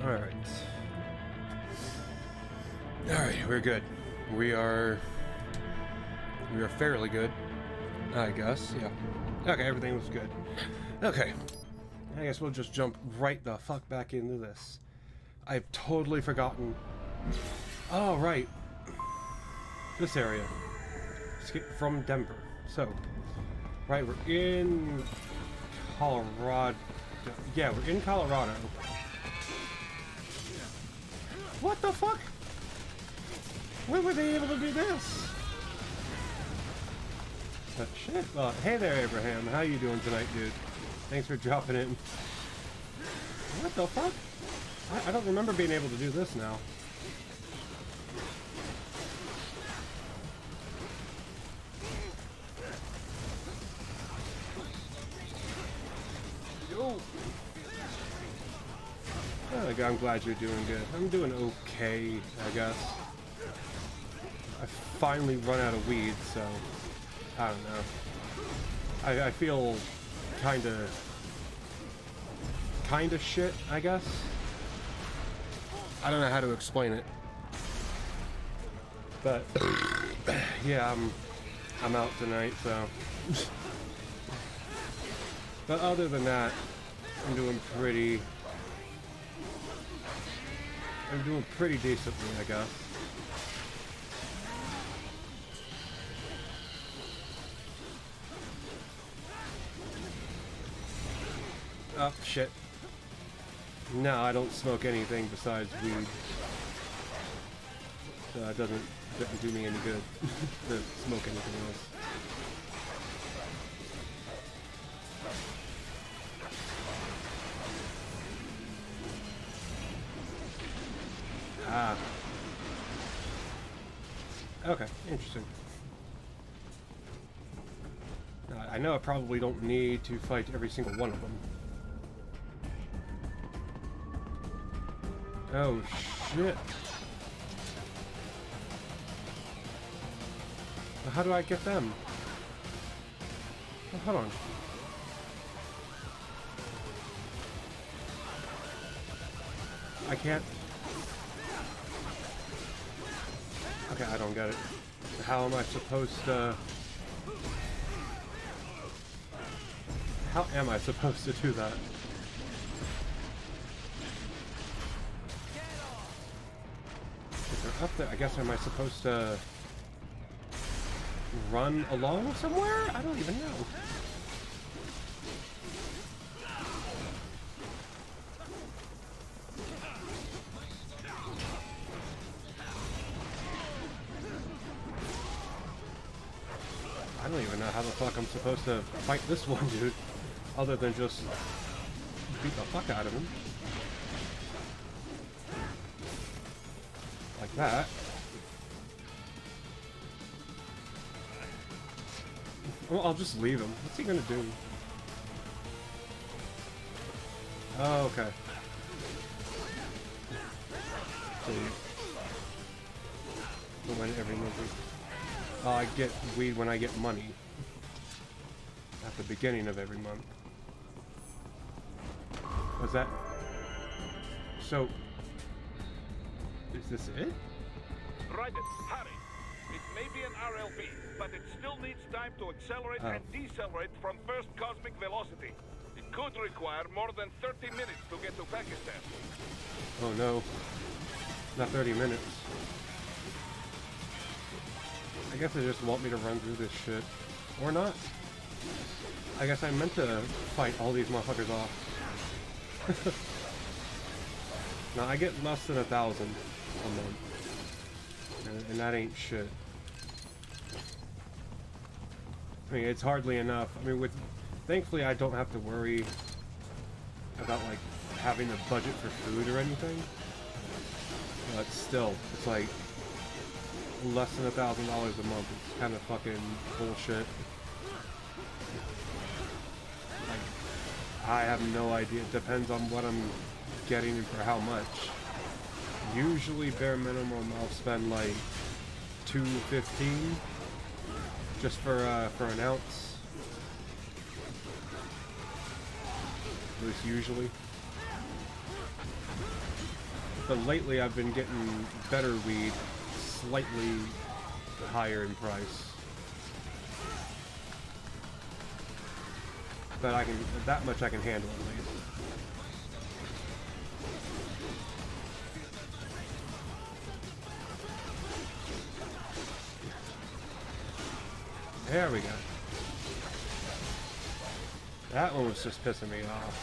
Alright. Alright, we're good. We are fairly good, I guess, yeah. Okay, everything was good. Okay. I guess we'll just jump right the fuck back into this. I've totally forgotten. Oh, right. This area. Escape from Denver. So, right, we're in Colorado. Yeah, we're in Colorado. What the fuck? When were they able to do this? But shit. Well, hey there, Abraham. How you doing tonight, dude? Thanks for dropping in. What the fuck? I don't remember being able to do this now. Yo! Oh, I'm glad you're doing good. I'm doing okay, I guess. I finally run out of weed, so I don't know. I feel kinda shit, I guess. I don't know how to explain it, but yeah, I'm out tonight, so. But other than that, I'm doing pretty decently, I guess. Oh, shit. No, I don't smoke anything besides weed. So it doesn't do me any good to smoke anything else. Ah. Okay, interesting. I know I probably don't need to fight every single one of them. Oh, shit. Well, how do I get them? Oh, hold on. I can't... Okay, I don't get it. How am I supposed to... How am I supposed to do that? If they're up there, I guess am I supposed to run along somewhere? I don't even know. I don't even know how the fuck I'm supposed to fight this one dude, other than just beat the fuck out of him. Like that. Well, I'll just leave him. What's he gonna do? Oh, okay. So when every movie. Oh, I get weed when I get money. At the beginning of every month. Was that... So... Is this it? Right, hurry. It may be an RLB, but it still needs time to accelerate and decelerate from first cosmic velocity. It could require more than 30 minutes to get to Pakistan. Oh no. Not 30 minutes. I guess they just want me to run through this shit. Or not. I guess I meant to fight all these motherfuckers off. Now, I get less than 1,000 a month. And that ain't shit. I mean, it's hardly enough. I mean, thankfully, I don't have to worry about, like, having a budget for food or anything. But still, it's like less than $1,000 a month. It's kind of fucking bullshit. Like, I have no idea. It depends on what I'm getting and for how much. Usually, bare minimum, I'll spend like $2.15 just for an ounce. At least usually. But lately I've been getting better weed, slightly higher in price. But I can, that much I can handle at least. There we go. That one was just pissing me off.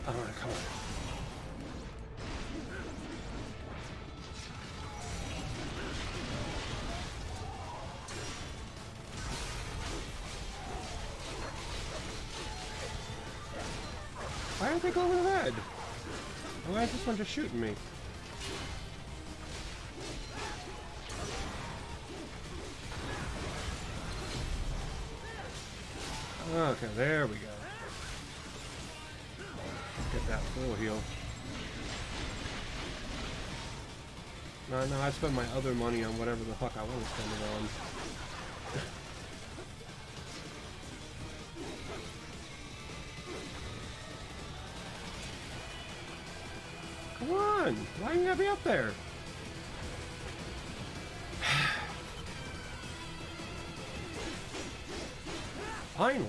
Oh, come on. Why aren't they going red? Why is this one just shooting me? Okay, there we go. Get that full heal. No, I spend my other money on whatever the fuck I want to spend it on. Come on! Why you gotta be up there? Finally!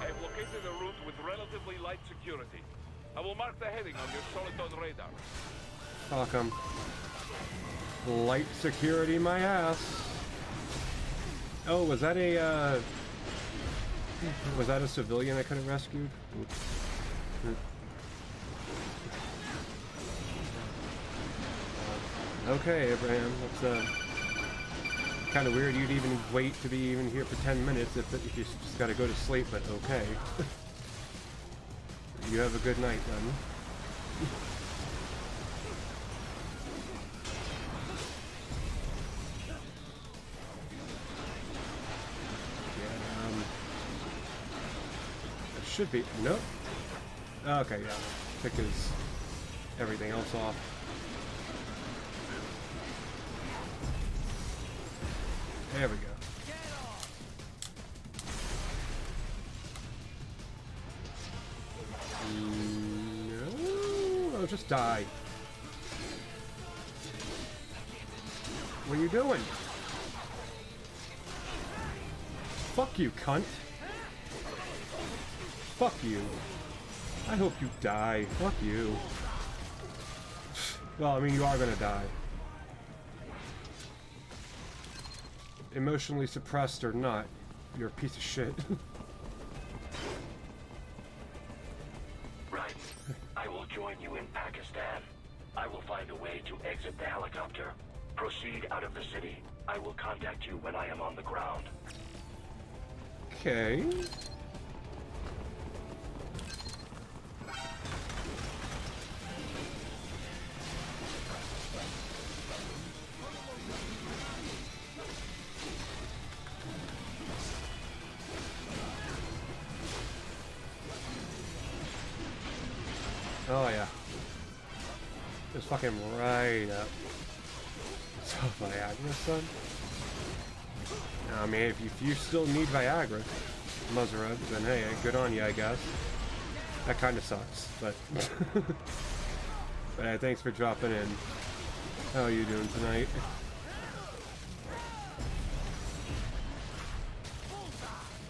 I've located a route with relatively light security. I will mark the heading on your solid radar. Fuck 'em. Light security my ass. Oh, was that a civilian I could have rescued? Oops. Okay, Abraham, that's kind of weird. You'd even wait to be even here for 10 minutes if you just got to go to sleep, but okay. You have a good night then. Should be. Nope. Okay, yeah. Pick his everything else off. There we go. No. Oh, just die. What are you doing? Fuck you, cunt. Fuck you. I hope you die. Fuck you. Well, I mean, you are gonna die. Emotionally suppressed or not, you're a piece of shit. Right. I will join you in Pakistan. I will find a way to exit the helicopter. Proceed out of the city. I will contact you when I am on the ground. Okay. Oh yeah. Just fucking right up. So Viagra, son? I mean, if you still need Viagra, Muzzarug, then hey, good on you, I guess. That kind of sucks, but... but hey, thanks for dropping in. How are you doing tonight?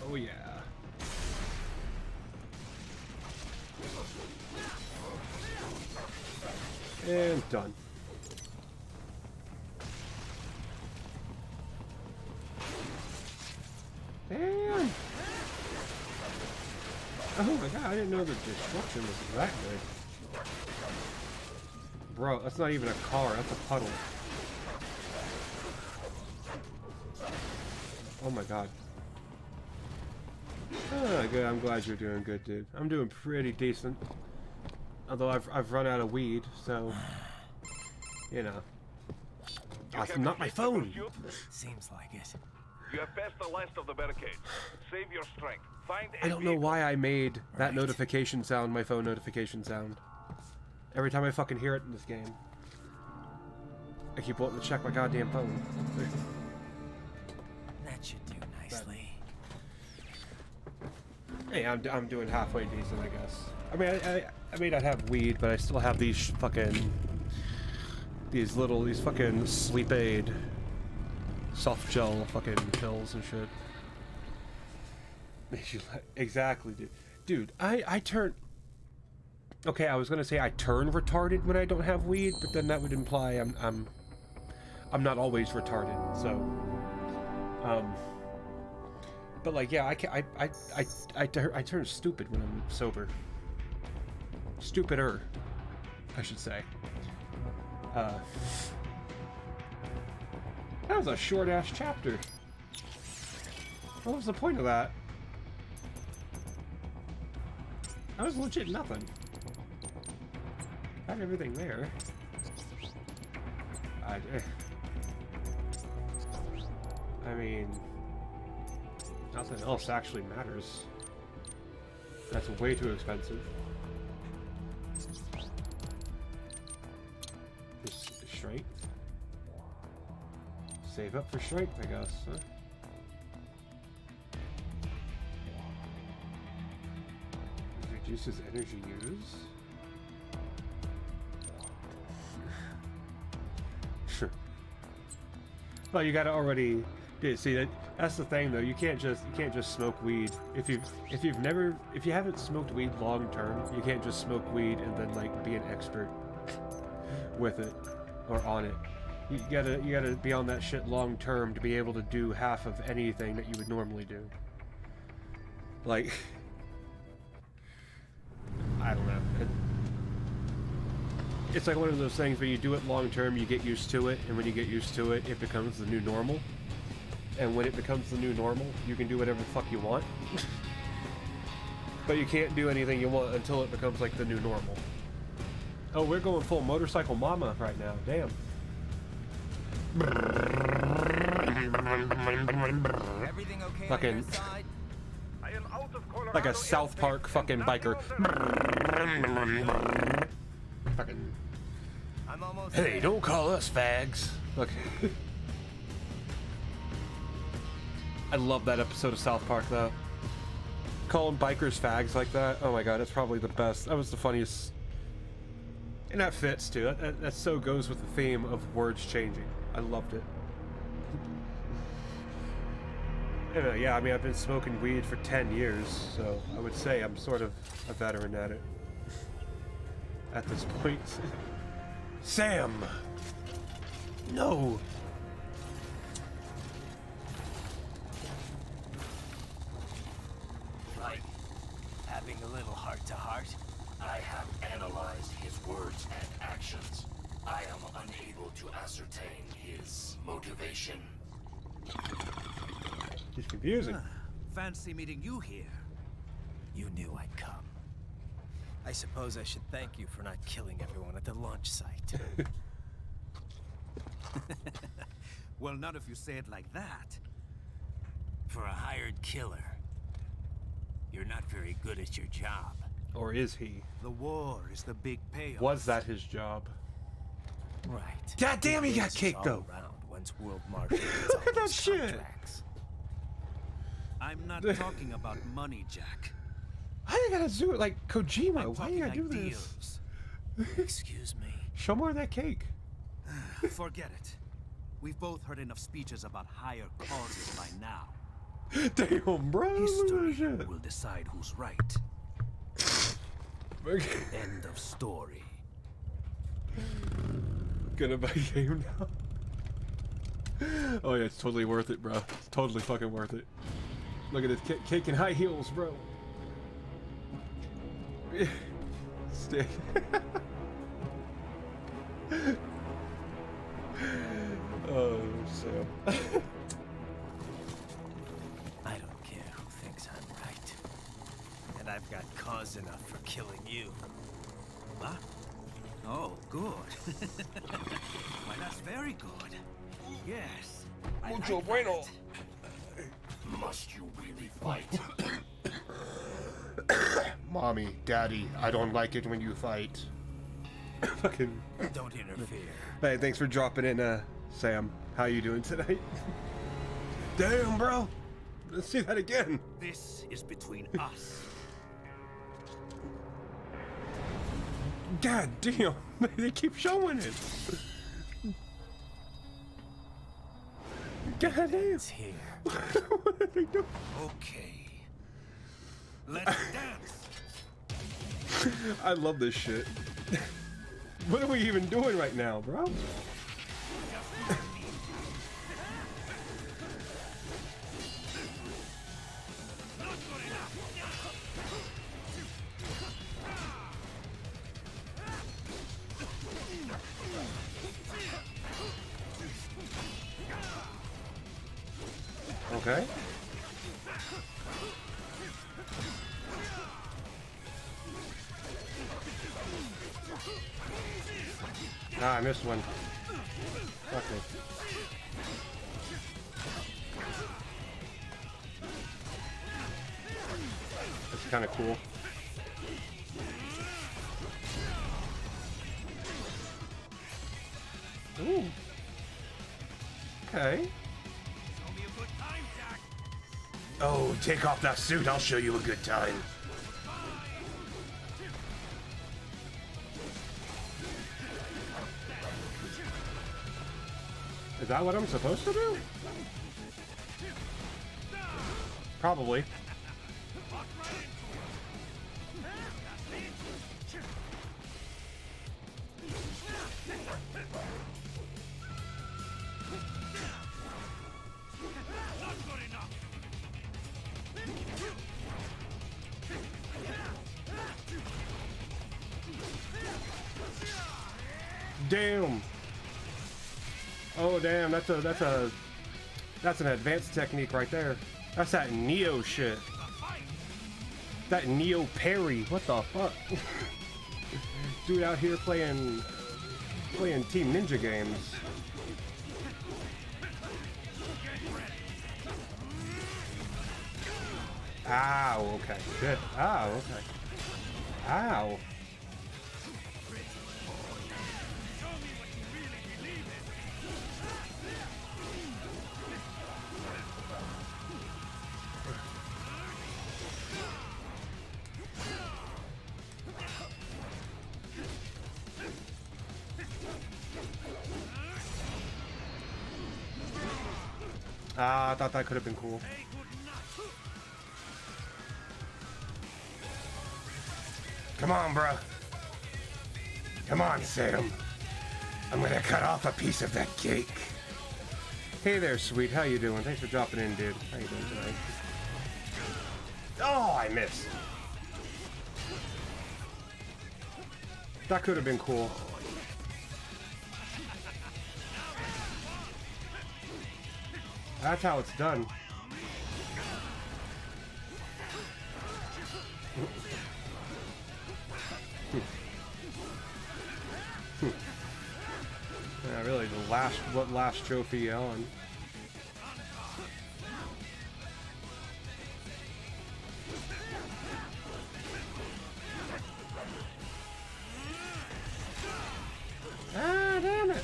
Oh yeah. And done. And... oh my god, I didn't know the destruction was that good. Bro, that's not even a car, that's a puddle. Oh my god. Oh, good, I'm glad you're doing good, dude. I'm doing pretty decent. Although I've run out of weed, so you know. That's not my phone. Seems like it. You have passed the last of the barricades. Save your strength. Find I don't know why I made that notification sound my phone notification sound. Every time I fucking hear it in this game, I keep wanting to check my goddamn phone. That should do nicely. Hey, I'm doing halfway decent, I guess. I mean, I may not have weed, but I still have these fucking these fucking sleep aid soft gel fucking pills and shit. Exactly, dude. Dude, I turn. Okay, I was gonna say I turn retarded when I don't have weed, but then that would imply I'm not always retarded. So, but like, yeah, I turn stupid when I'm sober. Stupider, I should say. That was a short ass chapter. What was the point of that? That was legit nothing. Had everything there. I mean, nothing else actually matters. That's way too expensive. Just strength. Save up for strength, I guess, huh? Reduces energy use. Sure. Well, you gotta already. Dude, see, that's the thing though. You can't just smoke weed if you haven't smoked weed long term. You can't just smoke weed and then like be an expert with it or on it. You gotta be on that shit long term to be able to do half of anything that you would normally do. Like, I don't know. It's like one of those things where you do it long term, you get used to it, and when you get used to it, it becomes the new normal. And when it becomes the new normal, you can do whatever the fuck you want. But you can't do anything you want until it becomes like the new normal. Oh, we're going full motorcycle mama right now. Damn. Everything okay Fucking on your side? I am out of Colorado like a South Park airspace fucking and biker. not Fucking. I'm almost Hey, there. don't call us fags. Look. I love that episode of South Park though. Calling bikers fags like that. Oh my god, that's probably the best. That was the funniest. And that fits too. That so goes with the theme of words changing. I loved it. And, yeah, I mean, I've been smoking weed for 10 years, so I would say I'm sort of a veteran at it. At this point. Sam! No! Like, having a little heart-to-heart? I have analyzed his words and actions. I am unable to ascertain his motivation. It's confusing. Fancy meeting you here. You knew I'd come. I suppose I should thank you for not killing everyone at the launch site. Well, not if you say it like that. For a hired killer, you're not very good at your job. Or is he? The war is the big payoff. Was that his job? Right. God damn, he got This is kicked all though. around once World Marshal gets Look all at that those shit. contracts. I'm not talking about money, Jack. Why you gotta do it like Kojima? I'm Why you gotta talking do this? ideals. Excuse me. Show more of that cake. Forget it. We've both heard enough speeches about higher causes by now. Damn, bro. Look at History that shit. will decide who's right. End of story. Gonna buy a game now. Oh yeah, it's totally worth it, bro. It's totally fucking worth it. Look at this cake and high heels, bro. Stick. Oh, Sam. I don't care who thinks I'm right. And I've got cause enough for killing you. Huh? Oh, good. Why, that's very good. Yes. I Mucho like bueno. that. Must you really fight? Mommy, Daddy, I don't like it when you fight. Fucking. Don't interfere. Hey, thanks for dropping in, Sam. How you doing tonight? Damn, bro. Let's see that again. This is between us. God damn, they keep showing it. God damn. It's here. What are they doing? Okay. Let's dance. I love this shit. What are we even doing right now, bro? Okay. Ah, I missed one. Fuck me. That's kind of cool. Ooh. Okay. Oh, take off that suit. I'll show you a good time. Is that what I'm supposed to do? Probably. Damn. Oh damn, that's an advanced technique right there. That's that Neo shit. That Neo parry. What the fuck? Dude out here playing Team Ninja games. Ow, okay. Good. Ow, okay. Ow. Ah, I thought that could have been cool. Come on, bro. Come on, Sam. I'm gonna cut off a piece of that cake. Hey there, sweet. How you doing? Thanks for dropping in, dude. How you doing tonight? Oh, I missed. That could have been cool. That's how it's done. Yeah, really, what last trophy on? Ah, damn it!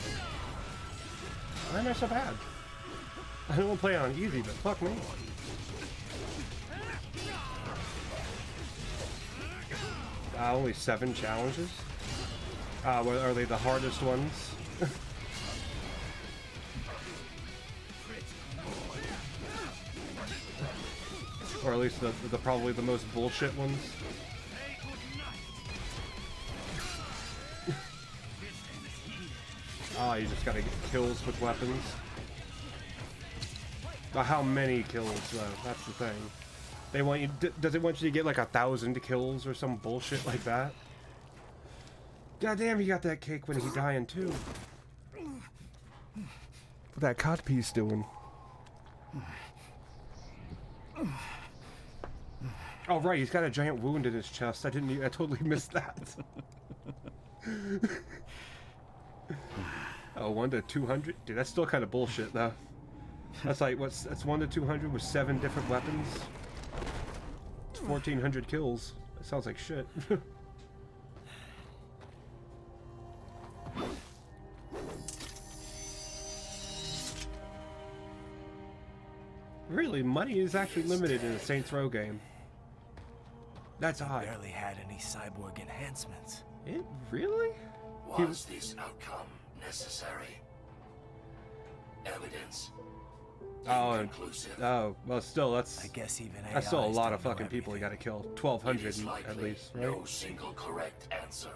Why am I so bad? I don't want to play on easy, but fuck me. Only 7 challenges? Are they the hardest ones? Or at least the probably the most bullshit ones? Oh, you just gotta get kills with weapons. But how many kills, though? That's the thing. They want you. Does it want you to get like 1,000 kills or some bullshit like that? God damn, he got that cake when he dying too. What that cod piece doing? Oh right, he's got a giant wound in his chest. I totally missed that. Oh, 1 to 200? Dude, that's still kind of bullshit, though. That's like, that's 1 to 200 with 7 different weapons? It's 1,400 kills. That sounds like shit. Really, money is actually limited in a Saints Row game. That's odd. Barely had any cyborg enhancements. It really? Was this outcome necessary? Evidence Oh, inconclusive. oh, well, still, I guess even that's still a AIs lot don't of know fucking people you everything. gotta kill. It 1,200 is at likely least, right? no single correct answer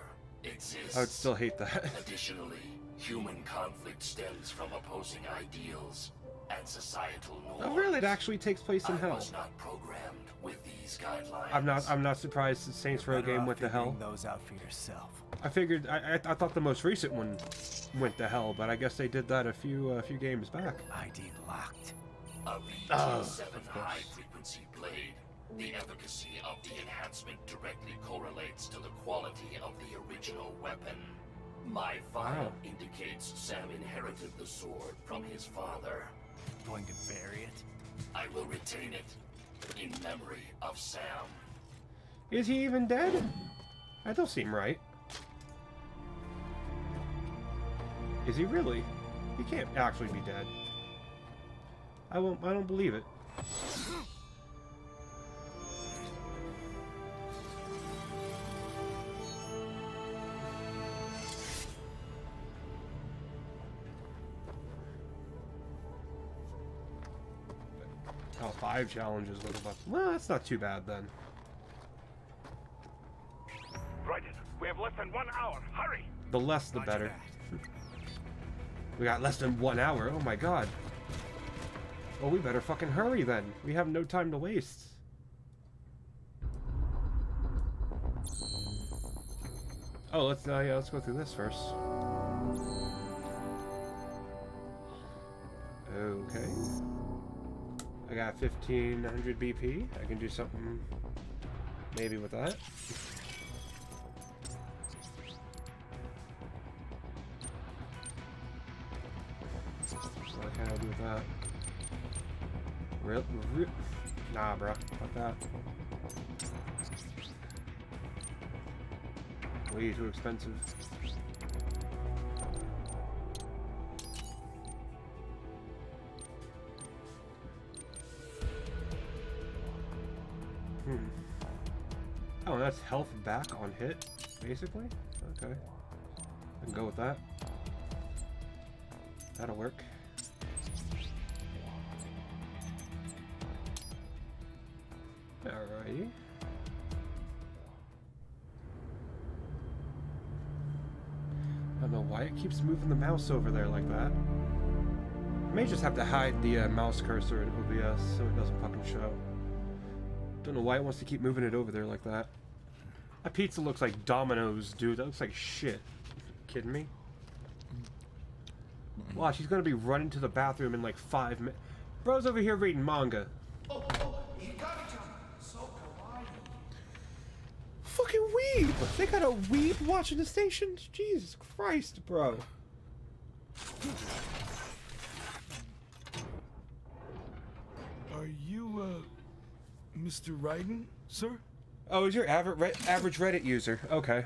exists. I would still hate that. Additionally, human conflict stems from opposing ideals and societal norms. Oh, really? It actually takes place in I hell. was not programmed with these guidelines. I'm not surprised the Saints Row Better game off went to hell. figuring those out for yourself. I figured I thought the most recent one went to hell, but I guess they did that a few games back. ID locked. A VT7 high-frequency blade. The efficacy of the enhancement directly correlates to the quality of the original weapon. My file Wow. indicates Sam inherited the sword from his father. Going to bury it? I will retain it in memory of Sam. Is he even dead? That don't seem right. Is he really? He can't actually be dead. I don't believe it. Oh, 5 challenges with a bunch. Well, that's not too bad then. Right. We have less than 1 hour. Hurry! The less the Roger better. that. We got less than 1 hour. Oh my god. Well, we better fucking hurry then. We have no time to waste. Oh, let's yeah, let's go through this first. Okay. I got 1500 BP. I can do something maybe with that. What can I do with that? Nah, bro. Fuck that. Way too expensive. Oh, that's health back on hit, basically? Okay. I can go with that. That'll work. Alrighty. I don't know why it keeps moving the mouse over there like that. I may just have to hide the mouse cursor in OBS so it doesn't fucking show. Don't know why it wants to keep moving it over there like that. That pizza looks like Domino's, dude. That looks like shit. Kidding me? Watch, he's gonna be running to the bathroom in like 5 minutes. Bro's over here reading manga. Fucking weeb! They got a weeb watching the station? Jesus Christ, bro. Are you, Mr. Raiden, sir? Oh, is your average Reddit user? Okay.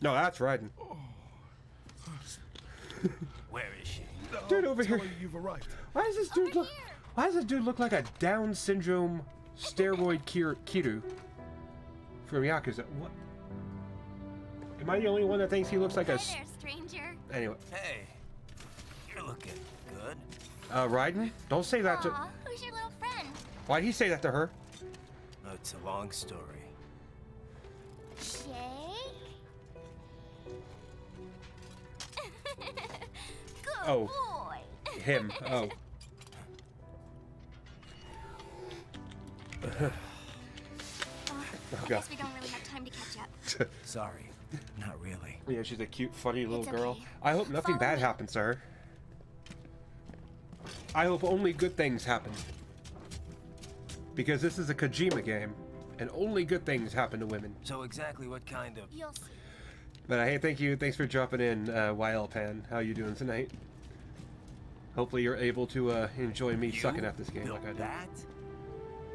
No, that's Raiden. Where is she? Dude, over Tell here. her you've arrived. Why does this dude look? Why does this dude look like a Down syndrome steroid Kiru from Yakuza? What? Am I the only one that thinks he looks like a? Hi there, stranger. Anyway, Hey, you're looking good. Raiden, don't say that to. Aw, who's your little friend? Why'd he say that to her? Oh, it's a long story. Jake? Good Oh. boy. Him. Oh. I God. guess we don't really have time to catch up. Sorry, not really. Yeah, she's a cute, funny little It's girl. okay. I hope nothing Follow bad me. happens to her. I hope only good things happen. Because this is a Kojima game, and only good things happen to women. So exactly what kind of... You'll see. But hey, thanks for dropping in, YLPan. How you doing tonight? Hopefully you're able to enjoy me You sucking at this game built like I do. that?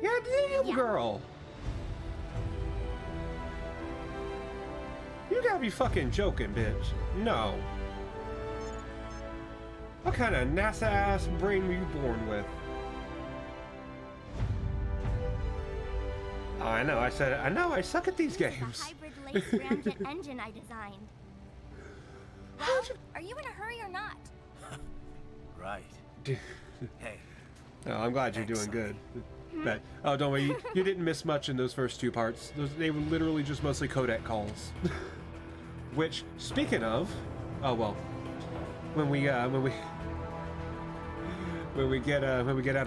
Yeah, damn, Yeah. girl! You gotta be fucking joking, bitch. No. What kind of NASA-ass brain were you born with? Oh, I know, I suck at these The games. hybrid lace ramjet engine I designed. Well, are you in a hurry or not? Right. Dude. Hey, Oh, I'm glad you're doing good. But, oh, don't worry, you didn't miss much in those first two parts. They were literally just mostly codec calls. Which, speaking of, oh well, when we get out of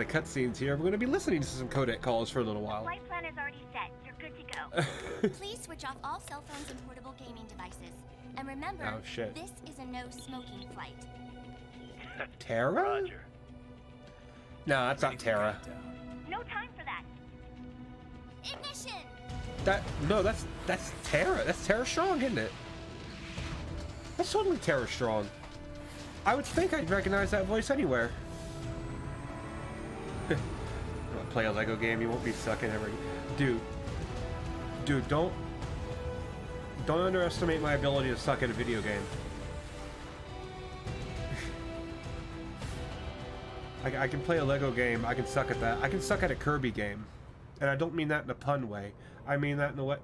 cutscenes here, we're going to be listening to some codec calls for a little while. Flight plan is already set. You're good to go. Please switch off all cell phones and portable gaming devices. And remember, Oh, shit. this is a no-smoking flight. Terra? Roger. No, that's not Terra. No time for that. Ignition! That's Terra. That's Terra Strong, isn't it? That's totally Terra Strong. I would think I'd recognize that voice anywhere. Play a Lego game, you won't be sucking every... Dude, don't underestimate my ability to suck at a video game. I can play a Lego game, I can suck at that. I can suck at a Kirby game. And I don't mean that in a pun way. I mean that in the way...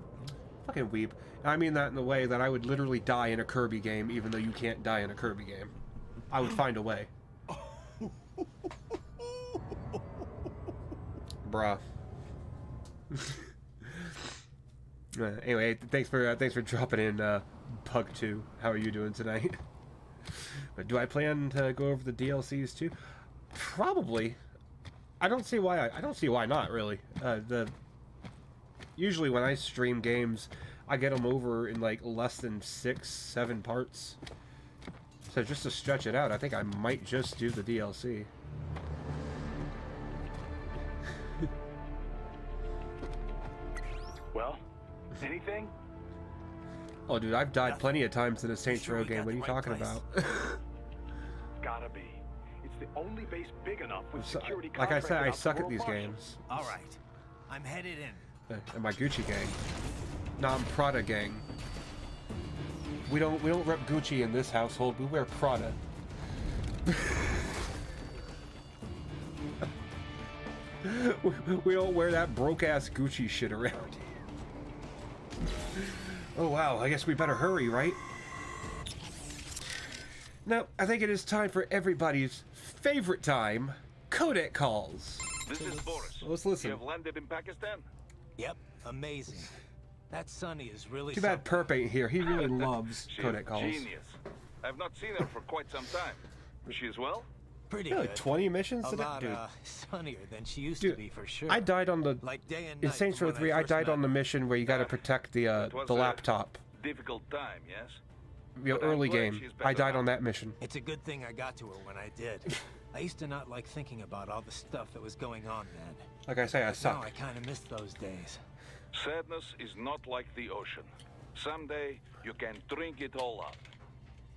Fucking weeb. I mean that in the way that I would literally die in a Kirby game, even though you can't die in a Kirby game. I would find a way. Bruh. Anyway, thanks for dropping in, Pug 2. How are you doing tonight? But do I plan to go over the DLCs too? Probably. I don't see why not, really. Usually when I stream games, I get them over in like less than 6-7 parts. So just to stretch it out, I think I might just do the DLC. Well, anything? Oh, dude, I've died plenty of times in a Saints Row game. What are you talking about? Gotta be. It's the only base big enough with So, security. like I said, I contracted out suck to at these world games. all right. I'm headed in. And my Gucci gang. No, I'm Prada gang. We don't rep Gucci in this household. We wear Prada. We don't wear that broke ass Gucci shit around. Oh wow, I guess we better hurry, right? Now, I think it is time for everybody's favorite time, codec calls. This is Boris. Let's listen. You have landed in Pakistan? Yep, amazing. That Sunny is really Too bad something. Perp ain't here. He really loves She codec is calls. genius. I've not seen her for quite some time. She is well? Pretty Yeah, good. like 20 missions A today? lot Dude, sunnier than she used dude, to be for sure. I died on the... like day and In night Saints from Row when 3, I first died met on the her. mission where you gotta protect the It was laptop. Difficult time, yes? You know, But I'm early glad game. she's better I died now. on that mission. It's a good thing I got to her when I did. I used to not like thinking about all the stuff that was going on then. Like I say, I Now suck. I kind of miss those days. Sadness is not like the ocean. Someday, you can drink it all up.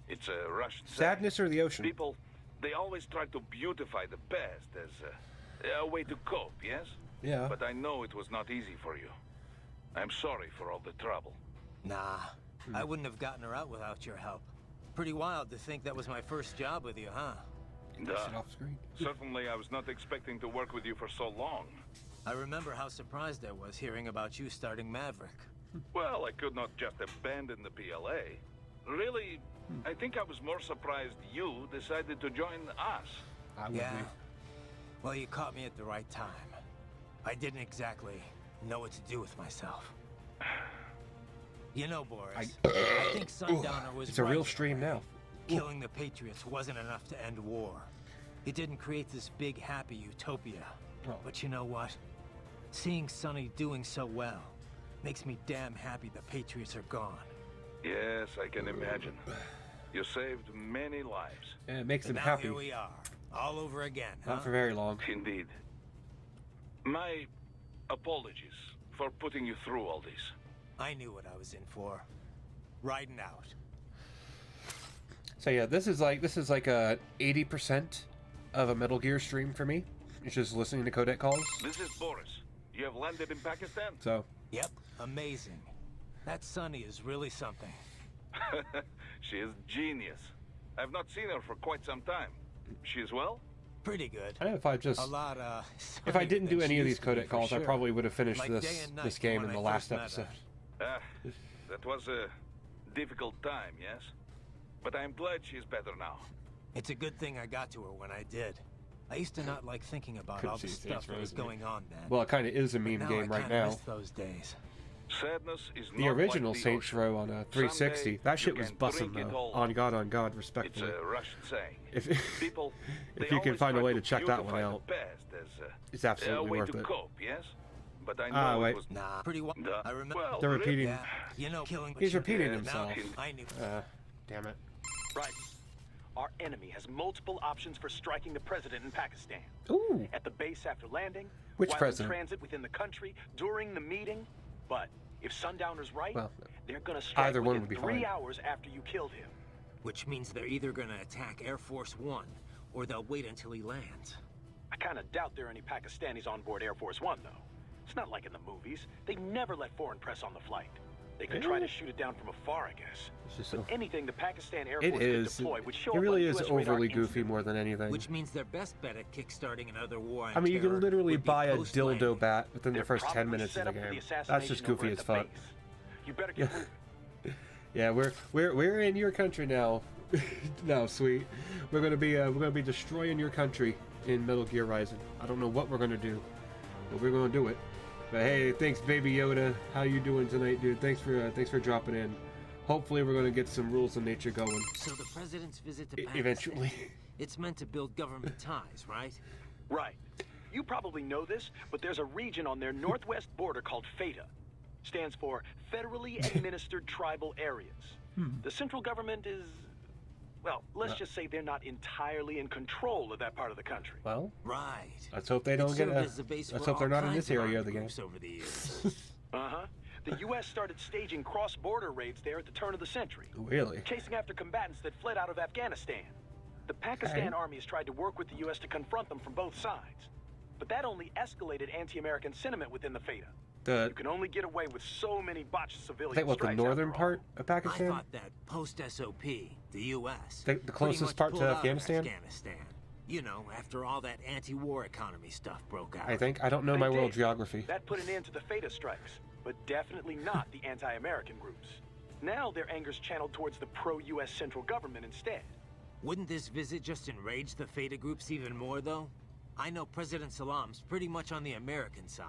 It's a Russian saying. Sadness or the ocean? People, they always try to beautify the past as a way to cope, yes? Yeah. But I know it was not easy for you. I'm sorry for all the trouble. Nah, I wouldn't have gotten her out without your help. Pretty wild to think that was my first job with you, huh? Shit off screen. Certainly, I was not expecting to work with you for so long. I remember how surprised I was hearing about you starting Maverick. Well, I could not just abandon the PLA. Really, I think I was more surprised you decided to join us. I would Yeah. be. Well, you caught me at the right time. I didn't exactly know what to do with myself. You know, Boris, I think Sundowner was It's a right real in a stream way. now. Killing the Patriots wasn't enough to end war. It didn't create this big, happy utopia. Oh. But you know what? Seeing Sonny doing so well makes me damn happy the Patriots are gone. Yes, I can imagine. You saved many lives. Yeah, it makes And him now happy. here we are, all over again, huh? Not for very long. Indeed. My apologies for putting you through all this. I knew what I was in for. Riding out. So yeah, this is like a 80% of a Metal Gear stream for me. It's just listening to codec calls. This is Boris. You have landed in Pakistan? So Yep, amazing. That Sonny is really something. She is genius. I've not seen her for quite some time. She is well? Pretty good. I know if I just... A lot, if I didn't do than any she of these used to be, codec for calls, I sure. probably would have finished Like day and night this game when in I the last first met episode. her. That was a difficult time, yes? But I'm glad she's better now. It's a good thing I got to her when I did. I used to not like thinking about all the She's stuff that was Rose, going on then. Well, it kind of is a But meme now game I right kinda now. miss those days. Sadness is The not original like the Saints ocean. Row on a 360, Someday that shit you was can bussin' drink it though. all On up. God, It's respectfully. a Russian saying. If People, if they you can always find a try way to check that one beautify out, the past as it's a absolutely way worth to it. cope, yes? But I know Ah, wait. it was... Nah, pretty well. Duh. I remember. Well, They're repeating. Yeah, you know, killing. He's repeating Yeah, himself. I knew. Damn it. Right. Our enemy has multiple options for striking the president in Pakistan. Ooh. At the base after landing, Which while president? in transit within the country, during the meeting. But if Sundowner's right, Well, they're gonna strike either one within would be 3 fine. hours after you killed him. Which means they're either gonna attack Air Force One, or they'll wait until he lands. I kind of doubt there are any Pakistanis on board Air Force One, though. It's not like in the movies. They never let foreign press on the flight. They could try to shoot it down from afar, I guess. It's just But so... anything the Pakistan Air It Force is. could deploy would show It up really on is US radar overly goofy instantly. more than anything. Which means their best bet at kickstarting another war on I mean, you terror can literally would be buy a post-landing. dildo bat within the They're first 10 probably minutes of set the up for game. the That's just assassination goofy over as at the fuck. base. You better get moving. Yeah, we're in your country now. No, sweet. We're gonna be destroying your country in Metal Gear Rising. I don't know what we're gonna do, but we're gonna do it. But hey, thanks, Baby Yoda. How you doing tonight, dude? Thanks for dropping in. Hopefully, we're gonna get some rules of nature going. So the president's visit to Pakistan, Eventually. it's meant to build government ties, right? Right. You probably know this, but there's a region on their northwest border called FATA. Stands for Federally Administered Tribal Areas. The central government is... Well, let's just say they're not entirely in control of that part of the country. Well, Right. let's hope they don't It get served a. as the base Let's for hope they're all not in kinds this area armed of the game. groups over the years. Uh-huh. The U.S. started staging cross-border raids there at the turn of the century, Really? chasing after combatants that fled out of Afghanistan. The Pakistan army has tried to work with the U.S. to confront them from both sides. But that only escalated anti-American sentiment within the FATA. The You can only get away with so many botched I civilian think what the strikes northern after all. part of I Pakistan. thought that post-SOP, the U.S. The pretty closest much part to pulled out of Afghanistan? You know, after all that anti-war economy stuff broke out. I think I don't know They my world did. geography. That put an end to the FATA strikes, but definitely not the anti-American groups. Now their anger's channeled towards the pro-U.S. central government instead. Wouldn't this visit just enrage the FATA groups even more, though? I know President Salam's pretty much on the American side.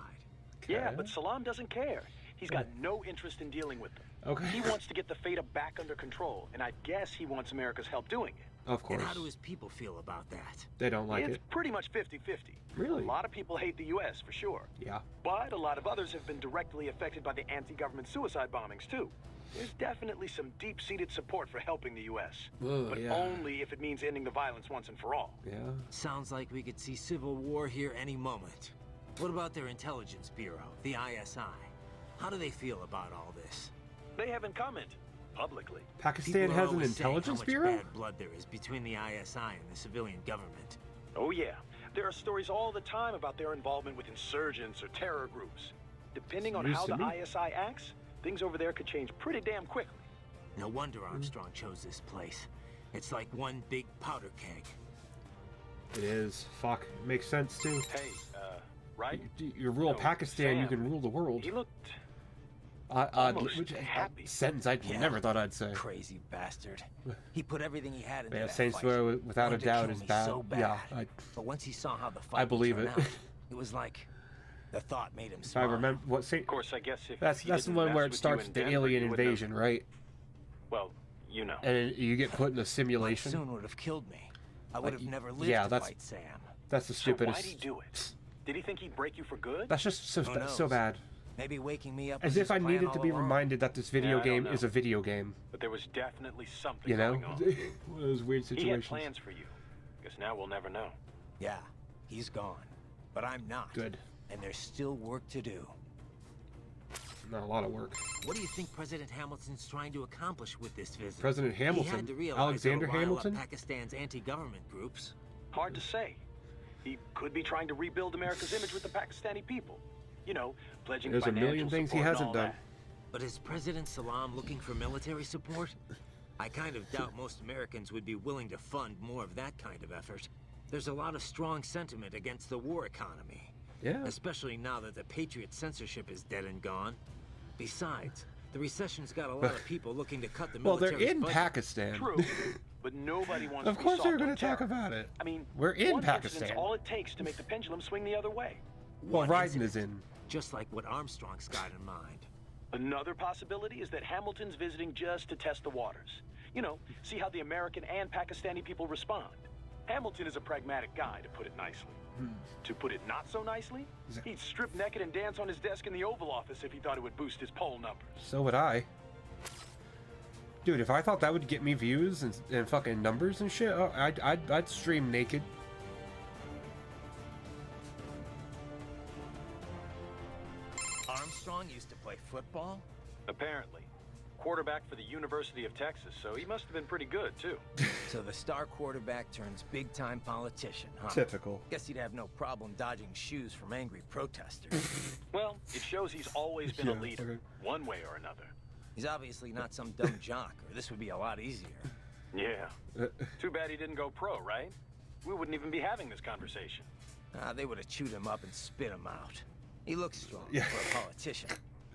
Yeah, Okay. but Salam doesn't care. He's got no interest in dealing with them. Okay. He wants to get the FATA back under control, and I guess he wants America's help doing it. Of course. And how do his people feel about that? They don't like It's it. pretty much 50-50. Really? A lot of people hate the U.S., for sure. Yeah. But a lot of others have been directly affected by the anti-government suicide bombings, too. There's definitely some deep-seated support for helping the U.S. Ugh, but yeah. only if it means ending the violence once and for all. Yeah. Sounds like we could see civil war here any moment. What about their intelligence bureau, the ISI? How do they feel about all this? They haven't commented publicly. Pakistan People are has an always saying intelligence how much bureau? bad blood there is between the ISI and the civilian government. Oh, yeah. There are stories all the time about their involvement with insurgents or terror groups. Depending on News how to the me. ISI acts, things over there could change pretty damn quickly. No wonder Armstrong chose this place. It's like one big powder keg. It is. Fuck. It makes sense too. Hey, right? You rule No, Pakistan, you Sam. can rule the world. He looked Which happy. sentence I Yeah. never thought I'd say. Crazy bastard. He put everything he had into Yeah, that Saints fight. Row, without a Wanted to doubt, kill is me bad. so bad. Yeah, But once he saw how the fight I believe would it. turn out, it was like the thought made him if I smile. remember what Saint. Of course, I guess if That's he the didn't one mess where it with you starts in with the Denver, alien you wouldn't have- invasion, right? Well, you know. And you get put in a simulation. Soon would have killed me. I would have never lived yeah, to that's- fight Sam. That's the So stupidest. why'd he do it? Did he think he'd break you for good? That's just so Who so knows? bad. Maybe waking me up As was if his I plan needed all to be along. reminded that this Yeah, video I don't game know. is a video game. But there was definitely something You know, going on. one of those weird He had situations. plans for you. Guess now we'll never know. Yeah, he's gone. But I'm not. Good. And there's still work to do. Not a lot of work. What do you think President Hamilton's trying to accomplish with this visit? President He Hamilton? had to realize Alexander it'll rile up Hamilton? Pakistan's anti-government groups. Hard to say. He could be trying to rebuild America's image with the Pakistani people. You know, pledging There's a financial million things he support and hasn't all done. that. But is President Salam looking for military support? I kind of doubt most Americans would be willing to fund more of that kind of effort. There's a lot of strong sentiment against the war economy. Yeah. Especially now that the Patriot censorship is dead and gone. Besides, the recession's got a lot of people looking to cut the Well, military's they're in budget. Pakistan. True, but nobody wants Of to be course soft they're going on to talk terror. about it. I mean, We're in one Pakistan. incident's all it takes to make the pendulum swing the other way. Well, One Raiden incident, is in. Just like what Armstrong's got in mind. Another possibility is that Hamilton's visiting just to test the waters. You know, see how the American and Pakistani people respond. Hamilton is a pragmatic guy, to put it nicely. To put it not so nicely, he'd strip naked and dance on his desk in the Oval Office if he thought it would boost his poll numbers. So would I. Dude, if I thought that would get me views and fucking numbers and shit, oh, I'd stream naked. Armstrong used to play football? Apparently. Quarterback for the University of Texas, so he must have been pretty good, too. So the star quarterback turns big-time politician, huh? Typical. Guess he'd have no problem dodging shoes from angry protesters. Well, it shows he's always been a Yeah, leader, okay. one way or another. He's obviously not some dumb jock, or this would be a lot easier. Yeah. Too bad he didn't go pro, right? We wouldn't even be having this conversation. They would have chewed him up and spit him out. He looks strong Yeah. for a politician,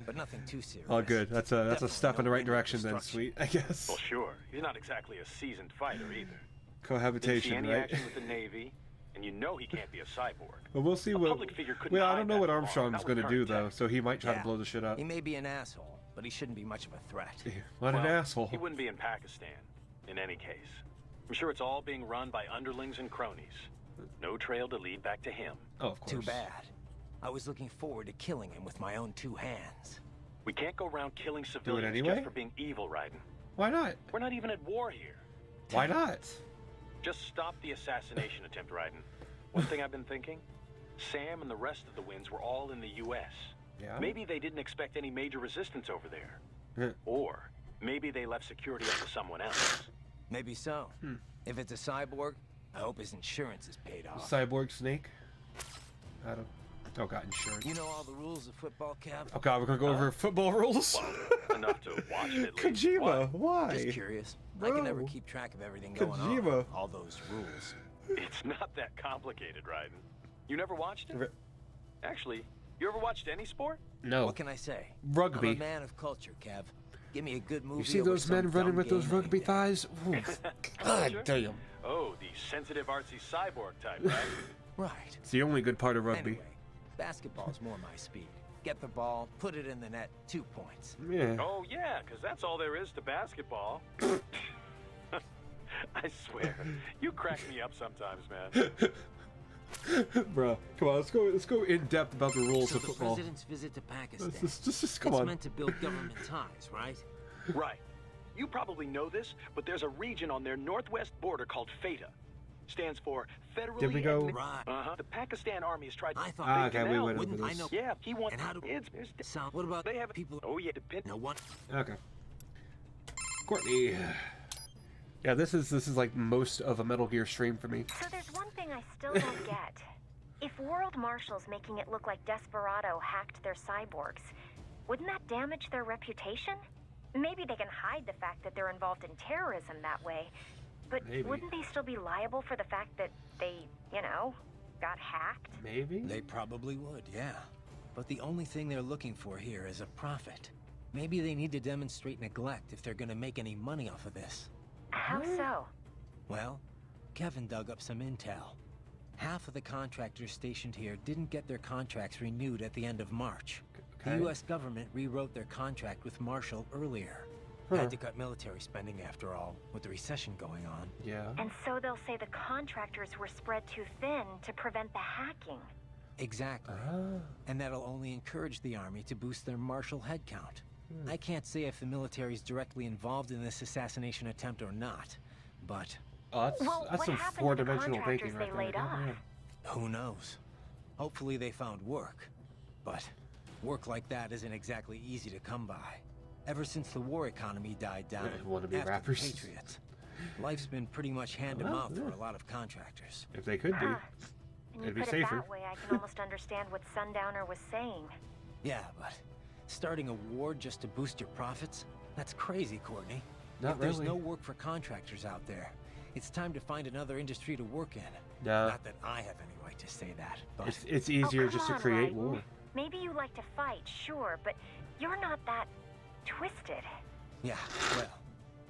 but nothing too serious. Oh, good. That's a Definitely step in the no right window direction then, destruction. sweet, I guess. Well, sure. He's not exactly a seasoned fighter either. Didn't see Cohabitation, any right? action with the Navy, and you know he can't be a cyborg. But we'll see A what. public figure couldn't Well, I hide don't know that what for long, Armstrong's not with going to do current though, tech. so he might try to Yeah. blow the shit up. He may be an asshole, but he shouldn't be much of a threat. What an Well, asshole. He wouldn't be in Pakistan, in any case. I'm sure it's all being run by underlings and cronies. No trail to lead back to him. Oh, of course. Too bad. I was looking forward to killing him with my own two hands. We can't go around killing civilians anyway? just for being evil, Raiden. Why not? We're not even at war here. Why not? Just stop the assassination attempt, Raiden. One thing I've been thinking, Sam and the rest of the Winds were all in the U.S. Yeah. Maybe they didn't expect any major resistance over there. Yeah. Or maybe they left security up to someone else. Maybe so. If it's a cyborg, I hope his insurance is paid off. Cyborg Snake. I don't. Oh god, insurance. You know all the rules of football, Kev? Oh god, we're gonna go over football rules. Enough to watch it at least. Kojima, What? why? Just curious. I can never Bro. keep track of everything going Kojima. on. All those rules. It's not that complicated, Raiden. You never watched it? Re- Actually, you ever watched any sport? No. What can I say? Rugby. I'm a man of culture, Kev. Give me a good movie. You see over those some men running dumb with those game rugby any day. thighs? Ooh. God damn. Oh, the sensitive artsy cyborg type, right? Right. It's the only good part of rugby. Anyway, basketball's more my speed. Get the ball, put it in the net, 2 points. Yeah. Oh, yeah, because that's all there is to basketball. I swear, you crack me up sometimes, man. Bro, come on, let's go in depth about the rules So of the football. president's visit to Pakistan. Just come it's on. meant to build government ties, right? Right. You probably know this, but there's a region on their northwest border called FATA. Stands for Federally... Did we go- Right. Uh-huh. The Pakistan Army has tried to... I thought Ah, they okay, we now, went over wouldn't I this. know? Yeah, he wants... And how do it's sound? What about They have people? Oh, yeah, depend... No one. Okay. Courtney. Yeah, this is like most of a Metal Gear stream for me. So there's one thing I still don't get. If World Marshal's making it look like Desperado hacked their cyborgs, wouldn't that damage their reputation? Maybe they can hide the fact that they're involved in terrorism that way, but Maybe. wouldn't they still be liable for the fact that they, got hacked? Maybe? They probably would, yeah. But the only thing they're looking for here is a profit. Maybe they need to demonstrate neglect if they're gonna make any money off of this. How so? Well, Kevin dug up some intel. Half of the contractors stationed here didn't get their contracts renewed at the end of March. Okay. The US government rewrote their contract with Marshall earlier. Huh. Had to cut military spending after all, with the recession going on. Yeah. And so they'll say the contractors were spread too thin to prevent the hacking. Exactly. Ah. And that'll only encourage the army to boost their Marshall headcount. I can't say if the military's directly involved in this assassination attempt or not, but Oh, that's Well, that's what some happened to the four-dimensional contractors thinking they right there. laid off? Yeah. who knows? Hopefully they found work. But work like that isn't exactly easy to come by. Ever since the war economy died down Yeah, wanna be after rappers. the Patriots, life's been pretty much hand-to-mouth for a lot of contractors. If they could be. Huh. When you It'd be put safer. it that way, I can almost understand what Sundowner was saying. Yeah, but starting a war just to boost your profits? That's crazy, Courtney. Not if there's really. no work for contractors out there, it's time to find another industry to work in. No. Not that I have any right to say that, but It's easier Oh, just to come on, create Raiden. war. Maybe you like to fight, sure, but you're not that twisted. yeah, well,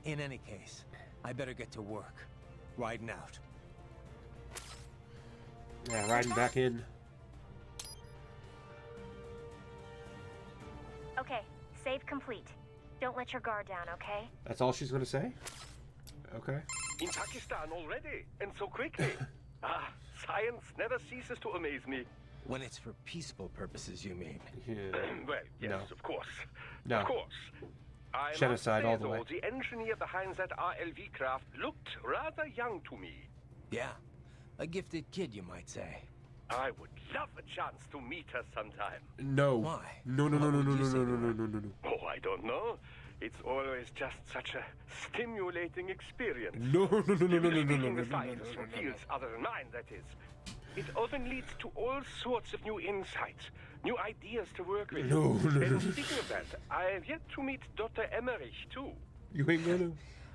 in any case, I better get to work. Riding out. Yeah, riding back in. Okay, save complete. Don't let your guard down, okay? That's all she's gonna say? Okay. In Pakistan already, and so quickly. Science never ceases to amaze me. When it's for peaceful purposes, you mean? Yeah. Well, yes, No. of course. No. Of course. I must Genocide say, all the though, way. The engineer behind that RLV craft looked rather young to me. Yeah, a gifted kid, you might say. I would love a chance to meet her sometime. No. Why? No, no, no, What no, would no, you no, say no, to no, no, her? no, no, no. Oh, I don't know. It's always just such a stimulating experience. No, no, no, no, no, no, no, no, Speaking no, with no, no, scientists no, from no, no. fields other than mine, that is. It often leads to all sorts of new insights, new ideas to work with. No, no, no, And no. speaking of that, I have yet to meet Dr. Emmerich, too. You ain't gonna.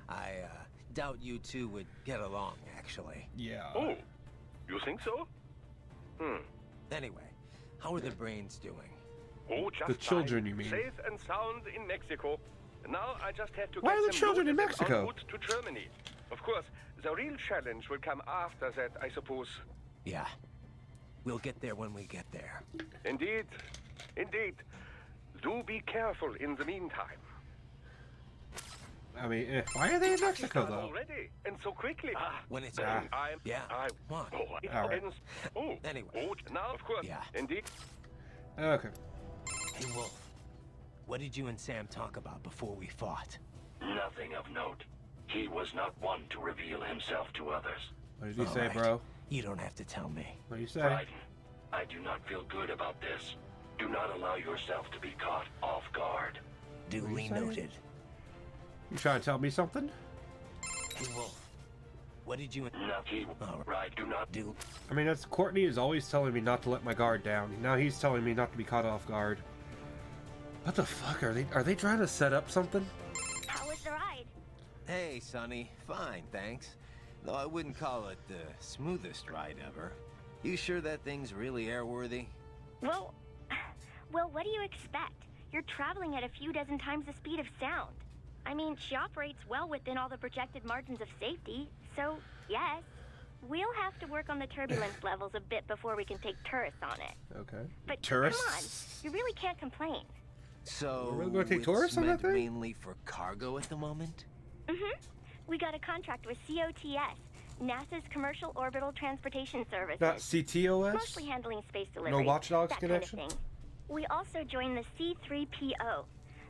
I doubt you two would get along, actually. Yeah. Oh, you think so? Anyway, how are the brains doing? Oh, just The children, fine. you mean? Safe and sound in Mexico. Now I just have to Why get are the them children in loaded and Mexico? en route to Germany. Of course, the real challenge will come after that, I suppose. Yeah. We'll get there when we get there. Indeed. Indeed. Do be careful in the meantime. I mean, why are they in Mexico, Pakistan though? already, and so quickly. When it's Ah. Yeah, I, come on. All right. Anyway. Oh, now, of course. Yeah. Indeed. Okay. Hey, Wolf. What did you and Sam talk about before we fought? Nothing of note. He was not one to reveal himself to others. What did you All say, right. bro? You don't have to tell me. What did you say? Raiden, I do not feel good about this. Do not allow yourself to be caught off guard. Duly you saying? noted. You trying to tell me something? Hey, Wolf. What did you and... No, he, All right, do not do... I mean, that's Courtney is always telling me not to let my guard down. Now he's telling me not to be caught off guard. What the fuck are they? Are they trying to set up something? How was the ride? Hey, Sonny. Fine, thanks. Though I wouldn't call it the smoothest ride ever. You sure that thing's really airworthy? Well, what do you expect? You're traveling at a few dozen times the speed of sound. I mean, she operates well within all the projected margins of safety, so yes. We'll have to work on the turbulence levels a bit before we can take tourists on it. Okay. But Tourists? come on, you really can't complain. So, We're really gonna take it's tourists on that meant thing? mainly for cargo at the moment? We got a contract with COTS, NASA's Commercial Orbital Transportation Services. Not CTOS? Mostly handling space delivery. Watch Dogs that connection? Kind of thing. We also joined the C3PO,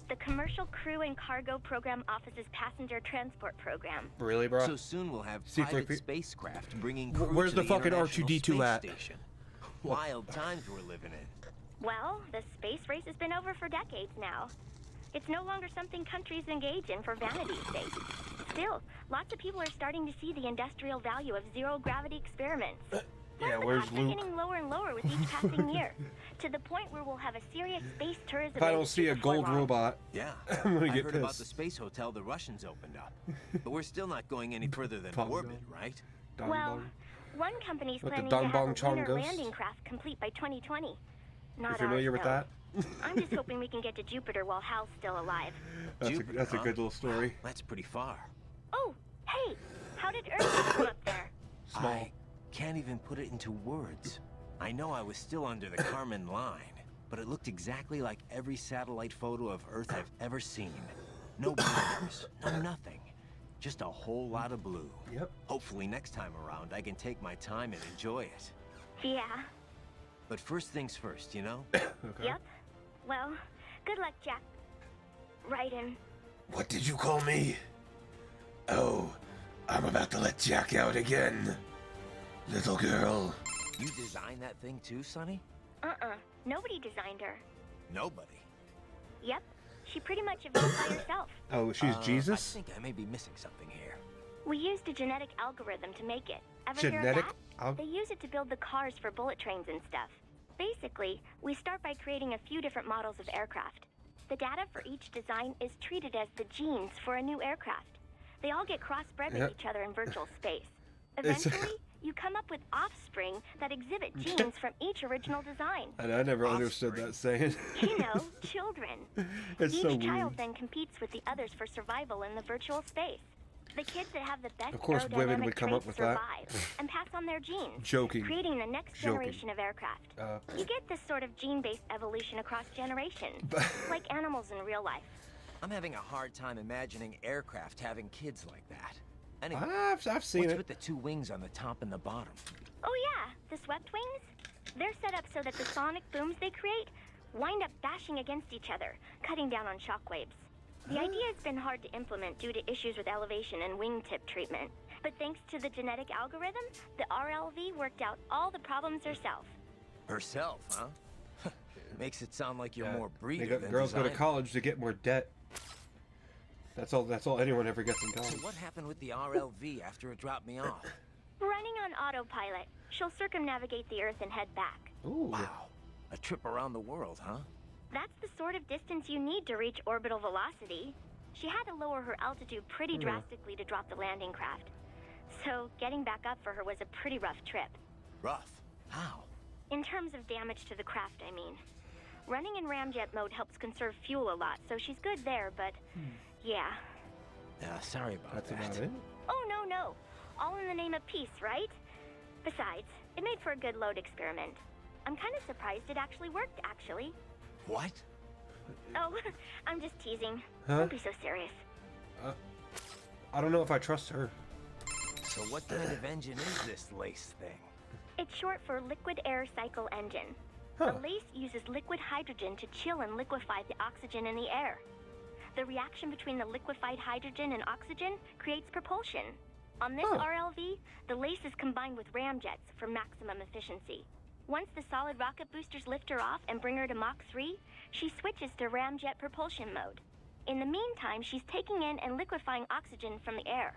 the Commercial Crew and Cargo Program Office's Passenger Transport Program. Really, bro? So soon we'll have C3P private spacecraft bringing crew Where's to the fucking International R2D2 Space at? Station. Wild times we're living in. Well, the space race has been over for decades now. It's no longer something countries engage in for vanity's sake. Still, lots of people are starting to see the industrial value of zero-gravity experiments. Yeah, The where's costs are Luke? getting lower and lower with each passing year, to the point where we'll have a serious space tourism If I don't industry see a before gold long. robot, Yeah, I'm gonna I get heard about pissed. the space hotel the Russians opened up. But we're still not going any further than Bongo. orbit, right? Dong Well, Bong. one company's What, the planning Dong to Bong have a Chong lunar ghost? landing craft complete by 2020. Not You familiar ours, with though. that? I'm just hoping we can get to Jupiter while Hal's still alive. Jupiter, That's a huh? good little story. That's pretty far. Oh, hey, how did Earth come up there? Small. I can't even put it into words. I know I was still under the Kármán line, but it looked exactly like every satellite photo of Earth I've ever seen. No borders, no nothing. Just a whole lot of blue. Yep. Hopefully next time around I can take my time and enjoy it. Yeah, But first things first, you know? Okay. yep. Well, good luck, Jack. Raiden. What did you call me? Oh, I'm about to let Jack out again. Little girl. You designed that thing too, Sonny? Nobody designed her. Nobody. Yep, she pretty much evolved by herself. Oh, she's Jesus? I think I may be missing something here. We used a genetic algorithm to make it. Ever hear of Genetic that? They use it to build the cars for bullet trains and stuff. Basically, we start by creating a few different models of aircraft. The data for each design is treated as the genes for a new aircraft. They all get crossbred with each other in virtual space. It's- Eventually, you come up with offspring that exhibit genes from each original design. And I never understood that saying. You know, children. It's Each so child weird. then competes with the others for survival in the virtual space. The kids that have the best Of course, women aerodynamic would come up traits with that. survive and pass on their genes, Joking. creating the next Joking. generation of aircraft. Uh, You get this sort of gene-based evolution across generations, like animals in real life. I'm having a hard time imagining aircraft having kids like that. Anyway, I've seen what's it. with the two wings on the top and the bottom? Oh yeah, the swept wings? They're set up so that the sonic booms they create wind up bashing against each other, cutting down on shockwaves. The idea has been hard to implement due to issues with elevation and wingtip treatment. But thanks to the genetic algorithm, the RLV worked out all the problems herself. Herself, huh? Makes it sound like you're more They breeder got, than girls go to designer. college to get more debt. That's all anyone ever gets in So college. what happened with the RLV after it dropped me off? Running on autopilot, she'll circumnavigate the Earth and head back. Ooh. Wow, a trip around the world, huh? That's the sort of distance you need to reach orbital velocity. She had to lower her altitude pretty drastically to drop the landing craft. So getting back up for her was a pretty rough trip. Rough. How? In terms of damage to the craft, I mean. Running in ramjet mode helps conserve fuel a lot, so she's good there, but yeah. Sorry about That's that. about it. Oh, no. All in the name of peace, right? Besides, it made for a good load experiment. I'm kind of surprised it actually worked, actually. What? Oh, I'm just teasing. Huh? Don't be so serious. I don't know if I trust her. So what kind of engine is this lace thing? It's short for liquid air cycle engine. Huh. The lace uses liquid hydrogen to chill and liquefy the oxygen in the air. The reaction between the liquefied hydrogen and oxygen creates propulsion. On this RLV, the lace is combined with ramjets for maximum efficiency. Once the solid rocket boosters lift her off and bring her to Mach 3, she switches to ramjet propulsion mode. In the meantime, she's taking in and liquefying oxygen from the air.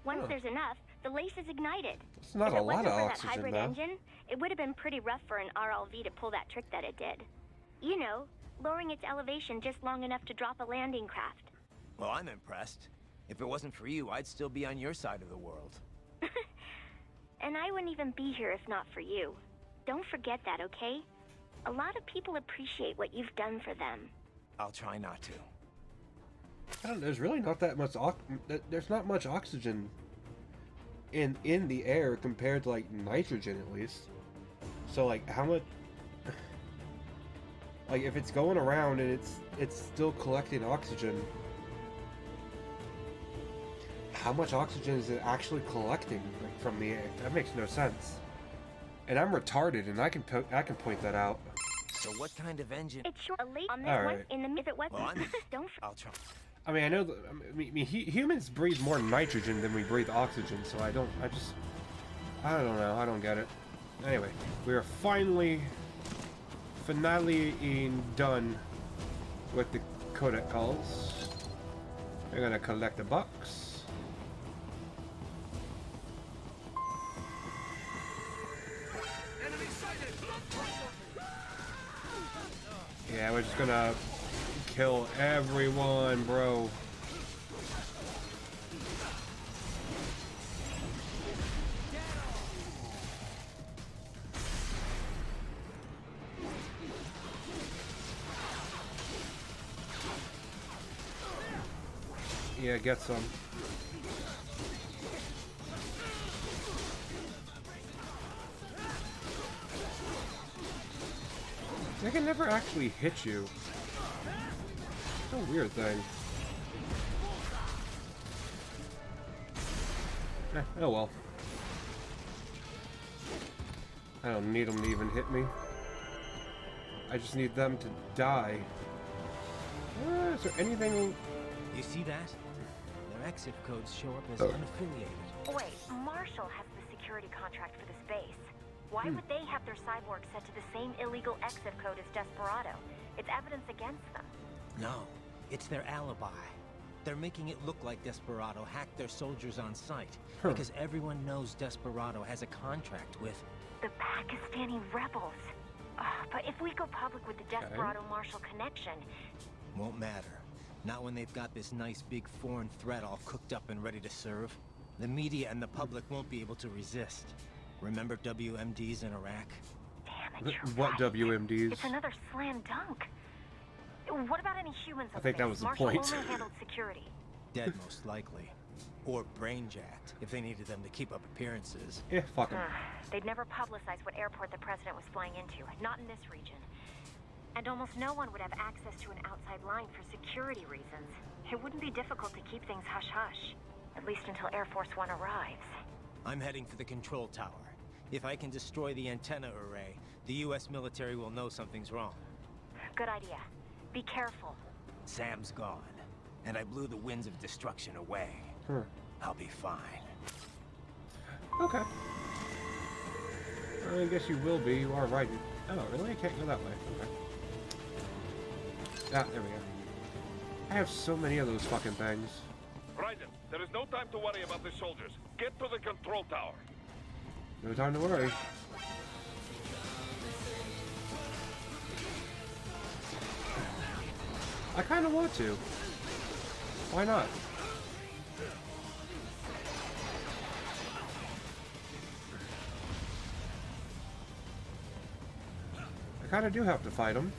Once there's enough, the lace is ignited. It's not if a it lot wasn't of for oxygen, that hybrid though. engine, it would have been pretty rough for an RLV to pull that trick that it did. You know, lowering its elevation just long enough to drop a landing craft. Well, I'm impressed. If it wasn't for you, I'd still be on your side of the world. And I wouldn't even be here if not for you. Don't forget that, okay? A lot of people appreciate what you've done for them. I'll try not to. There's really not that much. There's not much oxygen in the air compared to like nitrogen, at least. So like, how much? Like, if it's going around and it's still collecting oxygen, how much oxygen is it actually collecting, like, from the air? That makes no sense. And I'm retarded, and I can point that out. So what kind of engine? It's short a late on this All one. right. In the if it wasn't, Well, don't. I'll try. I mean, I know that. I mean, humans breathe more nitrogen than we breathe oxygen, so I don't know. I don't get it. Anyway, we are finally done with the codec calls. We're gonna collect the bucks. Yeah, we're just gonna kill everyone, bro. Yeah, get some. They can never actually hit you. It's a weird thing. Oh well. I don't need them to even hit me. I just need them to die. Is there anything... You see that? Their exit codes show up as unaffiliated. Wait, Marshall has the security contract for this base. Why would they have their cyborgs set to the same illegal exit code as Desperado? It's evidence against them. No, it's their alibi. They're making it look like Desperado hacked their soldiers on sight. Because everyone knows Desperado has a contract with... The Pakistani rebels. But if we go public with the Desperado-Marshall connection... Won't matter. Not when they've got this nice big foreign threat all cooked up and ready to serve. The media and the public won't be able to resist. Remember WMDs in Iraq? Damn it, What right. WMDs? It's another slam dunk. What about any humans? I think that was the Marshall point. only handled security. Dead, most likely. Or brain-jacked, if they needed them to keep up appearances. Yeah, fuck 'em. They'd never publicize what airport the president was flying into, not in this region. And almost no one would have access to an outside line for security reasons. It wouldn't be difficult to keep things hush-hush, at least until Air Force One arrives. I'm heading for the control tower. If I can destroy the antenna array, the US military will know something's wrong. Good idea. Be careful. Sam's gone, and I blew the winds of destruction away. I'll be fine. Okay. I guess you will be. You are right. Oh, really? I can't go that way. Okay. Ah, there we go. I have so many of those fucking things. Raiden, there is no time to worry about the soldiers. Get to the control tower. No time to worry. I kind of want to. Why not? I kind of do have to fight them.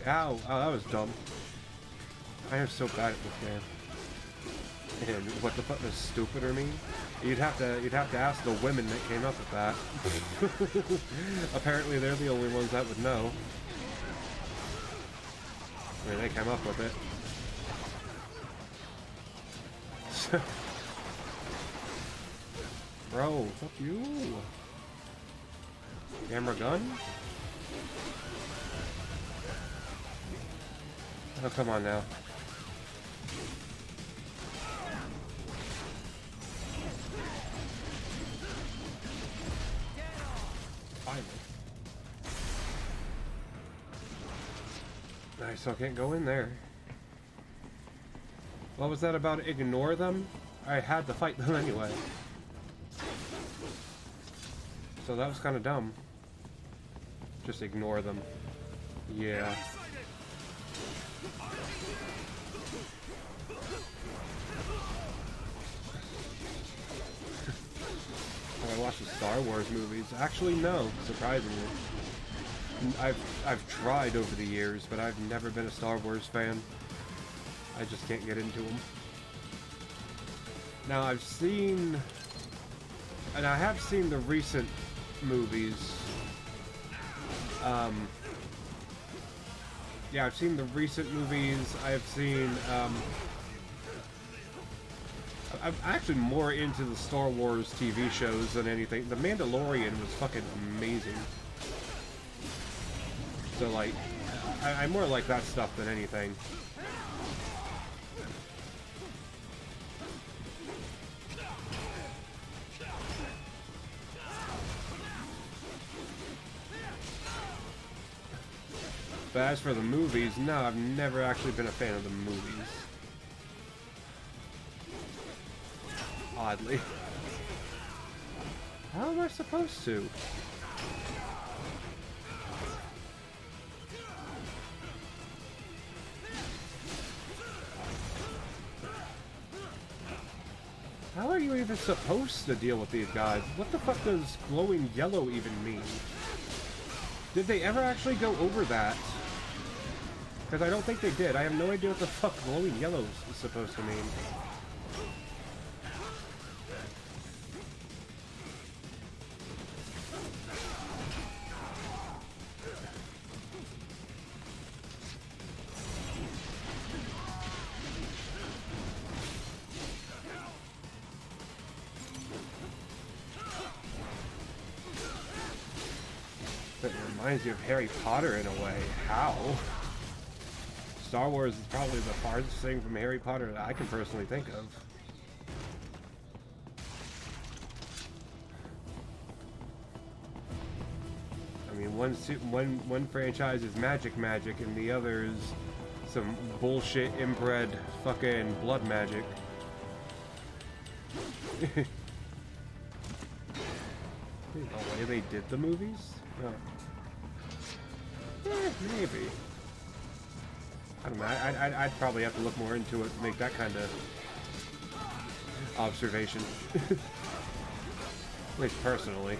Ow, oh, that was dumb. I am so bad at this game. And what the fuck does stupider mean? You'd have to ask the women that came up with that. Apparently they're the only ones that would know. I mean, they came up with it. Bro, fuck you. Camera gun? Oh, come on now. Finally. I still can't go in there. What was that about ignore them? I had to fight them anyway. So that was kind of dumb. Just ignore them. Yeah. I watched the Star Wars movies. Actually, no, surprisingly. I've tried over the years, but I've never been a Star Wars fan. I just can't get into them. Now I've seen, and I have seen the recent movies. Yeah, I've seen the recent movies. I've seen. I'm actually more into the Star Wars TV shows than anything. The Mandalorian was fucking amazing. So, like, I more like that stuff than anything. But as for the movies, no, I've never actually been a fan of the movies. Oddly. How am I supposed to? How are you even supposed to deal with these guys? What the fuck does glowing yellow even mean? Did they ever actually go over that? Because I don't think they did. I have no idea what the fuck glowing yellow is supposed to mean. It reminds you of Harry Potter in a way. How? Star Wars is probably the farthest thing from Harry Potter that I can personally think of. I mean, one franchise is magic, and the other is some bullshit inbred fucking blood magic. The way they did the movies? No. Maybe. I don't know. I'd probably have to look more into it to make that kind of observation. At least personally.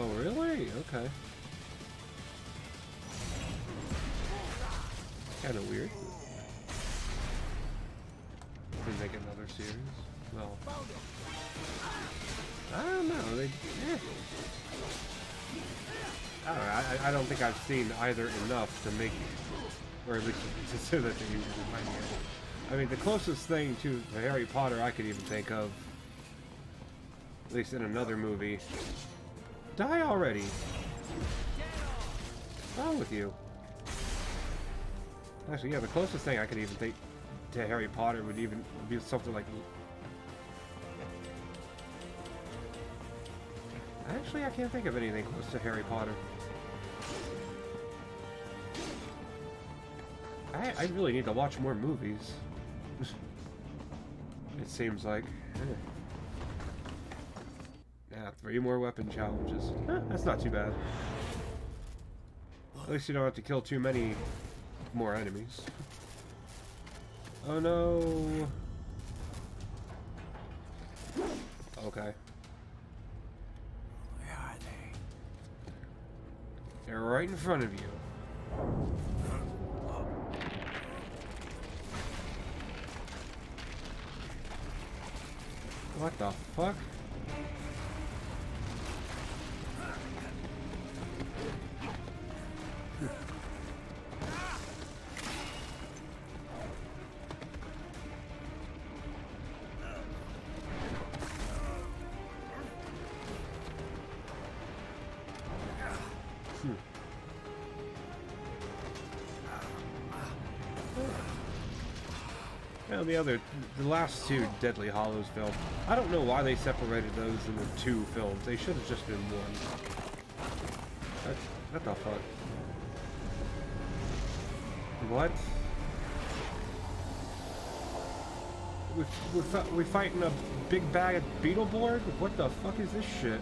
Oh, really? Okay. Kind of weird. Did make another series? Well, I don't know. I don't know. I don't think I've seen either enough to make, or at least to say that they usually find it. I mean, the closest thing to Harry Potter I could even think of, at least in another movie. Die already! What's wrong with you? Actually, yeah, the closest thing I could even think to Harry Potter would even be something like... Actually, I can't think of anything close to Harry Potter. I really need to watch more movies. It seems like. Yeah, 3 more weapon challenges. That's not too bad. At least you don't have to kill too many more enemies. Oh no! Okay. Where are they? They're right in front of you. What the fuck? Well, the last 2 Deadly Hollows films, I don't know why they separated those into 2 films. They should have just been 1. What the fuck? What? We fighting a big bag of Beetleborg? What the fuck is this shit?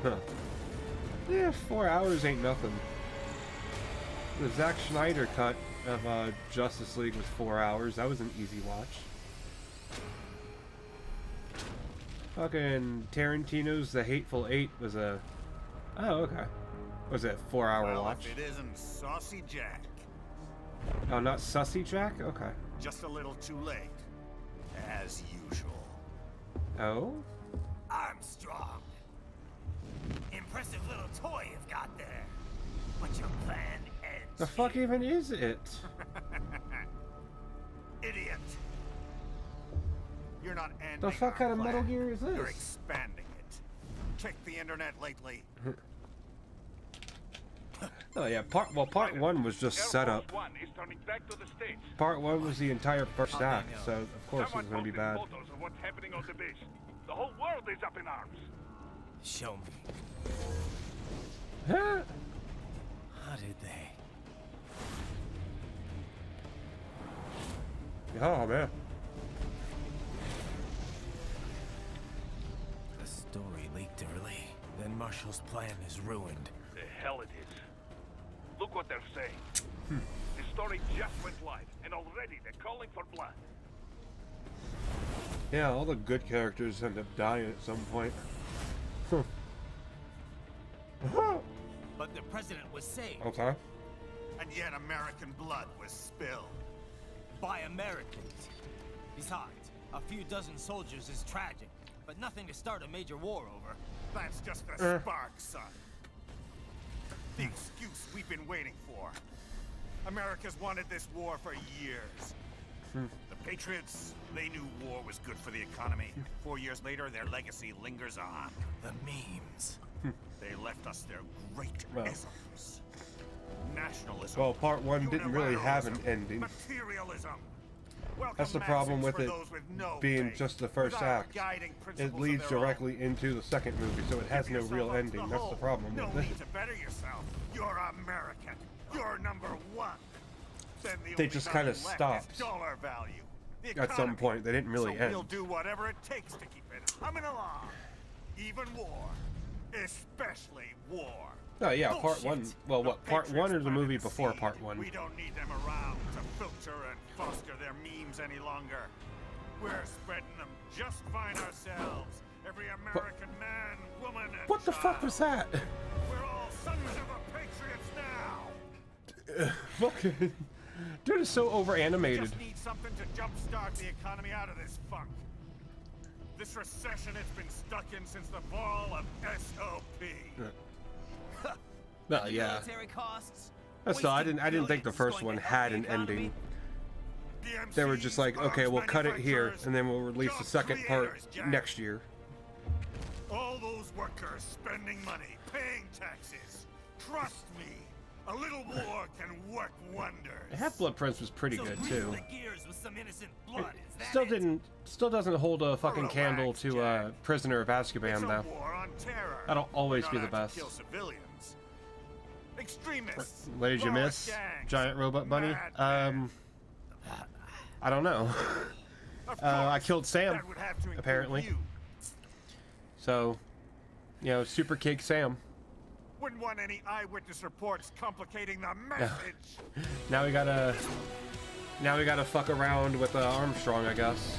Huh. Yeah, 4 hours ain't nothing. The Zack Snyder cut of Justice League was 4 hours. That was an easy watch. Fucking Tarantino's The Hateful Eight was a... Oh, okay. Was it a 4-hour watch? If it isn't Saucy Jack. Oh, not Sussy Jack? Okay. Just a little too late. As usual. Oh? Armstrong. Impressive little toy you've got there. But your plan ends. The fuck even is it? Idiot. You're not ending The fuck kind of Metal Gear is You're this? expanding it. Check the internet lately. Oh yeah, part 1 was just setup. Part 1 was the entire first act, so of course it was going to be bad. Photos of what's happening on the base. The whole world is up in arms. Show me. Huh? How did they? Oh man. The story leaked early. Then Marshall's plan is ruined. The hell it is. Look what they're saying. The story just went live, and already they're calling for blood. Yeah, all the good characters end up dying at some point. But the president was saved. Okay. And yet American blood was spilled. By Americans. Besides, a few dozen soldiers is tragic, but nothing to start a major war over. That's just the spark, son. The excuse we've been waiting for. America's wanted this war for years. The Patriots, they knew war was good for the economy. 4 years later, their legacy lingers on. The memes. They left us their great isms. Nationalism. Well, part 1 didn't really have an ending. Materialism. That's the problem with it being just the first act. It leads directly into the second movie, so it has no real ending. That's the problem No with need it. to better yourself. You're American. You're number one. Then the They only just kind of value left stopped is dollar value. The at some economy. point. They didn't really So end. we'll do whatever it takes to keep it humming along. Even war. Especially war. Oh yeah, part 1. Well, what? Part 1 is the movie planted the before seed. part 1. We don't need them around to filter and foster their memes any longer. We're spreading them just fine ourselves. Every American man, woman, and What the fuck was that? We're all sons of the patriots now. Fucking dude is so over animated. Just need something to jumpstart the economy out of this funk. This recession it's been stuck in since the fall of SOP. No, yeah. Military costs. So I didn't think the first one had an ending. They were just like, okay, we'll cut it here, and then we'll release the second part next year. All those workers spending money, paying taxes. Trust me, a little war can work wonders. Half-Blood Prince was pretty good too. The gears with some innocent blood. Is that Still doesn't hold a fucking candle to Prisoner of Azkaban though. War on terror. That'll always We be don't the have to best. kill civilians. Extremists. What did you lawless miss? gangs, Giant robot bunny? madmen. I don't know. Of I course, killed Sam, that would have to include apparently. you. So, you know, Super Cake Sam. Wouldn't want any eyewitness reports complicating the message. Now we gotta fuck around with Armstrong, I guess.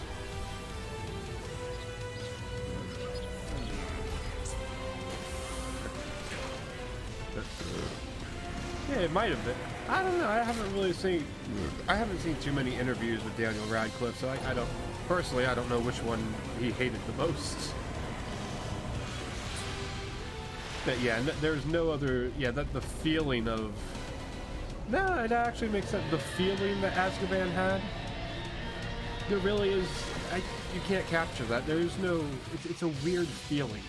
Yeah, it might have been. I don't know. I haven't seen too many interviews with Daniel Radcliffe, so I don't personally. I don't know which one he hated the most. But yeah, there's no other. Yeah, the feeling of. No, it actually makes sense. The feeling that Azkaban had. There really is. You can't capture that. There's no. It's a weird feeling.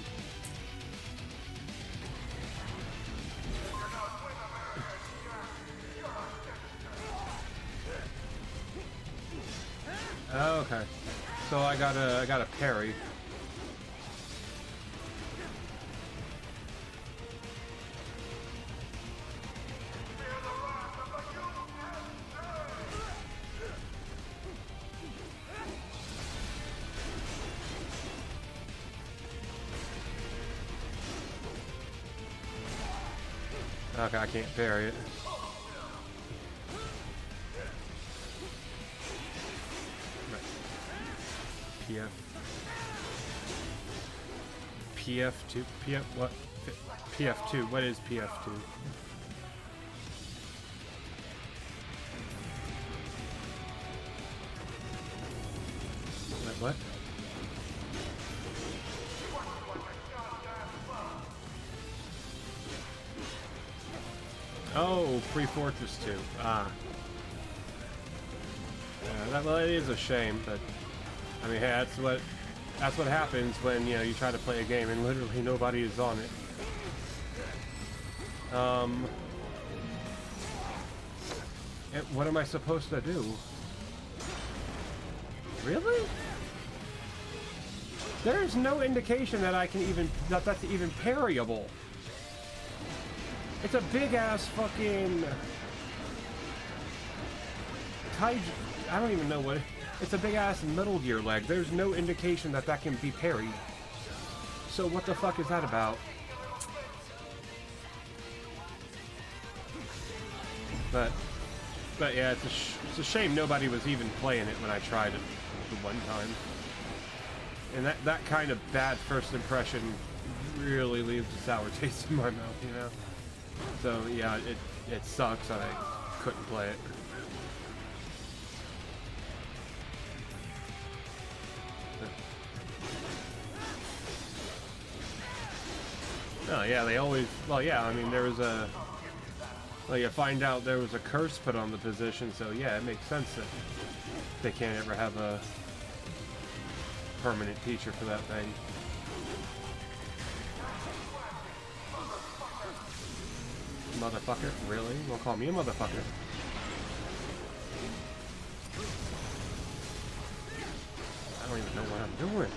Oh, okay. So I got a parry. Okay, I can't parry it. PF2? PF what? PF2. What is PF2? What? Oh, Pre-Fortress 2. Ah. Yeah, that is a shame, but I mean, hey, that's what happens when, you know, you try to play a game and literally nobody is on it. What am I supposed to do? Really? There's no indication that I can even that's even parryable. It's a big ass fucking Taiji. I don't even know what it's a big ass Metal Gear leg. There's no indication that that can be parried. So what the fuck is that about? But yeah, it's a shame nobody was even playing it when I tried it the one time. And that kind of bad first impression really leaves a sour taste in my mouth, you know? So yeah, it sucks that I couldn't play it. Oh yeah, they always, well yeah, I mean there was a, well you find out there was a curse put on the position, so yeah, it makes sense that They can't ever have a permanent teacher for that thing. Motherfucker, really? You won't call me a motherfucker? I don't even know what I'm doing.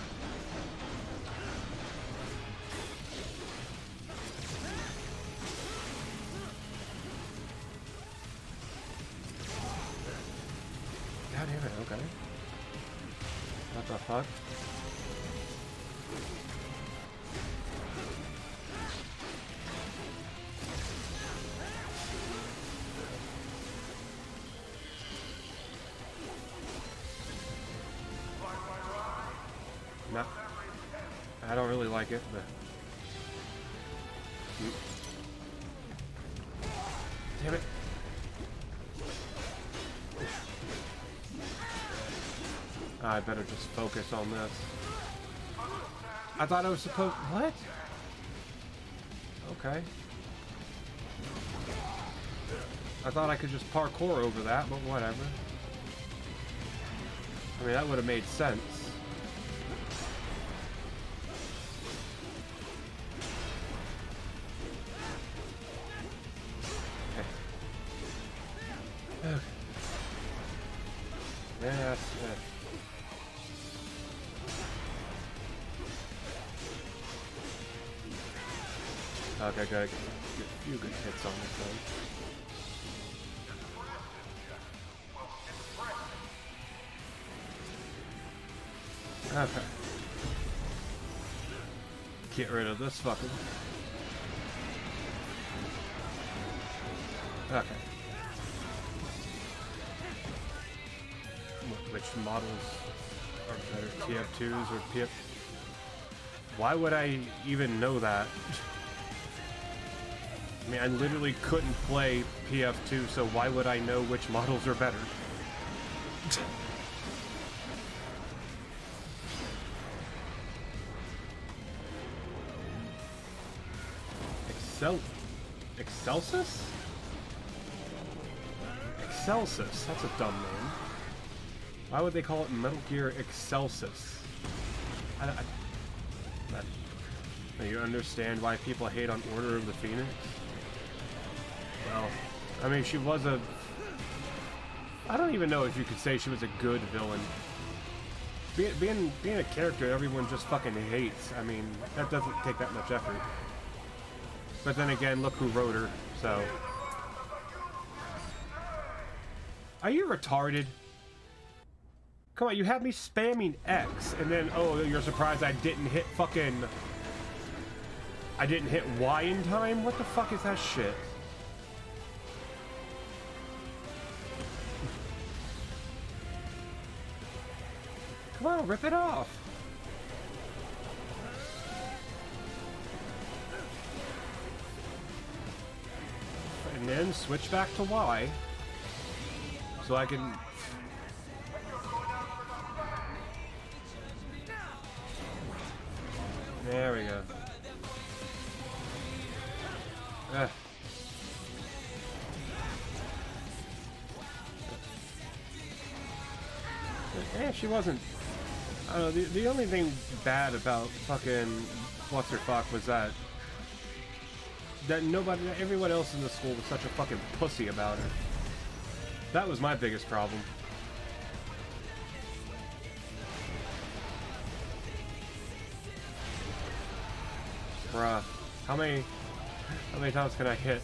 God damn it, okay. What the fuck? No, I don't really like it, but... Damn it. I better just focus on this. I thought I was supposed... What? Okay. I thought I could just parkour over that, but whatever. I mean, that would have made sense. Okay. Yeah, that's it. Okay, good. Get a few good hits on this thing. Okay. Get rid of this fucker. Okay. Which models are better, TF2s or PF... Why would I even know that? I mean, I literally couldn't play PF2, so why would I know which models are better? Excelsis? Excelsis, that's a dumb name. Why would they call it Metal Gear Excelsis? You understand why people hate on Order of the Phoenix? Well, I mean, she was a... I don't even know if you could say she was a good villain. Being a character everyone just fucking hates, I mean, that doesn't take that much effort. But then again, look who wrote her, so... Are you retarded? Come on, you have me spamming X, and then, oh, you're surprised I didn't hit fucking... I didn't hit Y in time? What the fuck is that shit? Come on, rip it off! And then switch back to Y. So I can... There we go. Yeah, she wasn't... I don't know, the only thing bad about fucking What's-Her-Fuck was that everyone else in the school was such a fucking pussy about her. That was my biggest problem. Bruh, how many times can I hit?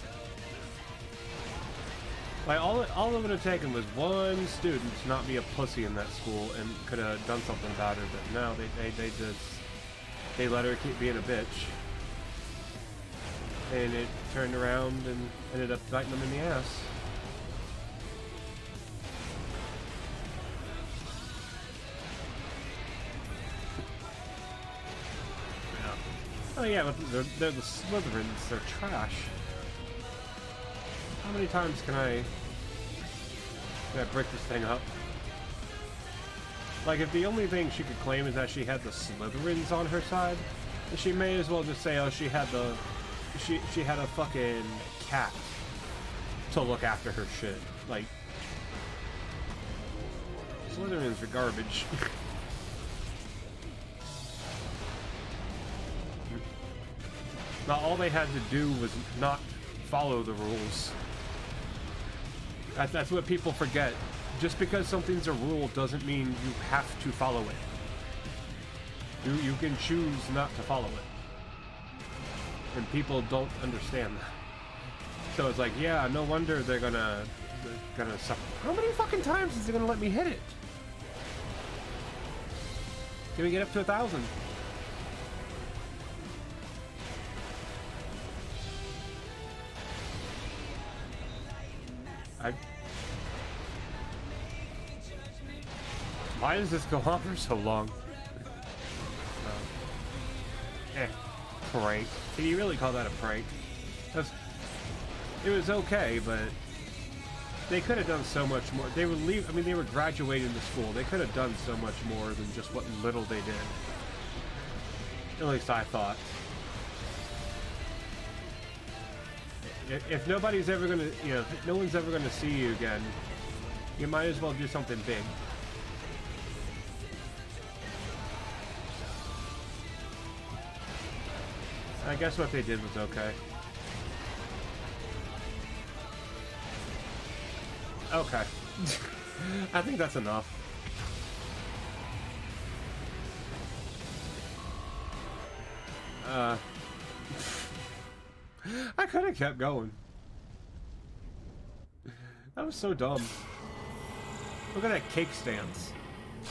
Like, all it would have taken was one student to not be a pussy in that school and could have done something about her, but no, they let her keep being a bitch. And it turned around and ended up biting them in the ass. Oh yeah, but they're the Slytherins, they're trash. How many times can I break this thing up? Like, if the only thing she could claim is that she had the Slytherins on her side, then she may as well just say, oh, she had a fucking cat to look after her shit. Like, Slytherins are garbage. Now, all they had to do was not follow the rules. That's what people forget. Just because something's a rule doesn't mean you have to follow it. You can choose not to follow it. And people don't understand that. So it's like, yeah, no wonder they're gonna suffer. How many fucking times is it gonna let me hit it? Can we get up to 1,000? Why does this go on for so long? Prank. Can you really call that a prank? It was okay, but they could have done so much more. They would leave. I mean, they were graduating the school. They could have done so much more than just what little they did. At least I thought. If nobody's ever gonna, you know, if no one's ever gonna see you again, you might as well do something big. I guess what they did was okay. Okay. I think that's enough. I could have kept going. That was so dumb. Look at that cake stance.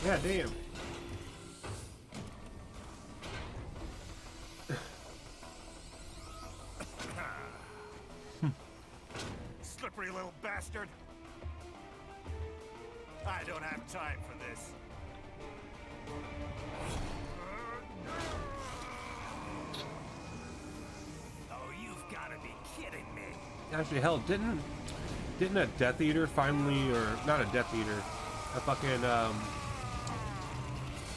Yeah, damn. Slippery little bastard. I don't have time for this. Oh, you've got to be kidding me. Actually, hell, didn't a Death Eater finally, or not a Death Eater, a fucking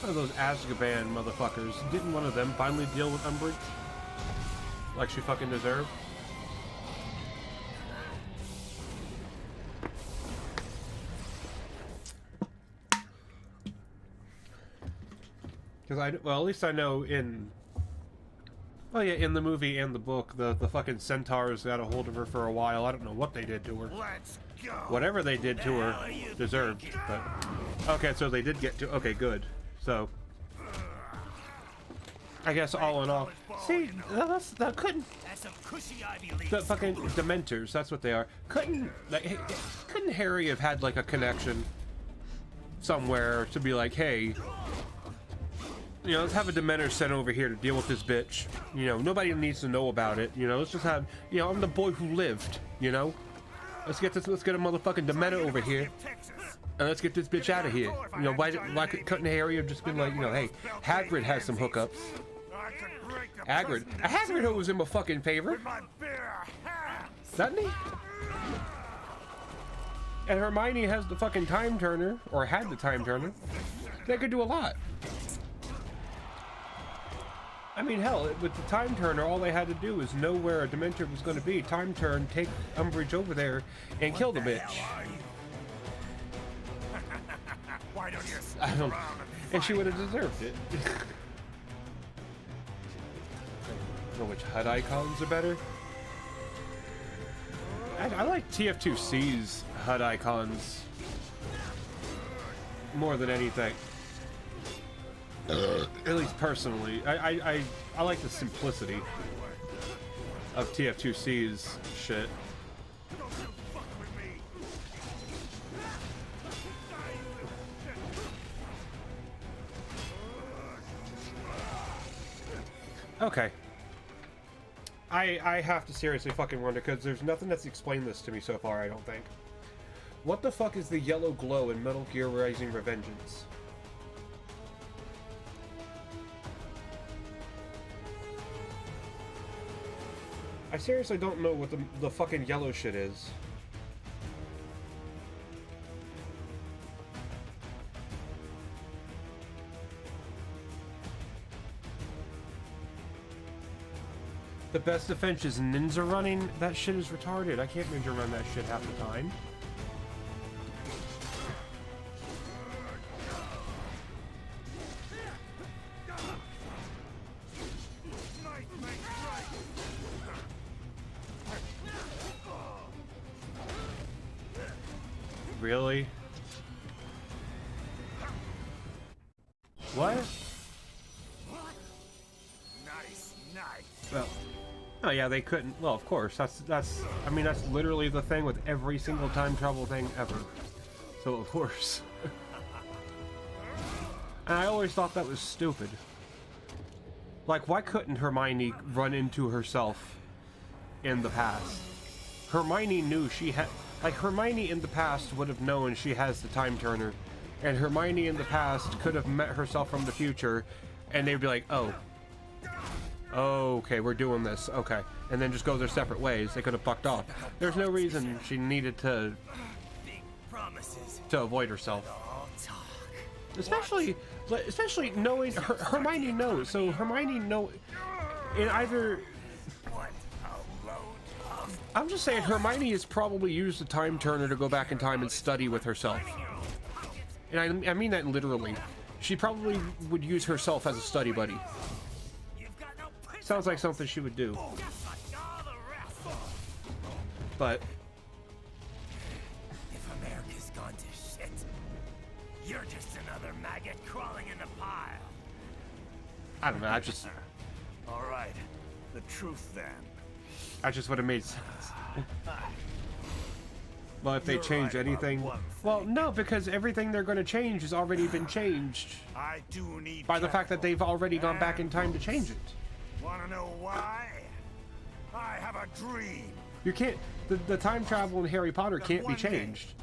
one of those Azkaban motherfuckers, didn't one of them finally deal with Umbridge like she fucking deserved? Because well, at least I know in, well, yeah, in the movie and the book, the fucking centaurs got a hold of her for a while. I don't know what they did to her. Let's go. Whatever they did to her deserved. But okay, so they did get to. Okay, good. So I guess all in all, see, that couldn't. That's some cushy Ivy League. The fucking Dementors, that's what they are. Couldn't Harry have had like a connection somewhere to be like, hey, you know, let's have a Dementor sent over here to deal with this bitch. You know, nobody needs to know about it. You know, let's just have, you know, I'm the boy who lived. You know, let's get a motherfucking Dementor over here, and let's get this bitch out of here. You know, why couldn't Harry have just been like, you know, hey, Hagrid has some hookups. Hagrid was in my fucking favor, doesn't he? And Hermione has the fucking time turner, or had the time turner. They could do a lot. I mean, hell, with the time turner, all they had to do was know where a Dementor was going to be. Time turn, take Umbridge over there, and kill the bitch. Why don't you I don't. And she would have deserved it. I don't know which HUD icons are better. I like TF2C's HUD icons more than anything. At least personally, I like the simplicity of TF2C's shit. Okay. I have to seriously fucking wonder, because there's nothing that's explained this to me so far, I don't think. What the fuck is the yellow glow in Metal Gear Rising Revengeance? I seriously don't know what the fucking yellow shit is. The best defense is ninja running? That shit is retarded. I can't ninja run that shit half the time. Really? What? Nice, nice. Well, oh yeah, they couldn't. Well, of course. That's. I mean, that's literally the thing with every single time travel thing ever. So of course. And I always thought that was stupid. Like, why couldn't Hermione run into herself in the past? Hermione knew she had... Like, Hermione in the past would have known she has the time turner. And Hermione in the past could have met herself from the future, and they'd be like, oh. Oh, okay, we're doing this. Okay. And then just go their separate ways. They could have fucked off. There's no reason she needed to avoid herself. Especially knowing Hermione knows. So Hermione in either. I'm just saying Hermione has probably used the time turner to go back in time and study with herself. And I mean that literally. She probably would use herself as a study buddy. Sounds like something she would do. But if America's gone to shit, you're just another maggot crawling in the pile. I don't know, I just... Alright, the truth then. I just would have made sense. Well, if they change anything... Well, no, because everything they're going to change has already been changed. I do need by the fact that they've already gone back in time to change it. Wanna know why? I have a dream. You can't... The time travel in Harry Potter can't be changed.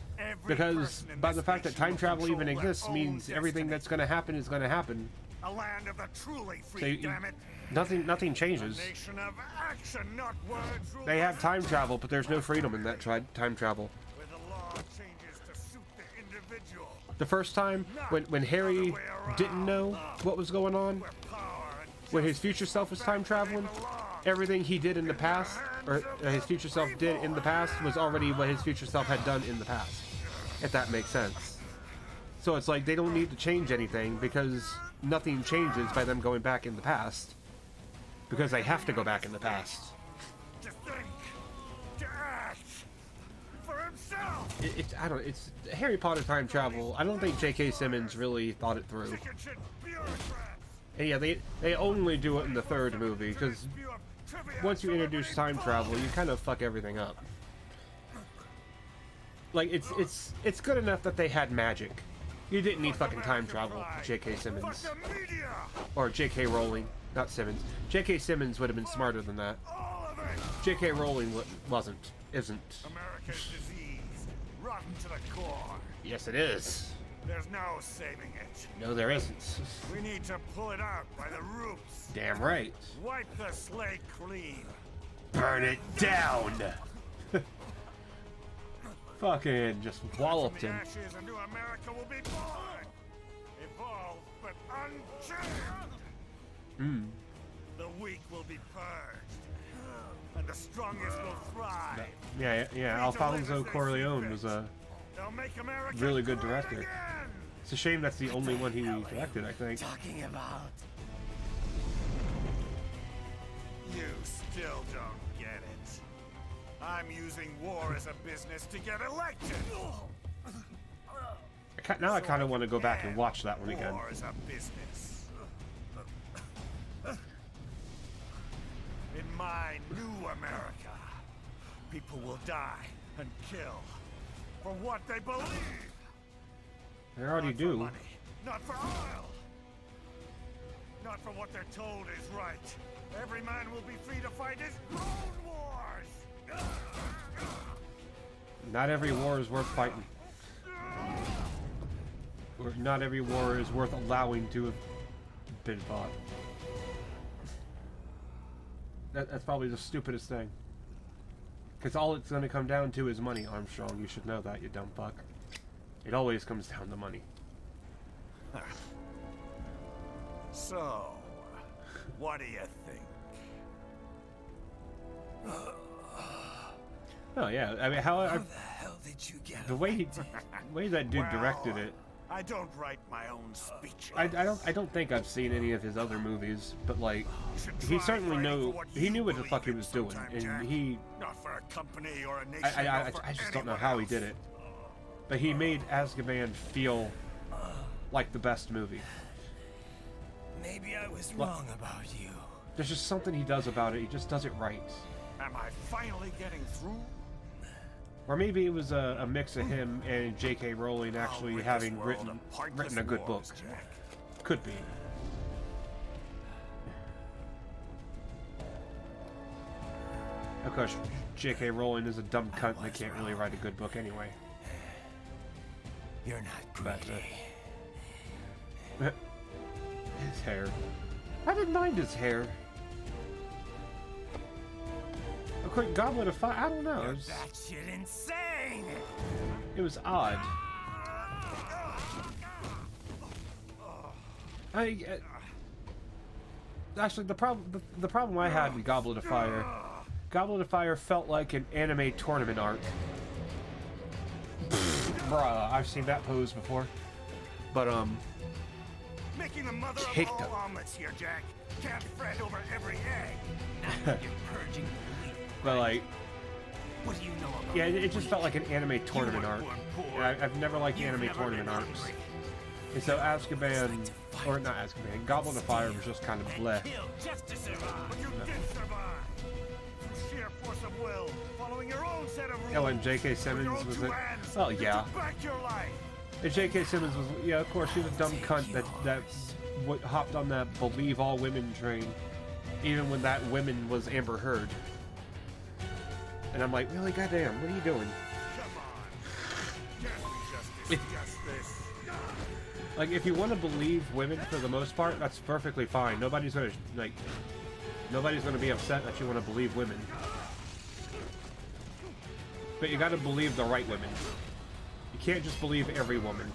Because by the fact that time travel even exists means everything that's going to happen is going to happen. A land of the truly free, So damn it. nothing changes. A nation of action, not words. They have time travel, but there's no freedom in that time travel. Where the law changes to suit the individual. The first time, when Harry didn't know what was going on, when his future self was time traveling, everything he did in the past, or his future self did in the past, was already what his future self had done in the past. If that makes sense. So it's like they don't need to change anything because nothing changes by them going back in the past. Because they have to go back in the past. To think, to act for himself. It's Harry Potter time travel. I don't think J.K. Simmons really thought it through. And yeah, they only do it in the third movie because once you introduce time travel, you kind of fuck everything up. Like it's good enough that they had magic. You didn't need fucking time travel, J.K. Simmons. Or J.K. Rowling, not Simmons. J.K. Simmons would have been smarter than that. J.K. Rowling isn't. America's disease, rotten to the core. Yes, it is. There's no saving it. No, there isn't. We need to pull it out by the roots. Damn right. Wipe the slate clean. Burn it down. Fucking just walloped him. Ashes, a new America will be born. Evolved, but unchanged. The weak will be purged, and the strongest will thrive. Yeah. Alfonso Corleone was a really good director. It's a shame that's the only one he directed, I think. Talking about. You still don't get it. I'm using war as a business to get elected. Now I kind of want to go back and watch that one again. War is a business. In my new America, people will die and kill for what they believe. They already Not for do. money, not for oil. Not for what they're told is right. Every man will be free to fight his own wars. Not every war is worth fighting. Or not every war is worth allowing to have been fought. That's probably the stupidest thing. Because all it's going to come down to is money, Armstrong. You should know that, you dumb fuck. It always comes down to money. So, what do you think? Oh yeah, I mean, how the hell did you get? the way that dude directed it. I don't write my own speeches. I don't think I've seen any of his other movies, but like he certainly knew what the fuck he was doing, and he. Not for a company or a nation. I just don't know how he did it. But he made Azkaban feel like the best movie. Maybe I was wrong about you. There's just something he does about it. He just does it right. Am I finally getting through? Or maybe it was a mix of him and J.K. Rowling actually having written a good book. Could be. Of course, J.K. Rowling is a dumb cunt that can't really write a good book anyway. You're not greedy. His hair. I didn't mind his hair. Of course, Goblet of Fire, I don't know. You're batshit insane! It was odd. Actually, the problem I had with Goblet of Fire felt like an anime tournament arc. Bruh, I've seen that pose before. But Making the mother of kicked all him. omelets here, Jack. Can't fret over every egg. Now you're purging the weak. But like, What do you know about yeah, it just felt like an anime tournament arc. poor. I've never liked anime tournament arcs. And so Azkaban, or not Azkaban, Goblet of Fire was just kind of bleh. Just to survive. But you did survive. Through sheer force of will, following your own set of rules. Oh, and J.K. Simmons was it? Oh yeah. Back your life. And J.K. Simmons was, yeah, of course, she's a dumb cunt that hopped on that believe all women train, even when that woman was Amber Heard. And I'm like, really, goddamn, what are you doing? Come on. Can't we just discuss this? Like, if you want to believe women for the most part, that's perfectly fine. Nobody's gonna be upset that you want to believe women. But you gotta believe the right women. You can't just believe every woman.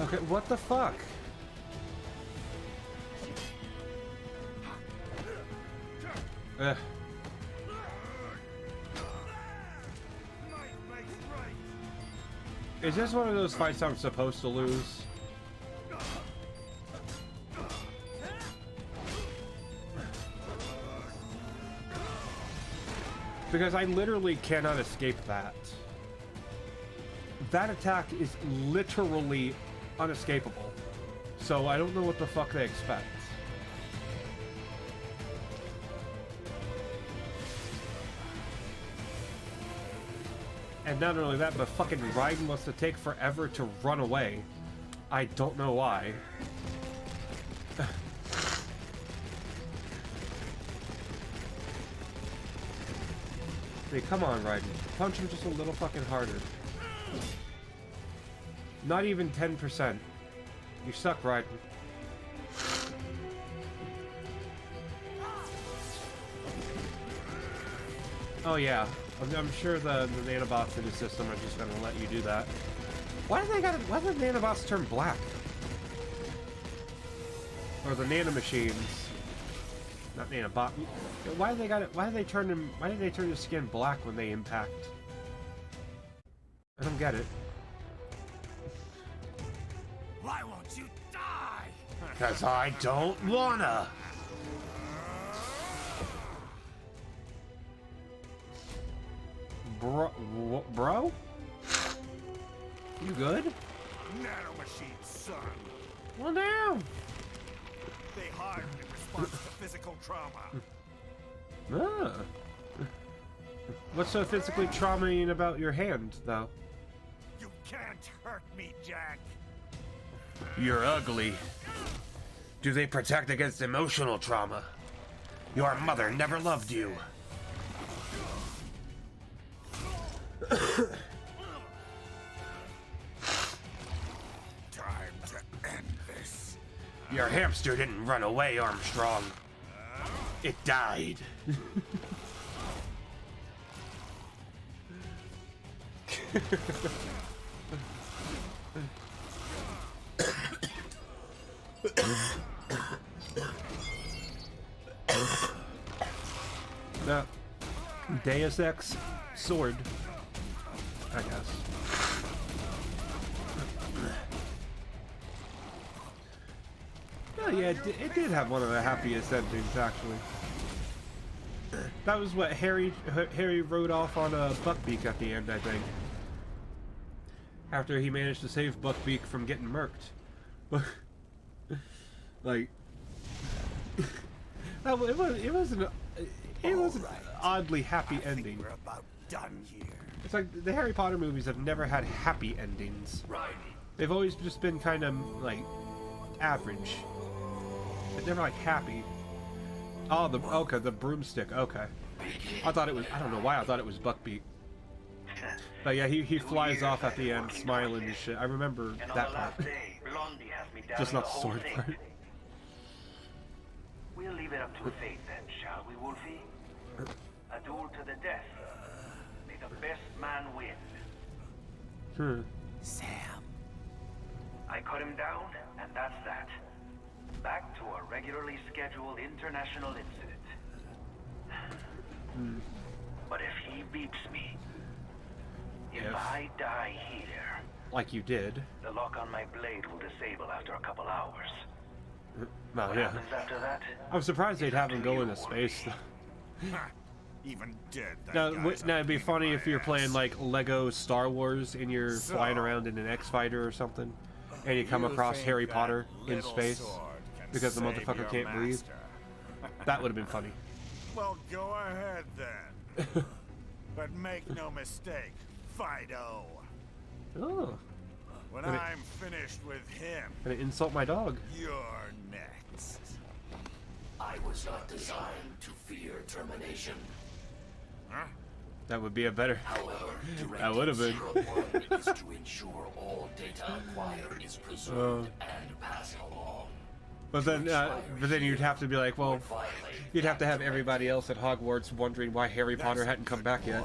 Okay, what the fuck? Ugh. Is this one of those fights I'm supposed to lose? Because I literally cannot escape that. That attack is literally unescapable. So I don't know what the fuck they expect. And not only that, but fucking Raiden wants to take forever to run away. I don't know why. Hey, come on, Raiden. Punch him just a little fucking harder. Not even 10%. You suck, Raiden. Oh yeah. I'm sure the nanobots in the system are just gonna let you do that. Why do the nanobots turn black? Or the nanomachines. Not nanobot. Why do they turn the skin black when they impact? I don't get it. Why won't you die? 'Cause I don't wanna. Bro? You good? Nanomachine, son. Well, now. They harden in response to physical trauma. Ah. What's so physically traumating about your hand, though? You can't hurt me, Jack. You're ugly. Do they protect against emotional trauma? Your mother never loved you. Time to end this. Your hamster didn't run away, Armstrong. It died. Now, Deus Ex sword, I guess. yeah, it did have one of the happiest endings, actually. That was what Harry rode off on a Buckbeak at the end, I think. After he managed to save Buckbeak from getting murked. Like, it was an oddly happy ending. We're about done here. It's like the Harry Potter movies have never had happy endings. They've always just been kind of like average, but never like happy. Oh, the broomstick. Okay, I thought it was. I don't know why I thought it was Buckbeak. But yeah, he flies off at the end, smiling and shit. I remember that part. Just not the sword part. We'll leave it up to fate then, shall we, Wolfie? A duel to the death. May the best man win. Sam. I cut him down, and that's that. Back to a regularly scheduled international incident. But if he beeps me, if I die here, like you did, the lock on my blade will disable after a couple hours. Well, What yeah. happens after that? I'm surprised they'd have him go into space, though. Even dead. Now, it'd be funny if you're playing like Lego Star Wars and you're flying around in an X-Fighter or something, and you come across Harry Potter in space because the motherfucker can't breathe. That would have been funny. Well, go ahead then. But make no mistake, Fido. Oh. When Gonna- I'm finished with him, Gonna insult my dog. you're next. I was not designed to fear termination. Huh? That would be a better. However, That would have been. Directive 01 is to ensure all data acquired is preserved and passed along. But then you'd have to be like, well, you'd have to have everybody else at Hogwarts wondering why Harry Potter hadn't come back yet.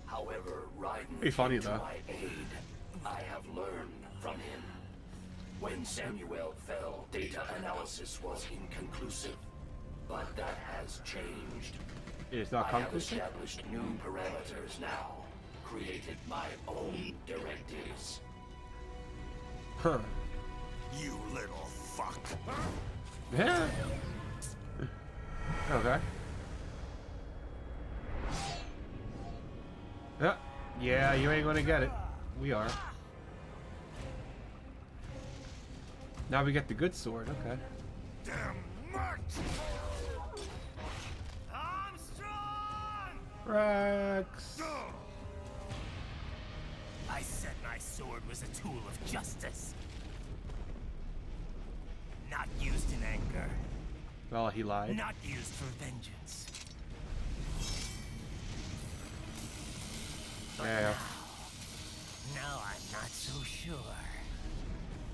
However, Raiden Be funny came to though. my aid. I have learned from him. When Samuel fell, data analysis was inconclusive, but that has changed. It's not I have conclusive? established new parameters now, created my own directives. Huh. You little fuck. Yeah. Okay. Yeah, you ain't gonna get it. We are. Now we get the good sword, okay. Damn much. Armstrong! Rex! I said my sword was a tool of justice. Not used in anger. Well, he lied. Not used for vengeance. Yeah. Now I'm not so sure.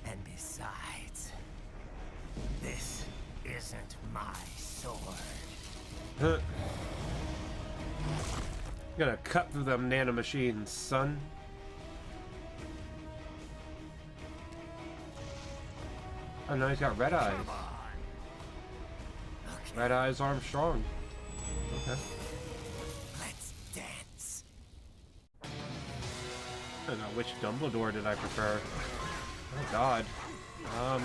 And besides, this isn't my sword. Huh. Gonna cut through them nanomachines, son. Oh no, he's got red eyes. Red eyes Armstrong. Okay. Let's dance. I don't know, which Dumbledore did I prefer? Oh god. Oh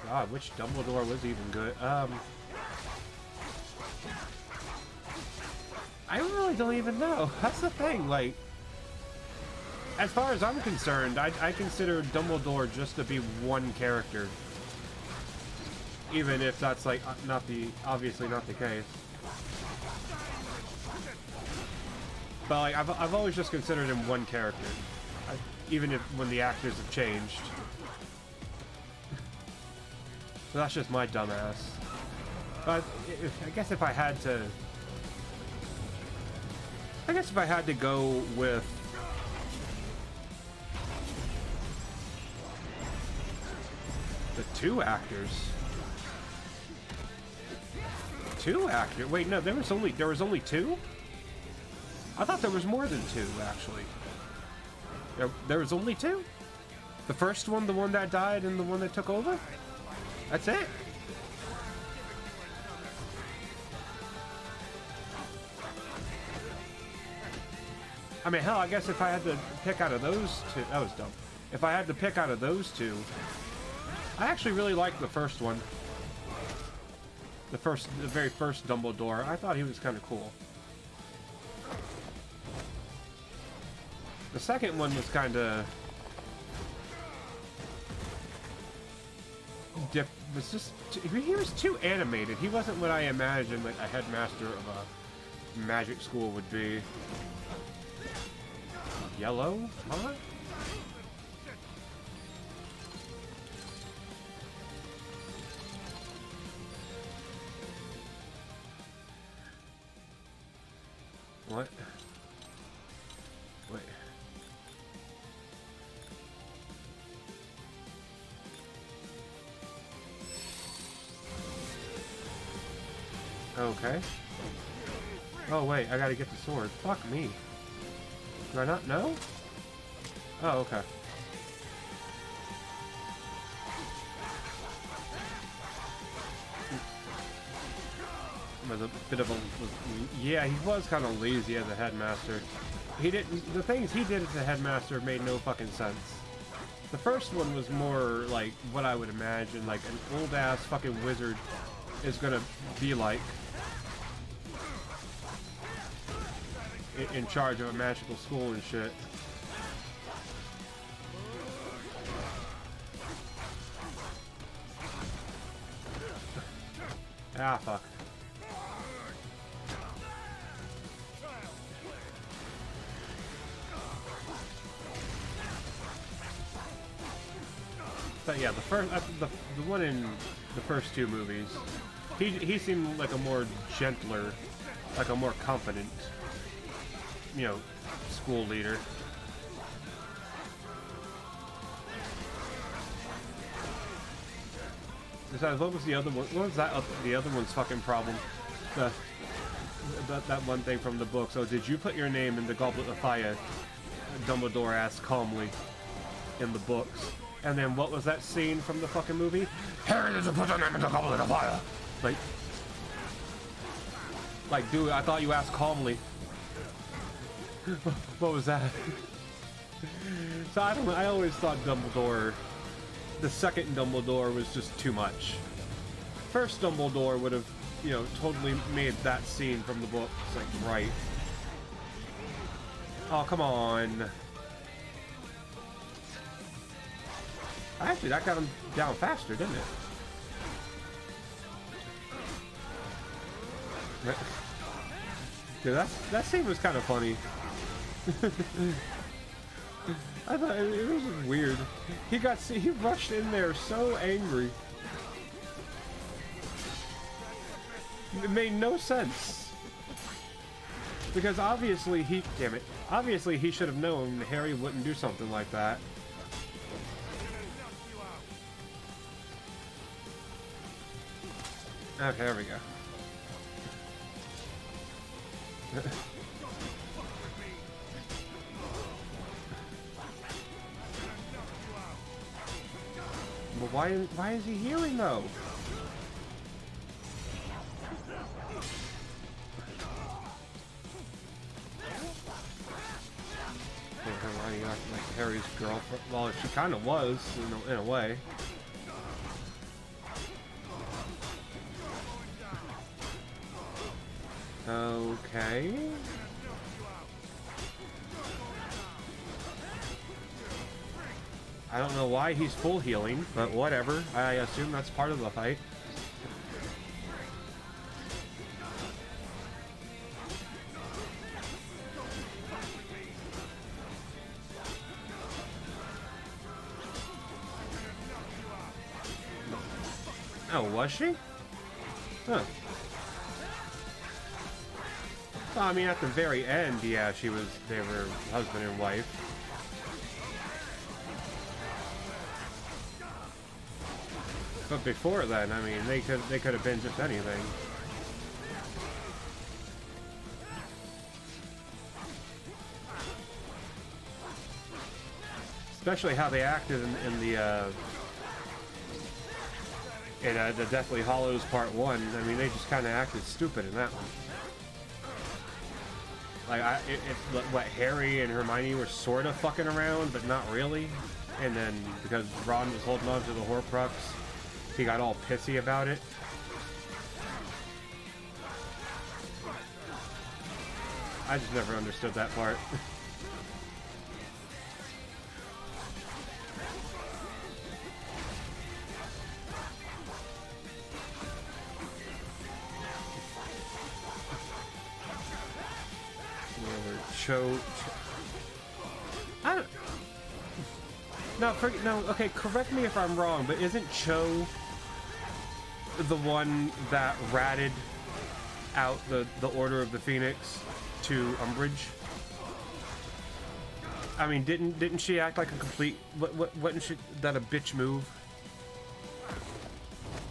god, which Dumbledore was even good? I really don't even know. That's the thing, like, as far as I'm concerned, I consider Dumbledore just to be one character. Even if that's, like, obviously not the case. But, like, I've always just considered him one character. Even when the actors have changed. So that's just my dumbass. But I guess if I had to... go with... the two actors. Two actors? Wait, no, there was only two? I thought there was more than two, actually. There was only two? The first one, the one that died, and the one that took over? That's it? I mean, hell, I guess if I had to pick out of those two... That was dumb. if I had to pick out of those two, I actually really liked the first one. The very first Dumbledore. I thought he was kind of cool. The second one was kind of he was too animated. He wasn't what I imagined like a headmaster of a magic school would be. Yellow? Huh? What? Wait. Okay. Oh wait, I gotta get the sword. Fuck me. Do I not know? Oh, okay. Was a bit of a... Yeah, he was kind of lazy as a headmaster. He didn't... The things he did as a headmaster made no fucking sense. The first one was more like what I would imagine, like an old-ass fucking wizard is gonna be like in charge of a magical school and shit. Ah, fuck. But yeah, the one in the first two movies, he seemed like a more gentler, like a more confident, you know, school leader. Besides, what was the other one? What was the other one's fucking problem? That one thing from the book. So, did you put your name in the Goblet of Fire? Dumbledore asked calmly in the books. And then what was that scene from the fucking movie? Harry doesn't put your name in the Goblet of Fire. Like, dude, I thought you asked calmly. What was that? So I don't know. I always thought Dumbledore, the second Dumbledore, was just too much. First Dumbledore would have, you know, totally made that scene from the book like right. Oh, come on. Actually, that got him down faster, didn't it? Dude, that scene was kind of funny. I thought it was weird. He rushed in there so angry. It made no sense. Because obviously obviously he should have known Harry wouldn't do something like that. Okay, there we go. But why is he healing though? Hermione acting like Harry's girlfriend. Well, she kind of was in a way. Okay. I don't know why he's full healing, but whatever. I assume that's part of the fight. Oh, was she? Huh. Well, I mean, at the very end, yeah, they were husband and wife. But before then, I mean, they could have been just anything. Especially how they acted in the Deathly Hallows Part 1. I mean, they just kind of acted stupid in that one. Like, what, Harry and Hermione were sort of fucking around, but not really. and then because Ron was holding on to the Horcrux, he got all pissy about it. I just never understood that part. I don't... No, okay, correct me if I'm wrong, but isn't Cho the one that ratted out the Order of the Phoenix to Umbridge? I mean, didn't she act like a complete... Wasn't she that a bitch move?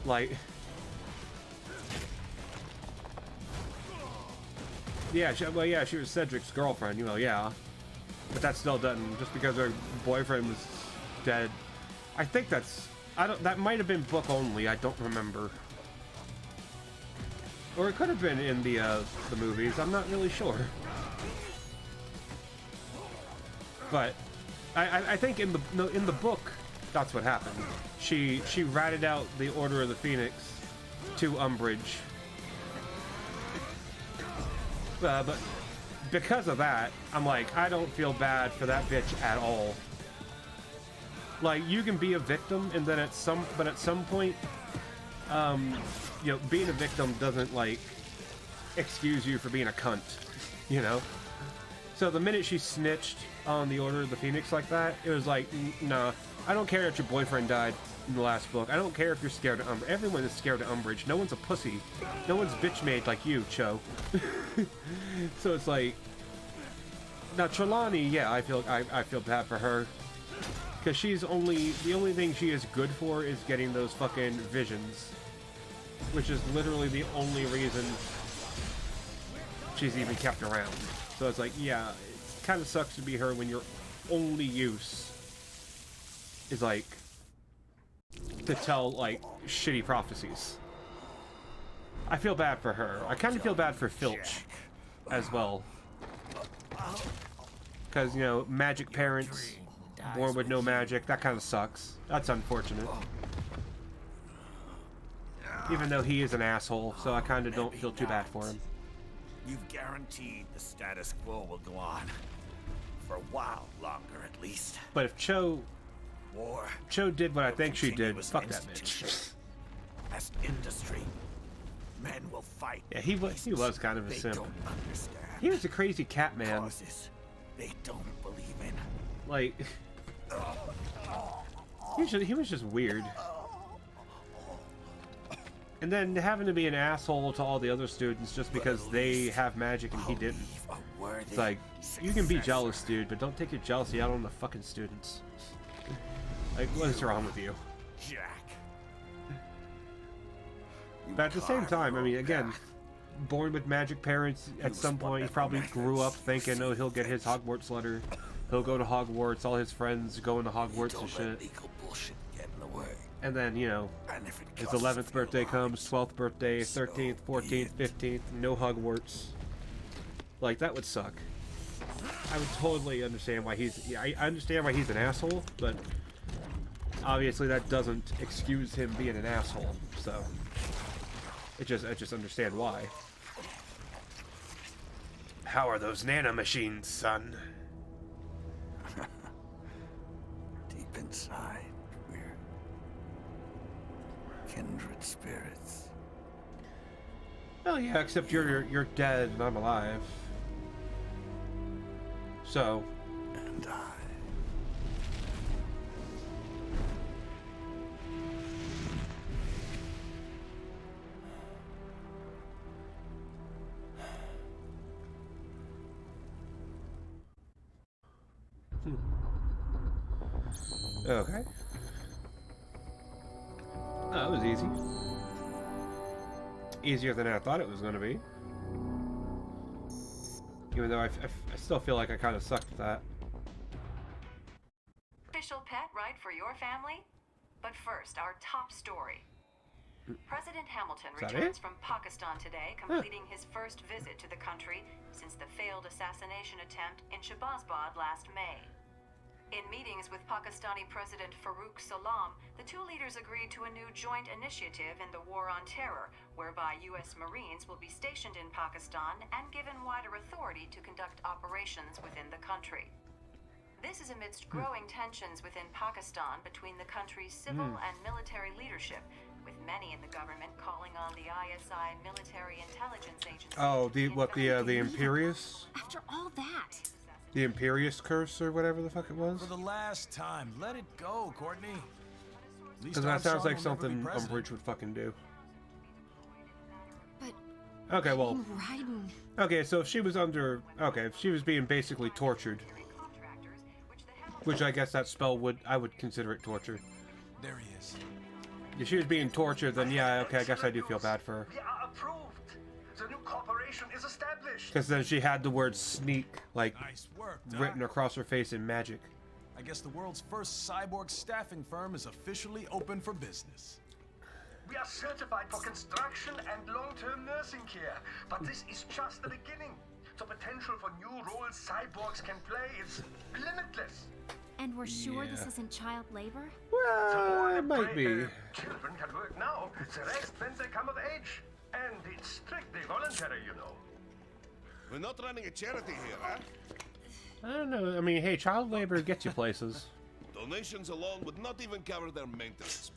Like... Yeah, she was Cedric's girlfriend, you know, yeah. But that still doesn't, just because her boyfriend was dead. I think that's, that might have been book only, I don't remember. Or it could have been in the movies, I'm not really sure. But, I think in the book, that's what happened. She ratted out the Order of the Phoenix to Umbridge. But because of that, I'm like, I don't feel bad for that bitch at all. Like, you can be a victim, and then at some point, you know, being a victim doesn't, like, excuse you for being a cunt, you know? So the minute she snitched on the Order of the Phoenix like that, it was like, nah, I don't care that your boyfriend died in the last book. I don't care if you're scared of Umbridge. Everyone is scared of Umbridge. No one's a pussy. No one's bitch-made like you, Cho. So it's like... Now, Trelawney, yeah, I feel bad for her. Because the only thing she is good for is getting those fucking visions. Which is literally the only reason she's even kept around. So it's like, yeah, it kind of sucks to be her when your only use is like... to tell, like, shitty prophecies. I feel bad for her. I kind of feel bad for Filch as well. Because, you know, magic parents, born with no magic, that kind of sucks. That's unfortunate. Even though he is an asshole, so I kind of don't feel too bad for him. You've guaranteed the status quo will go on. For a while longer, at least. But if Cho did what I think she did, fuck that bitch. As industry, men will fight. Yeah, he was kind of a simp. He was a crazy cat man. They don't believe in. Like, he was just weird. And then having to be an asshole to all the other students just because they have magic and he didn't. It's like, you can be jealous, dude, but don't take your jealousy out on the fucking students. Like, what is wrong with you? Jack. But at the same time, I mean, again, born with magic parents, at some point he probably grew up thinking, oh, he'll get his Hogwarts letter. He'll go to Hogwarts, all his friends go into Hogwarts and shit. And then, you know, his 11th birthday comes, 12th birthday, 13th, 14th, 15th, no Hogwarts. Like, that would suck. I would totally understand why I understand why he's an asshole, but obviously that doesn't excuse him being an asshole, so I just understand why. How are those nanomachines, son? Deep inside, we're kindred spirits. Oh yeah, except you're dead and I'm alive. So. And I. Okay. Oh, that was easy. Easier than I thought it was going to be. Even though I still feel like I kind of sucked at that. Official pet ride for your family? But first, our top story. President Hamilton returns from Pakistan today, completing his first visit to the country since the failed assassination attempt in Shahbazbad last May. In meetings with Pakistani President Farooq Salam, the two leaders agreed to a new joint initiative in the War on Terror, whereby U.S. Marines will be stationed in Pakistan and given wider authority to conduct operations within the country. This is amidst growing tensions within Pakistan between the country's civil and military leadership, with many in the government calling on the ISI military intelligence agency. Oh, the Imperious? After all that. The Imperious curse or whatever the fuck it was? For the last time, let it go, Courtney. Because that sounds like something Umbridge would fucking do. But okay, well. Raiden. Okay, so if she was under. Okay, if she was being basically tortured. Which I guess that spell I would consider it torture. There he is. If she was being tortured, then yeah, okay, I guess I do feel bad for her. We are approved. The new corporation is established. Because then she had the word sneak, like, nice work, written across her face in magic. I guess the world's first cyborg staffing firm is officially open for business. We are certified for construction and long-term nursing care, but this is just the beginning. The potential for new roles cyborgs can play is limitless. And we're sure this isn't child labor? Well, it might be. Children can work now, the rest when they come of age. And it's strictly voluntary, you know. We're not running a charity here, huh? I don't know. I mean, hey, child labor gets you places. Donations alone would not even cover their maintenance.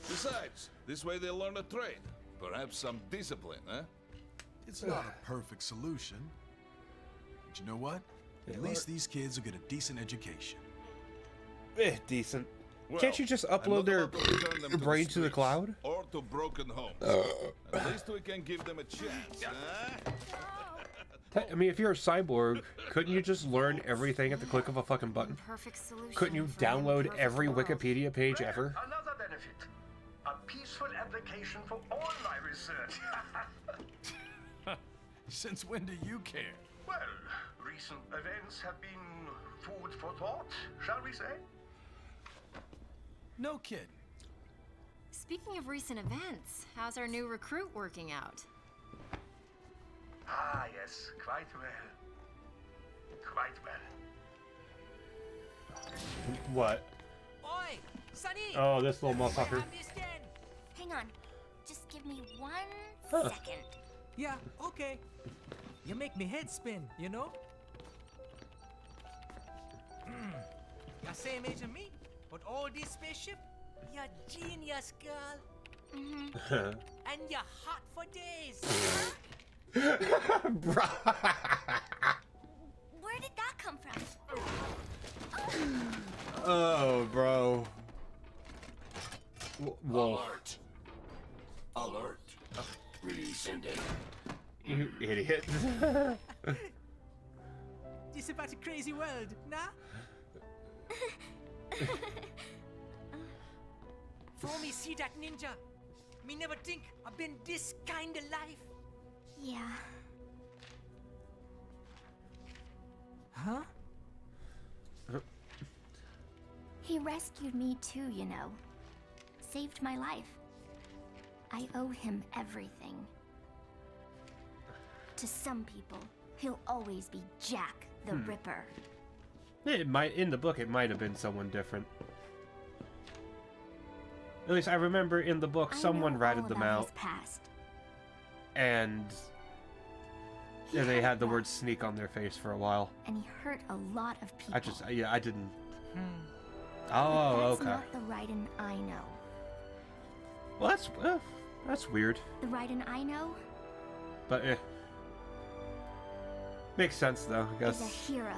Besides, this way they'll learn a trade. Perhaps some discipline, huh? It's not a perfect solution. But you know what? At least these kids will get a decent education. Decent. Well, can't you just upload their brain to the cloud? Or to broken homes. At least we can give them a chance, huh? I mean, if you're a cyborg, couldn't you just learn everything at the click of a fucking button? Perfect solution. Couldn't you download every Wikipedia page ever? Another benefit. A peaceful application for all my research. Since when do you care? Well, recent events have been food for thought, shall we say? No kidding. Speaking of recent events, how's our new recruit working out? Ah, yes, quite well. Quite well. What? Oi, Sonny! Oh, this little motherfucker. Hang on. Just give me 1 second. Yeah, okay. You make me head spin, you know? You're same age as me, but all this spaceship, you're genius, girl. And you're hot for days. Bro. Where did that come from? Oh, bro. Whoa. Alert. Alert. Release ended. You idiot. This about a crazy world, nah? For me see that ninja, me never think I've been this kind of life. Yeah. Huh? He rescued me too, you know. Saved my life. I owe him everything. To some people, he'll always be Jack the Ripper. It might, in the book, it might have been someone different. At least I remember in the book, someone ratted them out. And they had the word sneak on their face for a while. And he hurt a lot of people. I didn't. But Okay. that's not the Raiden I know. Well, that's weird. The Raiden I know But makes sense though, I is a guess. hero.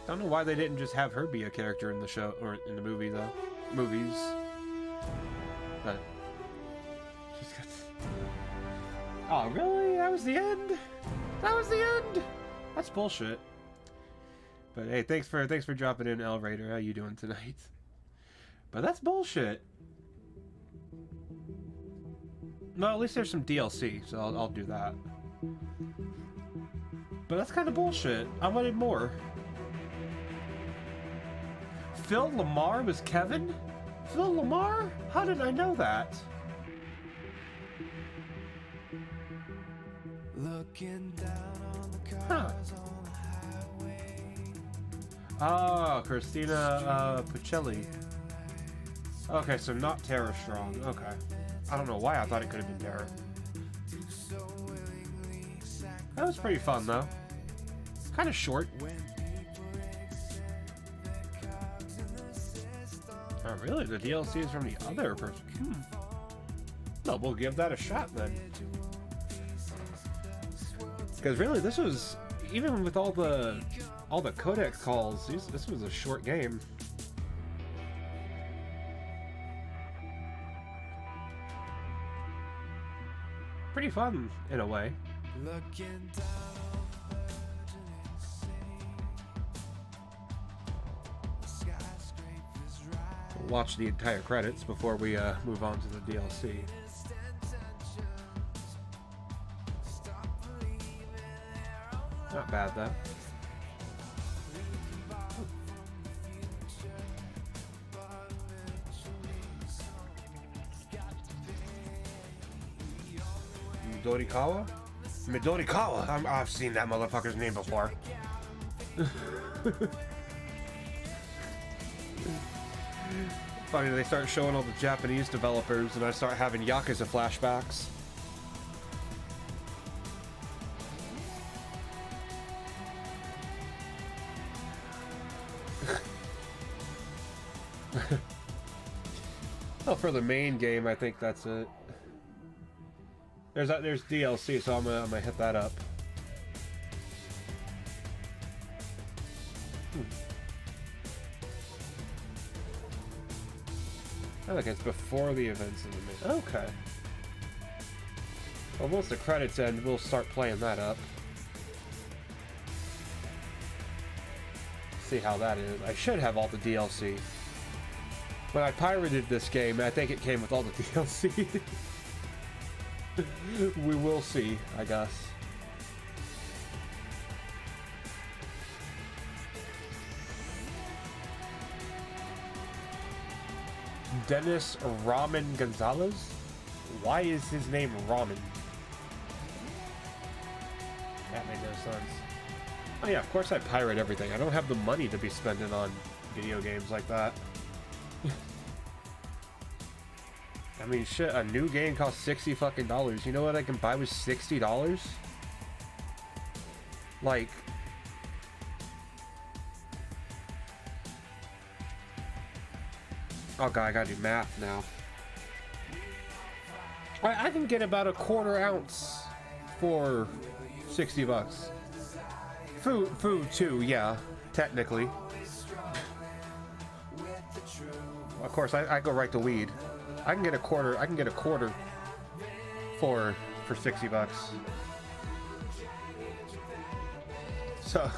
Don't know why they didn't just have her be a character in the show or in the movie though. Movies. But she's got. Oh really? That was the end? That was the end? That's bullshit. But hey, thanks for dropping in, L Raider. How you doing tonight? But that's bullshit. No, at least there's some DLC, so I'll do that. But that's kind of bullshit. I wanted more. Phil Lamar was Kevin? Phil Lamar? How did I know that? Looking down on the cars on the highway. Oh, Christina Pacelli. Okay, so not Terror Strong. Okay. I don't know why I thought it could have been Terror. That was pretty fun, though. Kind of short. Oh, really? The DLC is from the other person? No, we'll give that a shot, then. Because really, this was... Even with all the codec calls, this was a short game. Pretty fun, in a way. Watch the entire credits before we move on to the DLC. Not bad, though. Midorikawa? Midorikawa? I've seen that motherfucker's name before. Funny, they start showing all the Japanese developers and I start having Yakuza flashbacks. Well, for the main game, I think that's it. There's DLC, so I'm gonna hit that up. I think it's before the events of the main. Okay. Well, once the credits end, we'll start playing that up. See how that is. I should have all the DLC. When I pirated this game, I think it came with all the DLC. We will see, I guess. Dennis Ramen Gonzalez? Why is his name Ramen? That made no sense. Oh yeah, of course I pirate everything. I don't have the money to be spending on video games like that. I mean, shit, a new game costs $60 fucking dollars. You know what I can buy with $60? Like... Oh god, I gotta do math now. I can get about a quarter ounce for $60. Food too, yeah, technically. Of course, I go right to weed. I can get a quarter for $60. So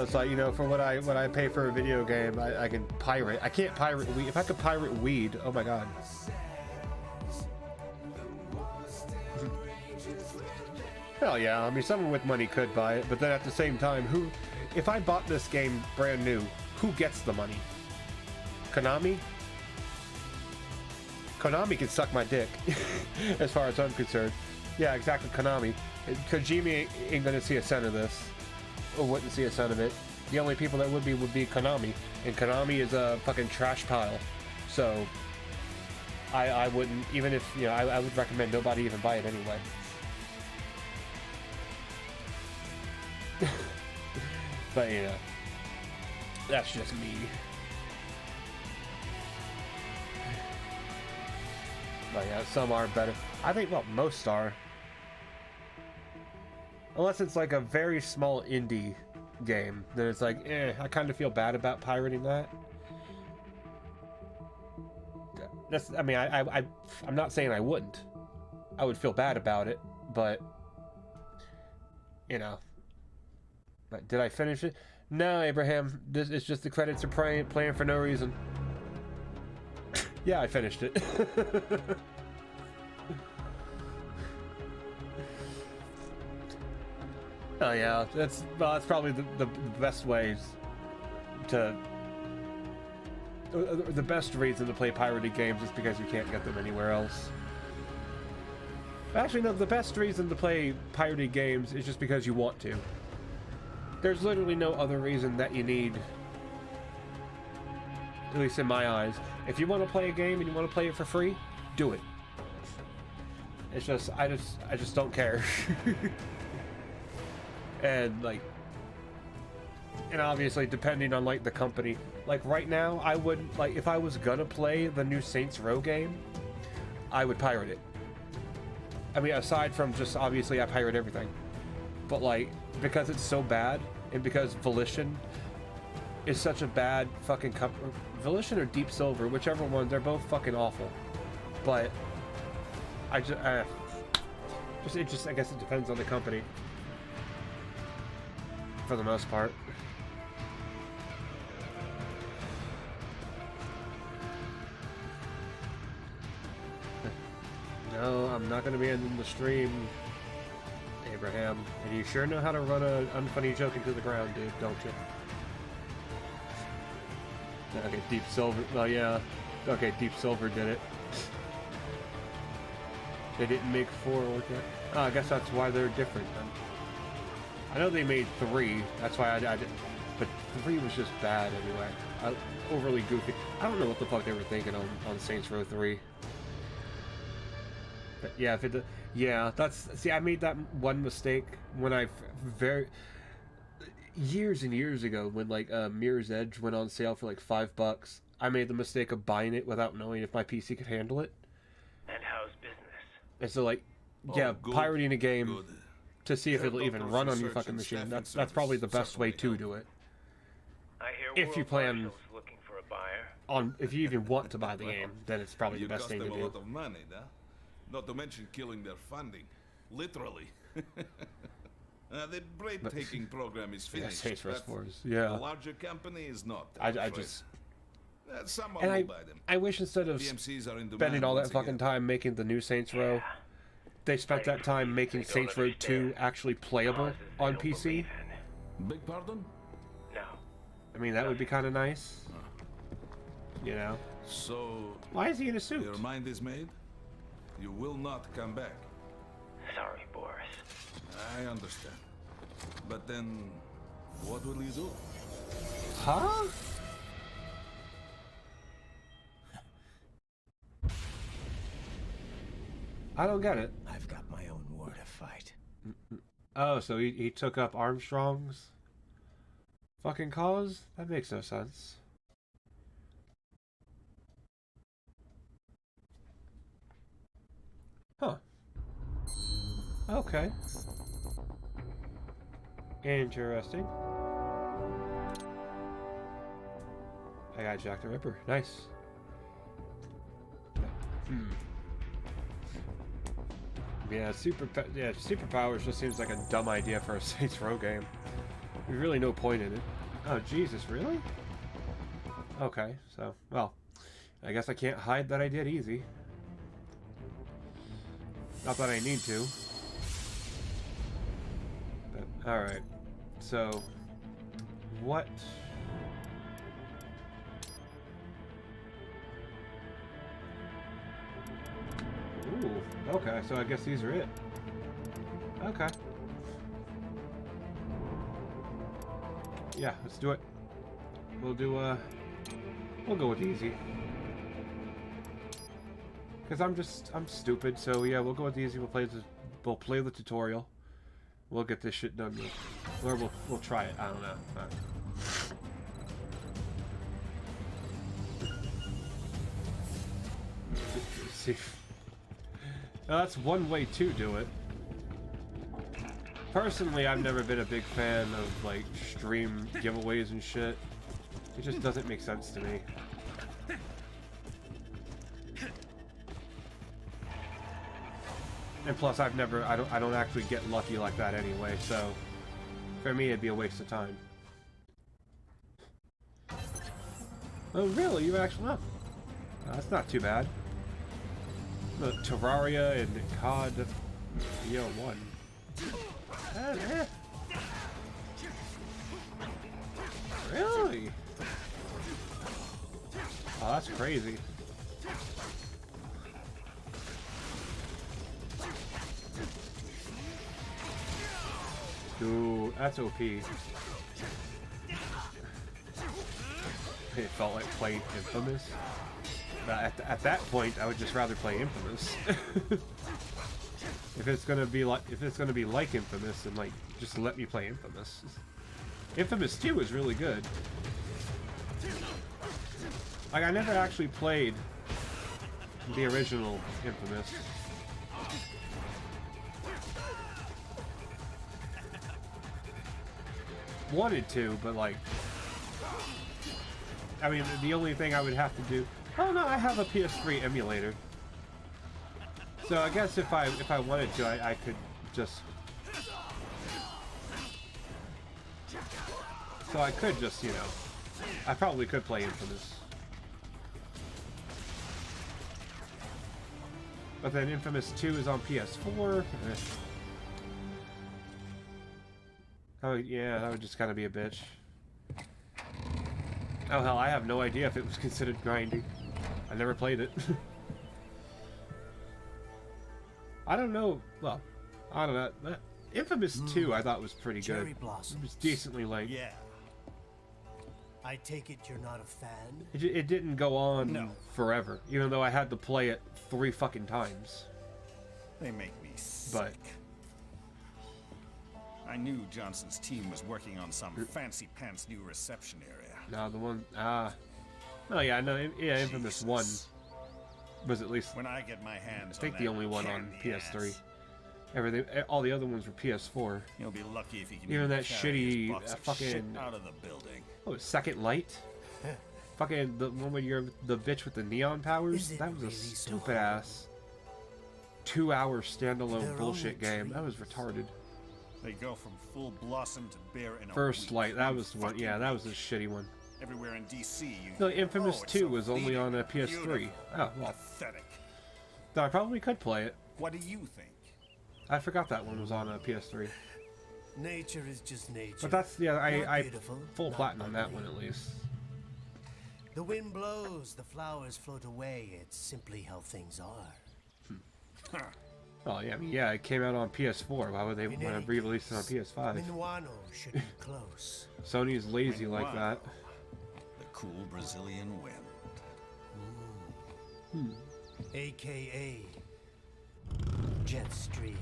it's like, you know, for what I pay for a video game, I can pirate. I can't pirate weed. If I could pirate weed, oh my god. Hell yeah, I mean, someone with money could buy it, but then at the same time, if I bought this game brand new, who gets the money? Konami? Konami can suck my dick, as far as I'm concerned. Yeah, exactly, Konami. Kojima ain't gonna see a cent of this. Or wouldn't see a cent of it. The only people that would be Konami. And Konami is a fucking trash pile. So, I wouldn't, even if, you know, I would recommend nobody even buy it anyway. But, you know, that's just me. But yeah, some are better. I think, well, most are. Unless it's like a very small indie game, then it's like, I kind of feel bad about pirating that. That's, I mean, I'm not saying I wouldn't. I would feel bad about it, but, you know. But did I finish it? No, Abraham. This is just the credits are playing for no reason. Yeah, I finished it. Oh yeah, that's probably the best ways to... The best reason to play pirated games is because you can't get them anywhere else. Actually, no, the best reason to play pirated games is just because you want to. there's literally no other reason that you need, at least in my eyes. If you want to play a game and you want to play it for free, do it. It's just, I just don't care. And like, and obviously depending on like the company, like right now I wouldn't, like if I was gonna play the new Saints Row game, I would pirate it. I mean, aside from just obviously I pirate everything, but like because it's so bad and because Volition is such a bad fucking company, Volition or Deep Silver, whichever one, they're both fucking awful. But I just I guess it depends on the company for the most part. No, I'm not going to be ending the stream, Abraham. And you sure know how to run an unfunny joke into the ground, dude, don't you? Okay, Deep Silver. Well, yeah. Okay, Deep Silver did it. They didn't make 4 work yet. Oh, I guess that's why they're different then. I know they made 3. That's why I did. But 3 was just bad anyway. Overly goofy. I don't know what the fuck they were thinking on Saints Row 3. But yeah, if it, yeah, that's, see, I made that one mistake when I years and years ago when like Mirror's Edge went on sale for like $5. I made the mistake of buying it without knowing if my PC could handle it. And how's business? And so like, yeah, pirating a game to see if it'll even run on your fucking machine. That's probably the best way to do it. I hear if you plan looking for a buyer. on, if you even want to buy the game, then it's probably the best thing to do. You cost them a lot of money, huh? Not to mention killing their funding, literally. The break-taking program is finished. Yeah, Saints Row 4s. Yeah. The larger company is not. I just. Someone And will buy them. I wish instead of spending all that fucking time making the new Saints Row, they spent that time making Saints Row 2 actually playable on PC. Beg pardon? No. I mean, that would be kind of nice. You know? So... Why is he in a suit? Your mind is made? You will not come back. Sorry, Boris. I understand. But then, what will you do? Huh? I don't get it. I've got my own war to fight. Oh, so he took up Armstrong's fucking cause? That makes no sense. Huh. Okay. Interesting. I got Jack the Ripper. Nice. Yeah, superpowers just seems like a dumb idea for a Saints Row game. There's really no point in it. Oh, Jesus, really? Okay, so, well, I guess I can't hide that I did easy. Not that I need to. But, alright. So, what... Ooh, okay, so I guess these are it. Okay. Yeah, let's do it. We'll do, we'll go with easy. Because I'm stupid, so yeah, we'll go with easy. We'll play the tutorial. We'll get this shit done. Or we'll try it. I don't know. See. Now, that's one way to do it. Personally, I've never been a big fan of, like, stream giveaways and shit. It just doesn't make sense to me. And plus, I don't actually get lucky like that anyway, so for me, it'd be a waste of time. Oh, really? You actually... Oh, that's not too bad. The Terraria and COD Year 1. Really? Oh, that's crazy. Ooh, that's OP. It felt like playing Infamous. But at that point, I would just rather play Infamous. If it's gonna be like Infamous, then like just let me play Infamous. Infamous 2 is really good. Like I never actually played the original Infamous. Wanted to, but like, I mean, the only thing I would have to do. Oh no, I have a PS3 emulator. So I guess if I wanted to, I could just. So I could just, you know, I probably could play Infamous. But then Infamous 2 is on PS4. Oh yeah, that would just kind of be a bitch. Oh hell, I have no idea if it was considered grinding. I never played it. I don't know. Well, I don't know. Infamous 2 I thought was pretty good. It was decently length. Yeah. I take it you're not a fan? It didn't go on forever, even though I had to play it 3 fucking times. They make me sick. But I knew Johnson's team was working on some fancy pants new reception area. no, the one oh yeah, no, yeah, Infamous 1 was at least When I get my hands I think on the only one on PS3. Everything, all the other ones were PS4. You'll be lucky if you can even that carry his shitty box of fucking shit out of the building. Oh, Second Light. Fucking the one where you're the bitch with the neon powers. That was a stupid ass 2-hour standalone bullshit game. That was retarded. They go from full blossom to bare in a First week. Light, that was the one. Yeah, that was a shitty one. Everywhere in DC, you No, Infamous it's 2 so was only on a PS3. beautiful, Oh, well. pathetic. Then I probably could play it. What do you think? I forgot that one was on a PS3. Nature is just nature. But that's, yeah, I beautiful, full not platinum that ugly. one at least. The wind blows, the flowers float away. It's simply how things are. Oh yeah, I mean, yeah, it came out on PS4. Why would they want to re-release it on PS5? Minuano should be close. Sony's lazy like that. The cool Brazilian wind. AKA Jetstream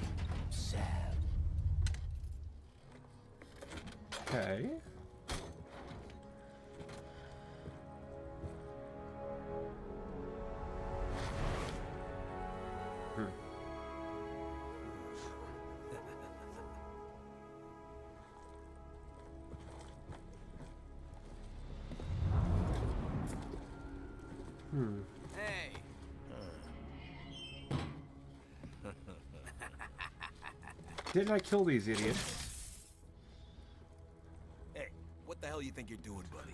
Sam. Okay. Hey. Didn't I kill these idiots? Hey, what the hell you think you're doing, buddy?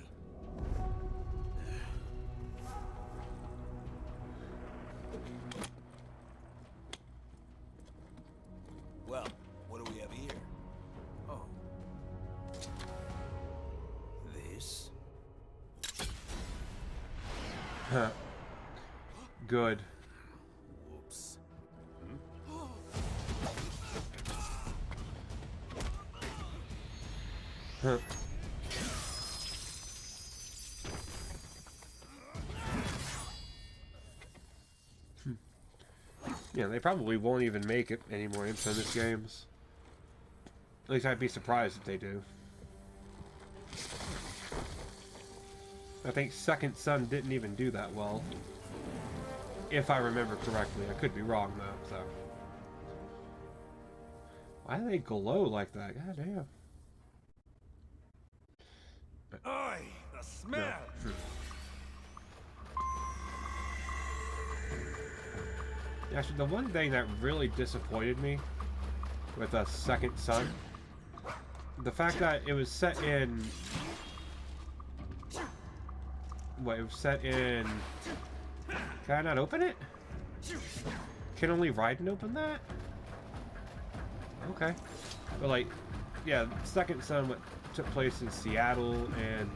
Well, what do we have here? Oh. This? Huh. Good. Whoops. Huh. Yeah, they probably won't even make it any more Infamous games. At least I'd be surprised if they do. I think Second Son didn't even do that well. If I remember correctly. I could be wrong though, so. Why do they glow like that? God damn. Oi, the smell! No. Actually, the one thing that really disappointed me with a Second Son, the fact that it was set in. What, it was set in. Can I not open it? Can only Raiden open that? Okay. But, like, yeah, Second Son took place in Seattle, and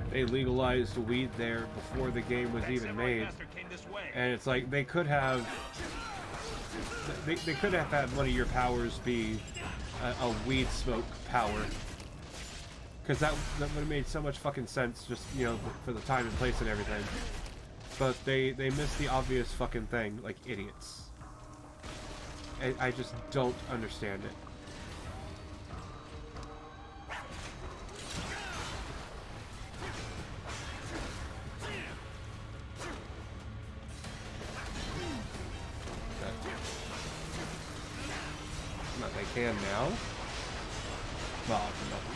they legalized weed there before the game was even made. And it's like they could have they could have had one of your powers be a weed smoke power. Because that would have made so much fucking sense, just, you know, for the time and place and everything. But they missed the obvious fucking thing, like idiots. I just don't understand it. But they can now. Well,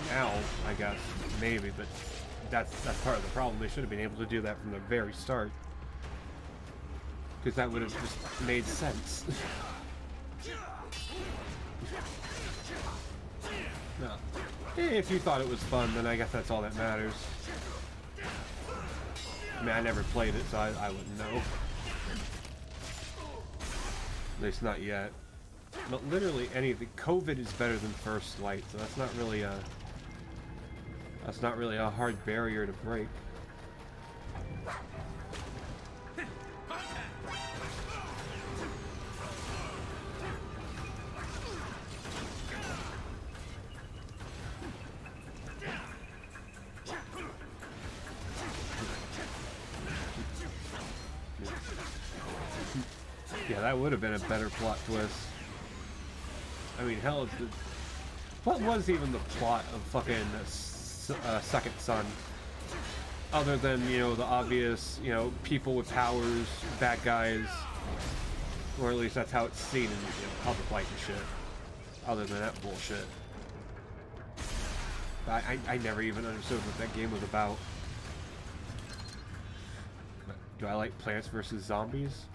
now, I guess, maybe, but that's part of the problem. They should have been able to do that from the very start. Because that would have just made sense. No. If you thought it was fun, then I guess that's all that matters. I mean, I never played it, so I wouldn't know. At least not yet. But literally anything. COVID is better than First Light, so that's not really a hard barrier to break. Yeah, that would have been a better plot twist. I mean, hell, what was even the plot of fucking Second Son? Other than, you know, the obvious, you know, people with powers, bad guys, or at least that's how it's seen in, you know, public light and shit. Other than that bullshit. I never even understood what that game was about. Do I like Plants vs. Zombies?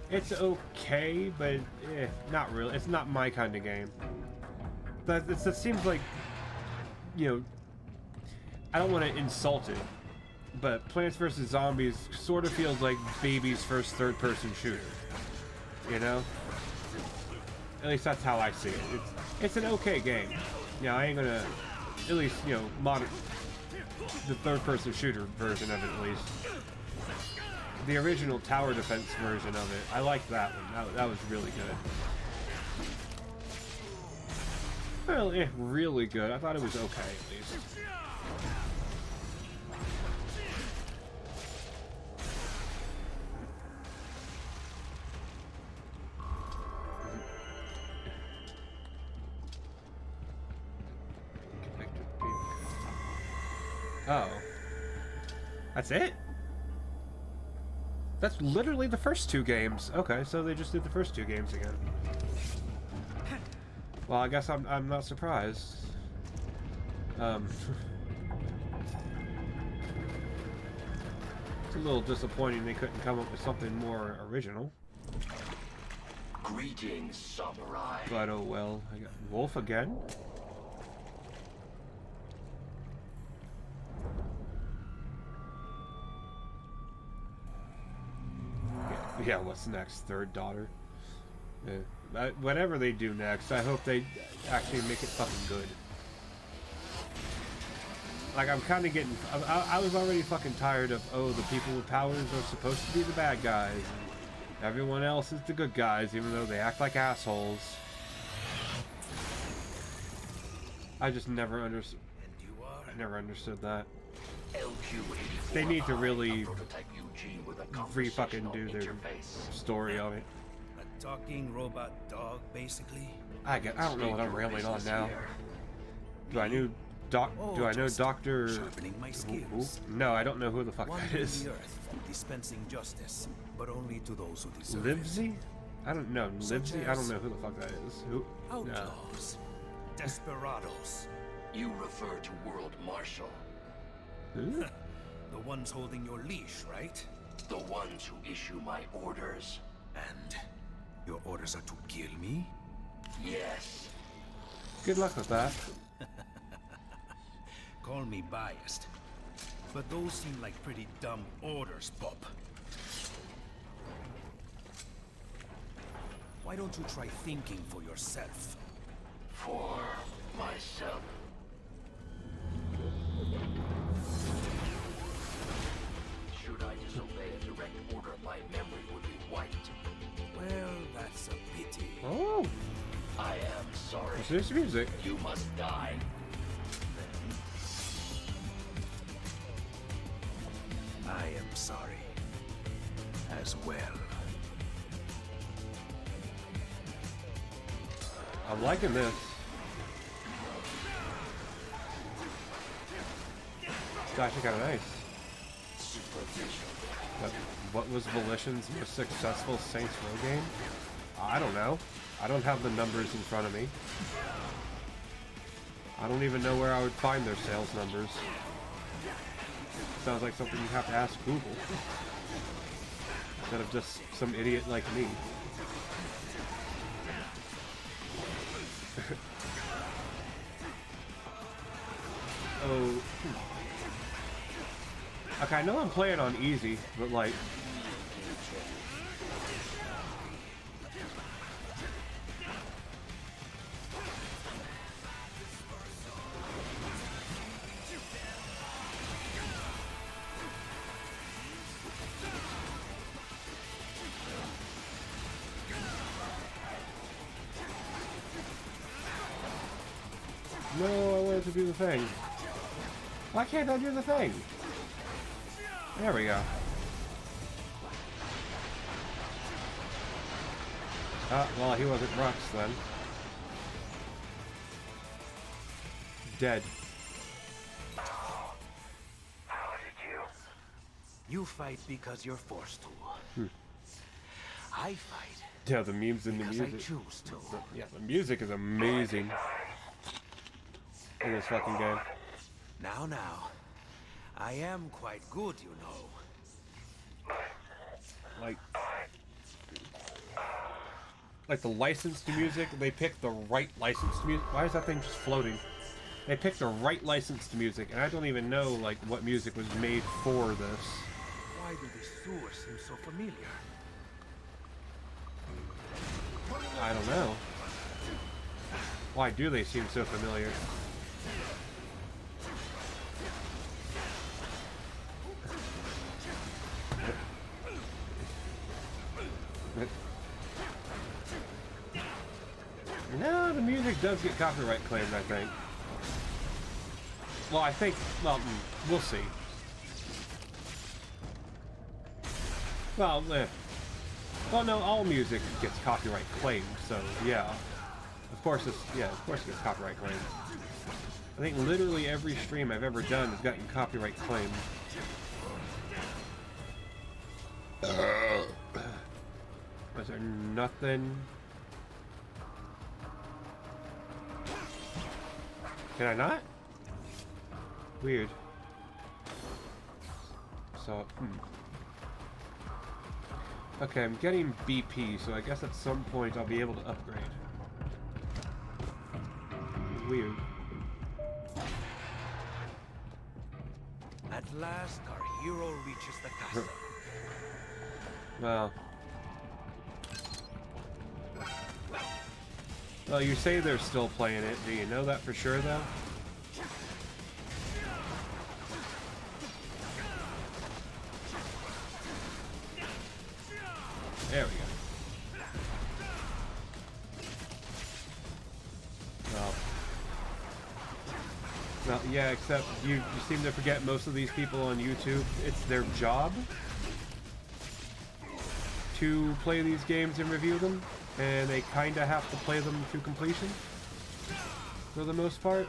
It's okay, but not really. It's not my kind of game. That seems like, you know, I don't want to insult it, but Plants vs. Zombies sort of feels like baby's first third-person shooter. You know? At least that's how I see it. It's an okay game. Yeah, I ain't gonna, at least, you know, the third-person shooter version of it, at least. The original tower defense version of it, I liked that one. That was really good. Well, really good. I thought it was okay, at least. Oh. That's it? That's literally the first two games. Okay, so they just did the first two games again. Well, I guess I'm not surprised. It's a little disappointing they couldn't come up with something more original. Greetings, samurai. But oh well. I got Wolf again. Yeah, what's next? Third daughter? Yeah. Whatever they do next, I hope they actually make it fucking good. Like, I'm kind of getting... I was already fucking tired of, oh, the people with powers are supposed to be the bad guys. And everyone else is the good guys, even though they act like assholes. I just never understood... I never understood that. They need to really re-fucking do their story of it. A talking robot dog, basically? I don't know what I'm rambling on now. Do I know Dr. Who? No, I don't know who the fuck that is. The earth, dispensing justice, but only to those who deserve Livesey? I don't know. Livesey? I don't know who the fuck that is. Who? Outlaws. No. Desperados. You refer to World Marshal. Who? The ones holding your leash, right? The ones who issue my orders. And your orders are to kill me? Yes. Good luck with that. Call me biased, but those seem like pretty dumb orders, Pop. Why don't you try thinking for yourself? For myself. Should I disobey a direct order, my memory would be wiped. Well, Oh. I am sorry. This is music. You must die. I am sorry. As well. I'm liking this. It's actually kind of nice. But what was Volition's most successful Saints Row game? I don't know. I don't have the numbers in front of me. I don't even know where I would find their sales numbers. Sounds like something you have to ask Google. Instead of just some idiot like me. Oh. Okay, I know I'm playing on easy, but like... No, I wanted to do the thing. Why can't I do the thing? There we go. Well, he wasn't Rux then. Dead. How did you? You fight because you're forced to. I fight. Yeah, the memes in the music. I choose to. Yeah, the music is amazing in this fucking game. Now. I am quite good, you know. Like the licensed music, they picked the right licensed music. Why is that thing just floating? They picked the right licensed music, and I don't even know like what music was made for this. Why do the sewers seem so familiar? I don't know. Why do they seem so familiar? No, the music does get copyright claimed, I think. Well, we'll see. Well, no, all music gets copyright claimed, so yeah. Of course it gets copyright claimed. I think literally every stream I've ever done has gotten copyright claimed. Was there nothing? Can I not? Weird. So, okay, I'm getting BP, so I guess at some point I'll be able to upgrade. Weird. At last, our hero reaches the castle. Well, you say they're still playing it. Do you know that for sure, though? There we go. Well, yeah, except you seem to forget most of these people on YouTube. It's their job to play these games and review them, and they kind of have to play them to completion for the most part.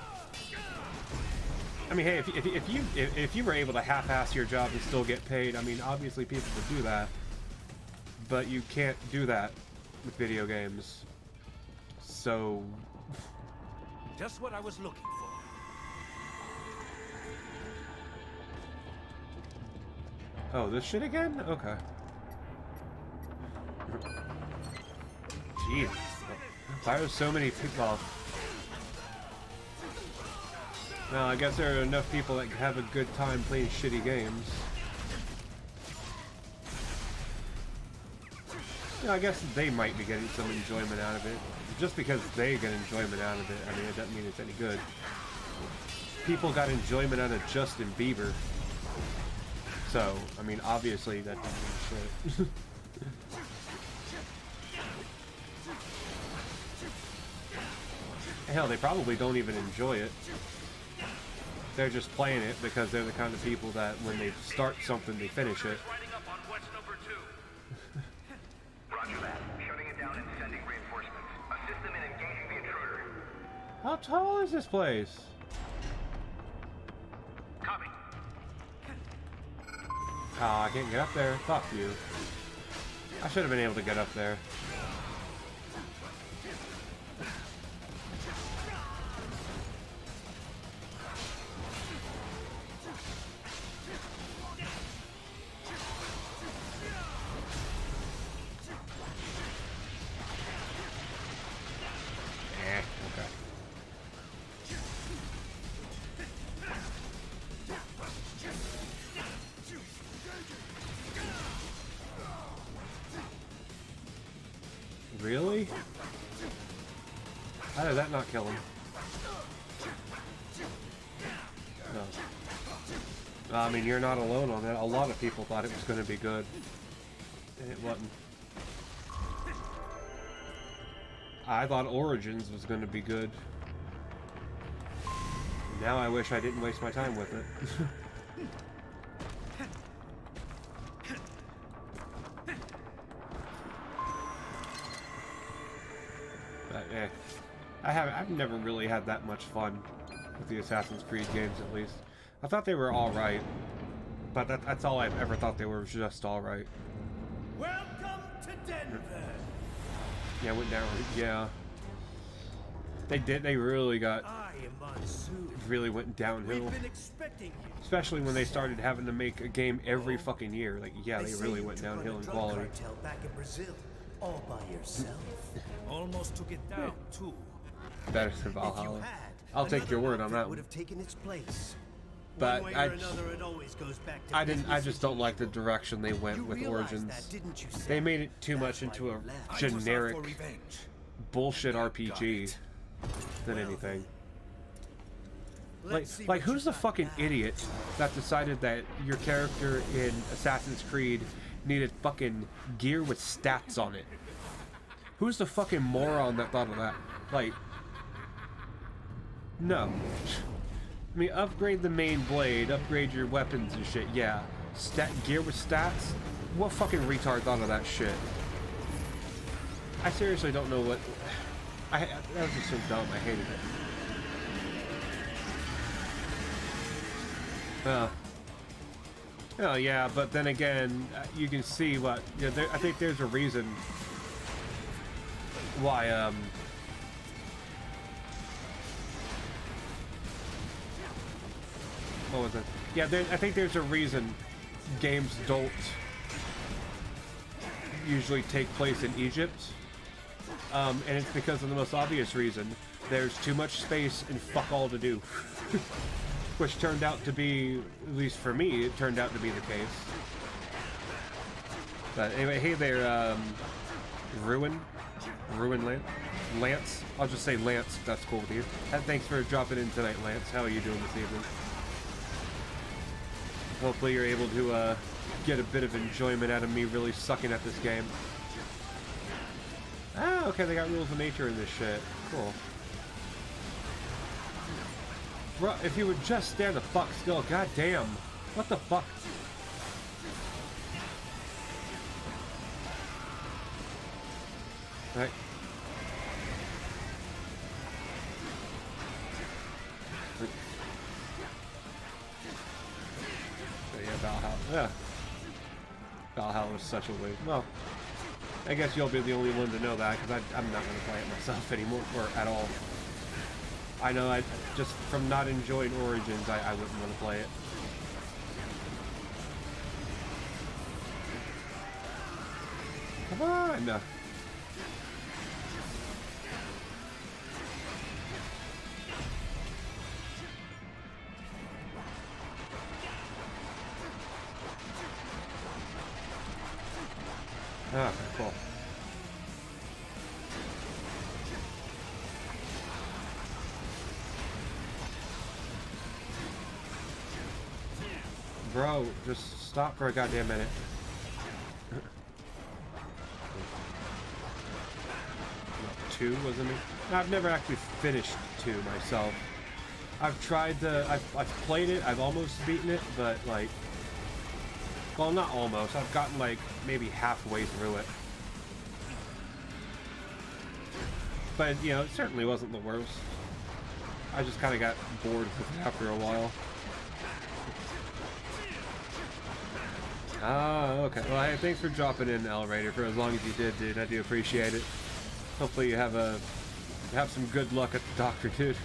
I mean, hey, if you were able to half-ass your job and still get paid, I mean, obviously people would do that, but you can't do that with video games. So, just what I was looking for. Oh, this shit again? Okay. Jeez. Why are so many people? Well, I guess there are enough people that have a good time playing shitty games. Yeah, I guess they might be getting some enjoyment out of it. Just because they get enjoyment out of it, I mean, it doesn't mean it's any good. People got enjoyment out of Justin Bieber. So, I mean, obviously that doesn't mean shit. Hell, they probably don't even enjoy it. They're just playing it because they're the kind of people that when they start something, they finish it. Roger that. Shutting it down and sending reinforcements. Assist them in engaging the intruder. How tall is this place? Copy. Oh, I can't get up there. Fuck you. I should have been able to get up there. Really? How did that not kill him? No. I mean, you're not alone on that. A lot of people thought it was going to be good. And it wasn't. I thought Origins was going to be good. Now I wish I didn't waste my time with it. I've never really had that much fun with the Assassin's Creed games, at least. I thought they were alright, but that's all I've ever thought they were, just alright. Welcome to Denver. Yeah, went down. Yeah, they did. They really got. Really went downhill. Especially when they started having to make a game every fucking year. Like, yeah, they really went downhill in quality. Back in Brazil, all by yourself. Almost took it down too. Better than Valhalla. I'll take your word on that one. But I just don't like the direction they went with Origins. They made it too much into a generic bullshit RPG than anything. Like who's the fucking idiot that decided that your character in Assassin's Creed needed fucking gear with stats on it? Who's the fucking moron that thought of that? Like, no. I mean, upgrade the main blade, upgrade your weapons and shit, yeah. Gear with stats? What fucking retard thought of that shit? I seriously don't know what... that was just so dumb, I hated it. Oh yeah, but then again, you can see what... You know, I think there's a reason why, what was it? Yeah, I think there's a reason games don't usually take place in Egypt. And it's because of the most obvious reason. There's too much space and fuck all to do. Which turned out to be, at least for me, it turned out to be the case. But anyway, hey there, Ruin Lance. I'll just say Lance, if that's cool with you. And thanks for dropping in tonight, Lance. How are you doing this evening? Hopefully you're able to get a bit of enjoyment out of me really sucking at this game. Ah, okay, they got rules of nature in this shit. Cool. Bro, if you would just stand the fuck still, goddamn. What the fuck? Right. Yeah, Valhalla. Yeah. Valhalla was such a waste. Well, I guess you'll be the only one to know that, because I'm not going to play it myself anymore, or at all. I know, I just from not enjoying Origins, I wouldn't want to play it. Come on! Ah, cool. Bro, just stop for a goddamn minute. 2 was amazing. I've never actually finished 2 myself. I've tried I've played it, I've almost beaten it, but like, well, not almost. I've gotten like maybe halfway through it. But, you know, it certainly wasn't the worst. I just kind of got bored with it after a while. Ah, okay. Well, hey, thanks for dropping in, L-Raider, for as long as you did, dude. I do appreciate it. Hopefully you have some good luck at the doctor, dude.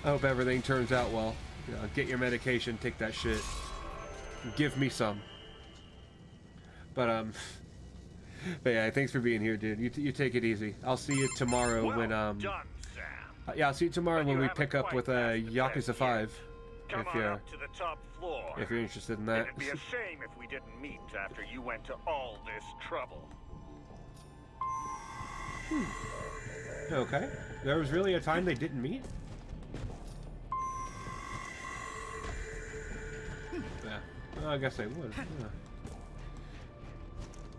I hope everything turns out well. You know, get your medication, take that shit. Give me some. But yeah, thanks for being here, dude. You take it easy. I'll see you tomorrow when Done, Sam. yeah, I'll see you tomorrow when we pick up with Yakuza 5. Come on up to the top floor. If you're interested in that. It'd be a shame if we didn't meet after you went to all this trouble. Okay. There was really a time they didn't meet? Yeah. Well, I guess they would. Yeah.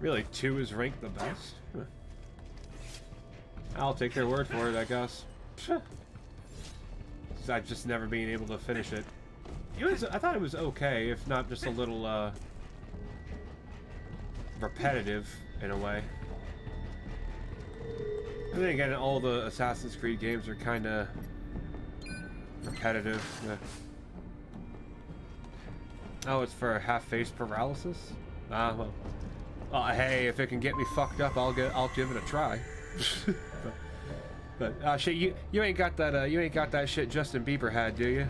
Really, 2 is ranked the best? Huh. I'll take their word for it, I guess. I've just never been able to finish it. I thought it was okay, if not just a little, repetitive, in a way. And then again, all the Assassin's Creed games are kinda repetitive. Yeah. Oh, it's for half-face paralysis? Ah, well, hey, if it can get me fucked up, I'll give it a try. but shit, you ain't got that shit Justin Bieber had, do you?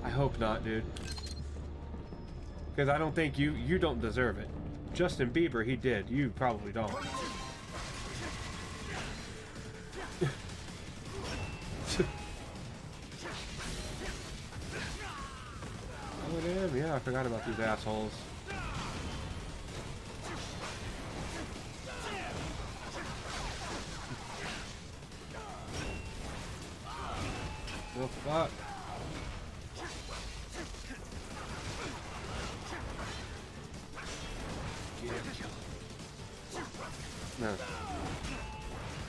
I hope not, dude. Because I don't think you don't deserve it. Justin Bieber, he did. You probably don't. Oh damn, yeah, I forgot about these assholes. Oh fuck. No.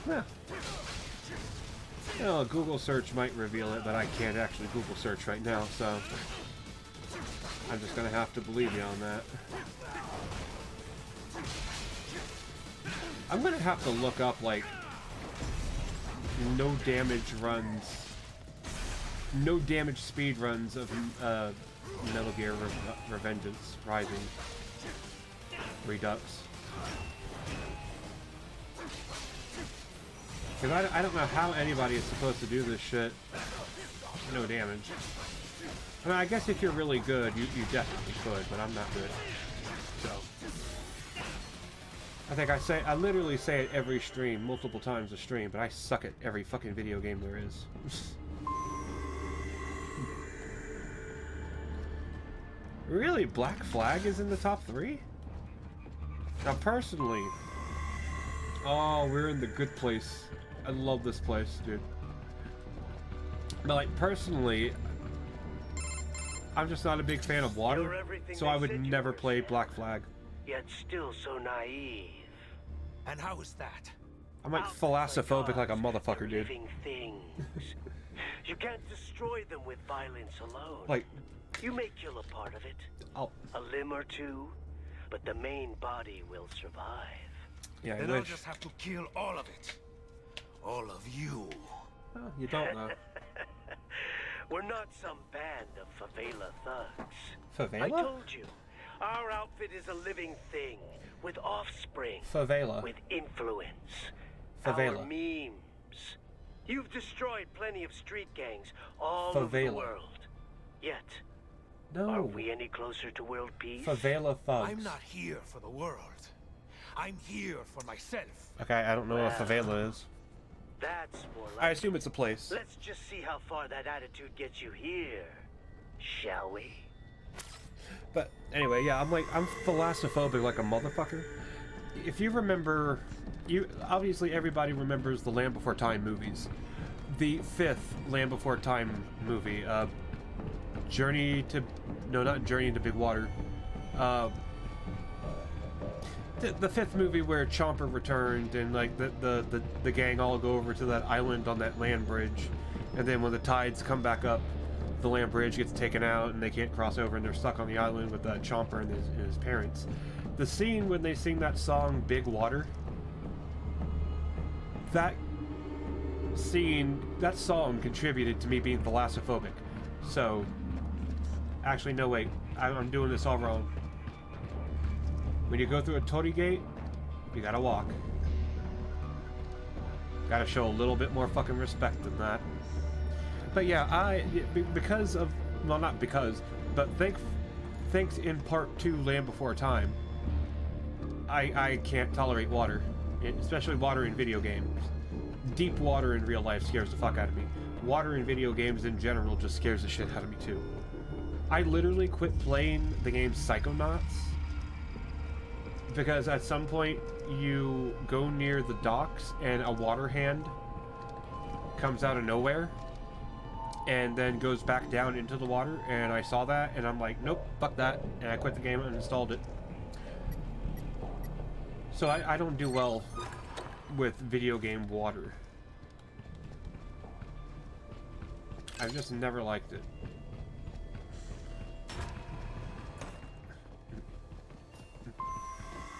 No. You know, a Google search might reveal it, but I can't actually Google search right now, so I'm just gonna have to believe you on that. I'm gonna have to look up, like, no damage speed runs of Metal Gear Revengeance Rising Redux. Because I don't know how anybody is supposed to do this shit. No damage. I mean, I guess if you're really good, you definitely could, but I'm not good. So I literally say it every stream, multiple times a stream, but I suck at every fucking video game there is. Really? Black Flag is in the top 3? Now, personally... Oh, we're in the good place. I love this place, dude. But, like, personally... I'm just not a big fan of water, so I would never play Black Flag. Yet still so naive. And how is that? I'm like thalassophobic like a motherfucker, dude. Living things. You can't destroy them with violence alone. Like... You may kill a part of it, a limb or two, but the main body will survive. Yeah, then I'll just have to kill all of it. All of you. Oh, you don't know. We're not some band of favela thugs. Favela? I told you, our outfit is a living thing, with offspring. Favela. With influence. Favela. Our memes. You've destroyed plenty of street gangs all over the world. Yet... No. Are we any closer to world peace? Favela thugs. I'm not here for the world. I'm here for myself. Okay, I don't know what favela is. That's more like I assume it's a place. Let's just see how far that attitude gets you here, shall we? But anyway, yeah, I'm thalassophobic like a motherfucker. If you remember, obviously everybody remembers the Land Before Time movies. The 5th Land Before Time movie, not Journey into Big Water. the fifth movie where Chomper returned and like the gang all go over to that island on that land bridge, and then when the tides come back up, the land bridge gets taken out and they can't cross over and they're stuck on the island with Chomper and his parents. The scene when they sing that song Big Water, that song contributed to me being thalassophobic. So actually no, wait, I'm doing this all wrong. When you go through a torii gate, you gotta walk. Gotta show a little bit more fucking respect than that. But yeah, because of, well, not because, but thanks in part to Land Before Time, I can't tolerate water, especially water in video games. Deep water in real life scares the fuck out of me. Water in video games in general just scares the shit out of me too. I literally quit playing the game Psychonauts because at some point you go near the docks and a water hand comes out of nowhere and then goes back down into the water, and I saw that and I'm like, nope, fuck that, and I quit the game and installed it. So I don't do well with video game water. I've just never liked it.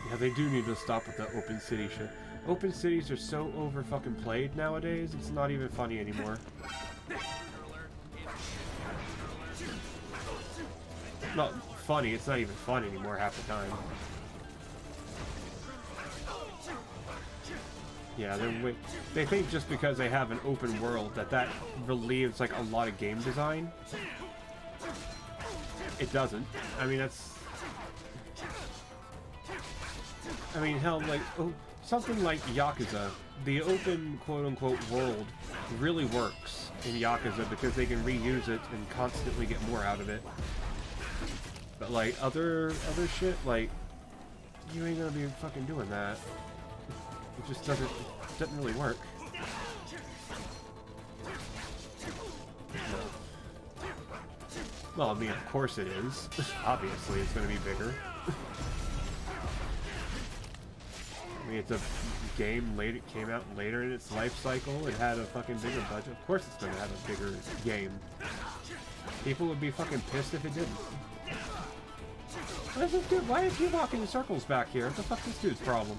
Yeah, they do need to stop with the open city shit. Open cities are so over fucking played nowadays, it's not even funny anymore. Not funny, it's not even fun anymore half the time. Yeah, they think just because they have an open world that relieves like a lot of game design. It doesn't. I mean, hell, like, something like Yakuza, the open quote-unquote world really works in Yakuza because they can reuse it and constantly get more out of it. But like other shit, like, you ain't gonna be fucking doing that. It just doesn't really work. No. Well, I mean, of course it is. Obviously, it's gonna be bigger. I mean, it's a game late. It came out later in its life cycle. It had a fucking bigger budget. Of course, it's gonna have a bigger game. People would be fucking pissed if it didn't. What is this dude? Why is he walking in circles back here? What the fuck's this dude's problem?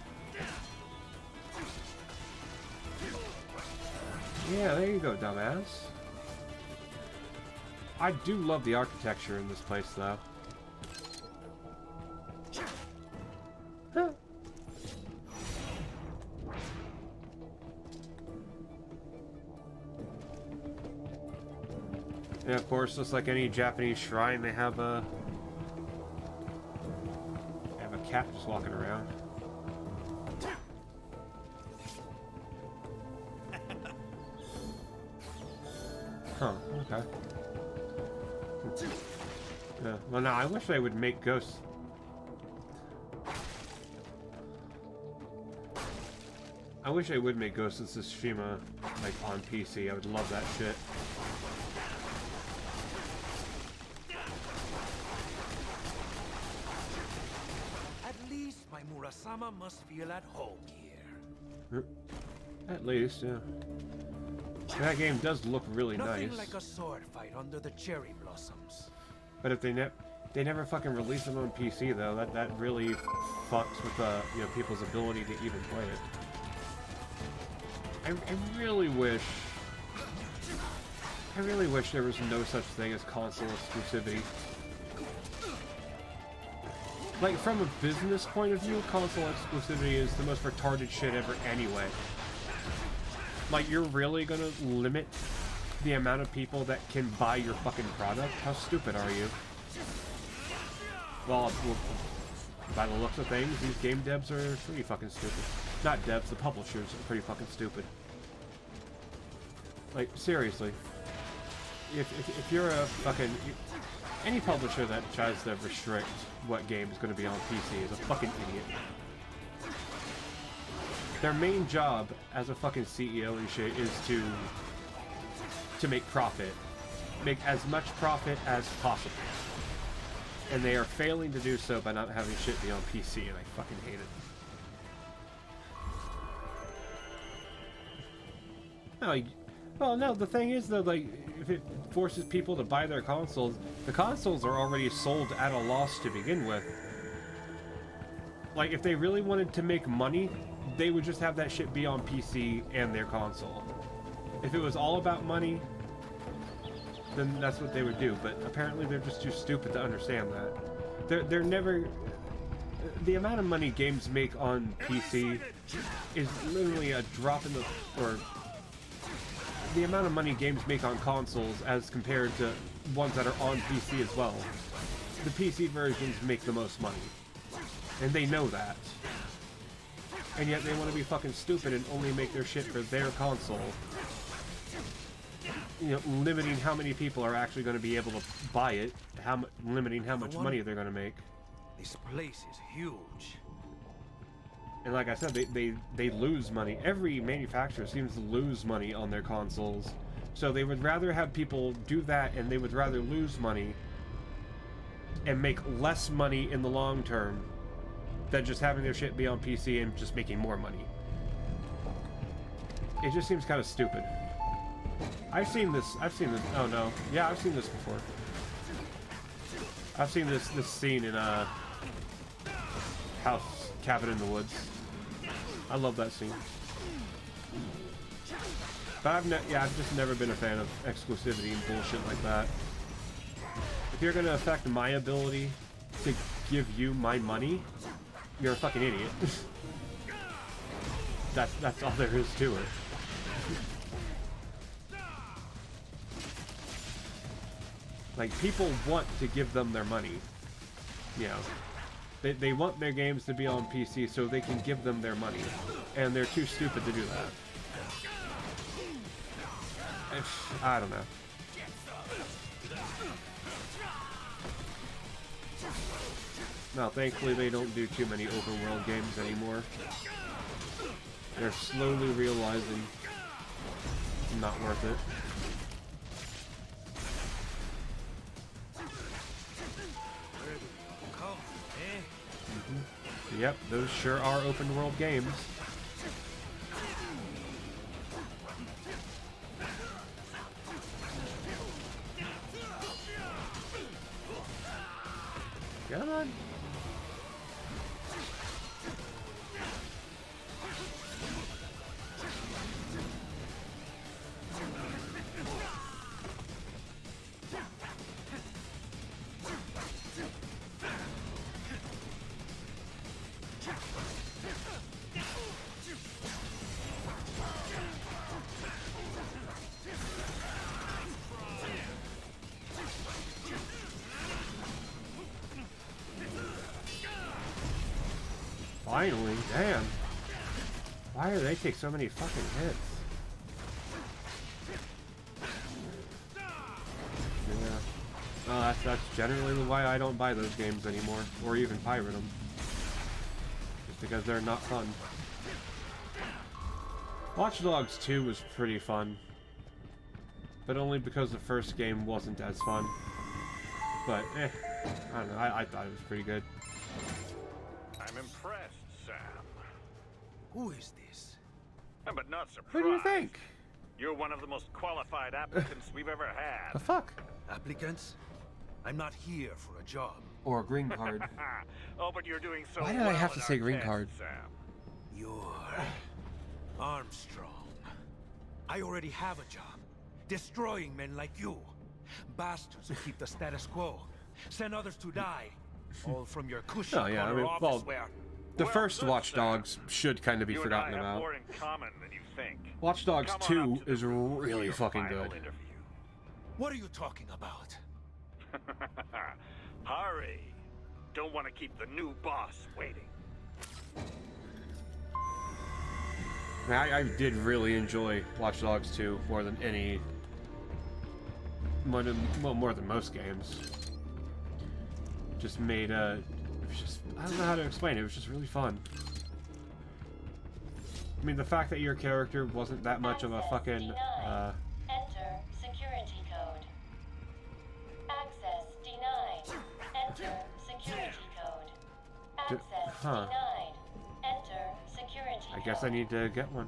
Yeah, there you go, dumbass. I do love the architecture in this place, though. Huh. And of course, just like any Japanese shrine, they have a cat just walking around. Huh, okay. Yeah, well, no, I wish they would make ghosts. I wish they would make Ghost of Tsushima, like, on PC. I would love that shit. At least my Murasama must feel at home here. At least, yeah. That game does look really Nothing nice. like a sword fight under the cherry blossoms. But if they never fucking release them on PC though, that really fucks with people's ability to even play it. I really wish there was no such thing as console exclusivity. Like, from a business point of view, console exclusivity is the most retarded shit ever anyway. Like, you're really gonna limit the amount of people that can buy your fucking product? How stupid are you? Well, by the looks of things, these game devs are pretty fucking stupid. Not devs, the publishers are pretty fucking stupid. Like, seriously. If you're a fucking... Any publisher that tries to restrict what game is going to be on PC is a fucking idiot. Their main job as a fucking CEO and shit is to make profit. Make as much profit as possible. And they are failing to do so by not having shit be on PC, and I fucking hate it. No, well, no, the thing is, though, like, if it forces people to buy their consoles, the consoles are already sold at a loss to begin with. Like, if they really wanted to make money, they would just have that shit be on PC and their console. If it was all about money, then that's what they would do. But apparently they're just too stupid to understand that. They're never... The amount of money games make on PC is literally a drop in the... Or the amount of money games make on consoles as compared to ones that are on PC as well. The PC versions make the most money. And they know that. And yet they want to be fucking stupid and only make their shit for their console. You know, limiting how many people are actually going to be able to buy it, limiting how much money they're going to make. This place is huge. And like I said, they lose money. Every manufacturer seems to lose money on their consoles. So they would rather have people do that, and they would rather lose money and make less money in the long term than just having their shit be on PC and just making more money. It just seems kind of stupid. I've seen this, oh no. Yeah, I've seen this before. I've seen this scene in House Cabin in the Woods. I love that scene. But I've just never been a fan of exclusivity and bullshit like that. If you're gonna affect my ability to give you my money, you're a fucking idiot. That's all there is to it. Like, people want to give them their money. You know, they want their games to be on PC so they can give them their money. And they're too stupid to do that. I don't know. Now, thankfully, they don't do too many open world games anymore. They're slowly realizing it's not worth it. Yep, those sure are open world games. Come on. Finally, damn. Why do they take so many fucking hits? Yeah. Oh, that's generally why I don't buy those games anymore, or even pirate them. Just because they're not fun. Watch Dogs 2 was pretty fun, but only because the first game wasn't as fun. But, I don't know, I thought it was pretty good. I'm impressed, Sam. Who is this? But not surprised. Who do you think? You're one of the most qualified applicants we've ever had. The fuck? Applicants? I'm not here for a job. Or a green card. Oh, but you're doing so Why did well I have to in say our green test, card? Sam. You're Armstrong. I already have a job. Destroying men like you. Bastards who keep the status quo. Send others to die. All from your cushy corner office where... The first Watch Dogs should kind of be forgotten about. More in common than you think. Watch Dogs 2 is really fucking good. What are you talking about? Hurry. Don't want to keep the new boss waiting. I did really enjoy Watch Dogs 2 more than any... more than most games. Just made it was just, I don't know how to explain it, it was just really fun. I mean, the fact that your character wasn't that much of a fucking, Enter security code. Access denied. Enter security code. Access denied. Enter security code. I guess I need to get one.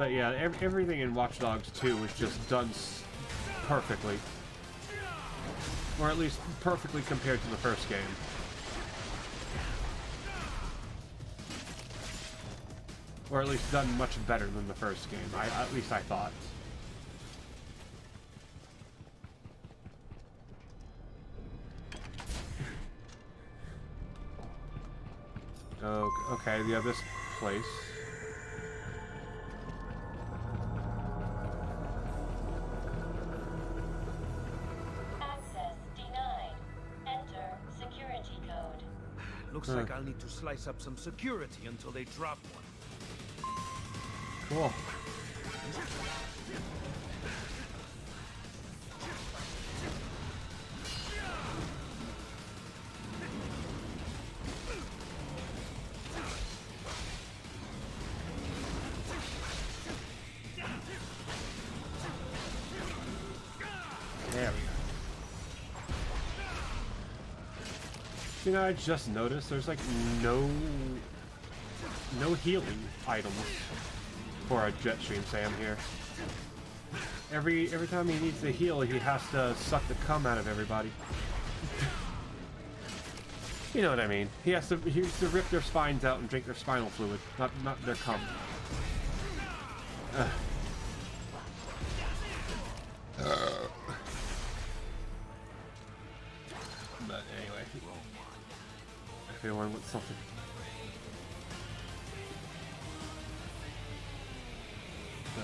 But yeah, everything in Watch Dogs 2 was just done perfectly. Or at least perfectly compared to the first game. Or at least done much better than the first game. At least I thought. Okay, yeah, this place. Access denied. Enter security code. Looks like I'll need to slice up some security until they drop one. Cool. There we go. You know, I just noticed there's like no healing items for a Jetstream Sam here. Every time he needs to heal, he has to suck the cum out of everybody. You know what I mean? He has to rip their spines out and drink their spinal fluid, not their cum. But anyway, everyone wants something. So.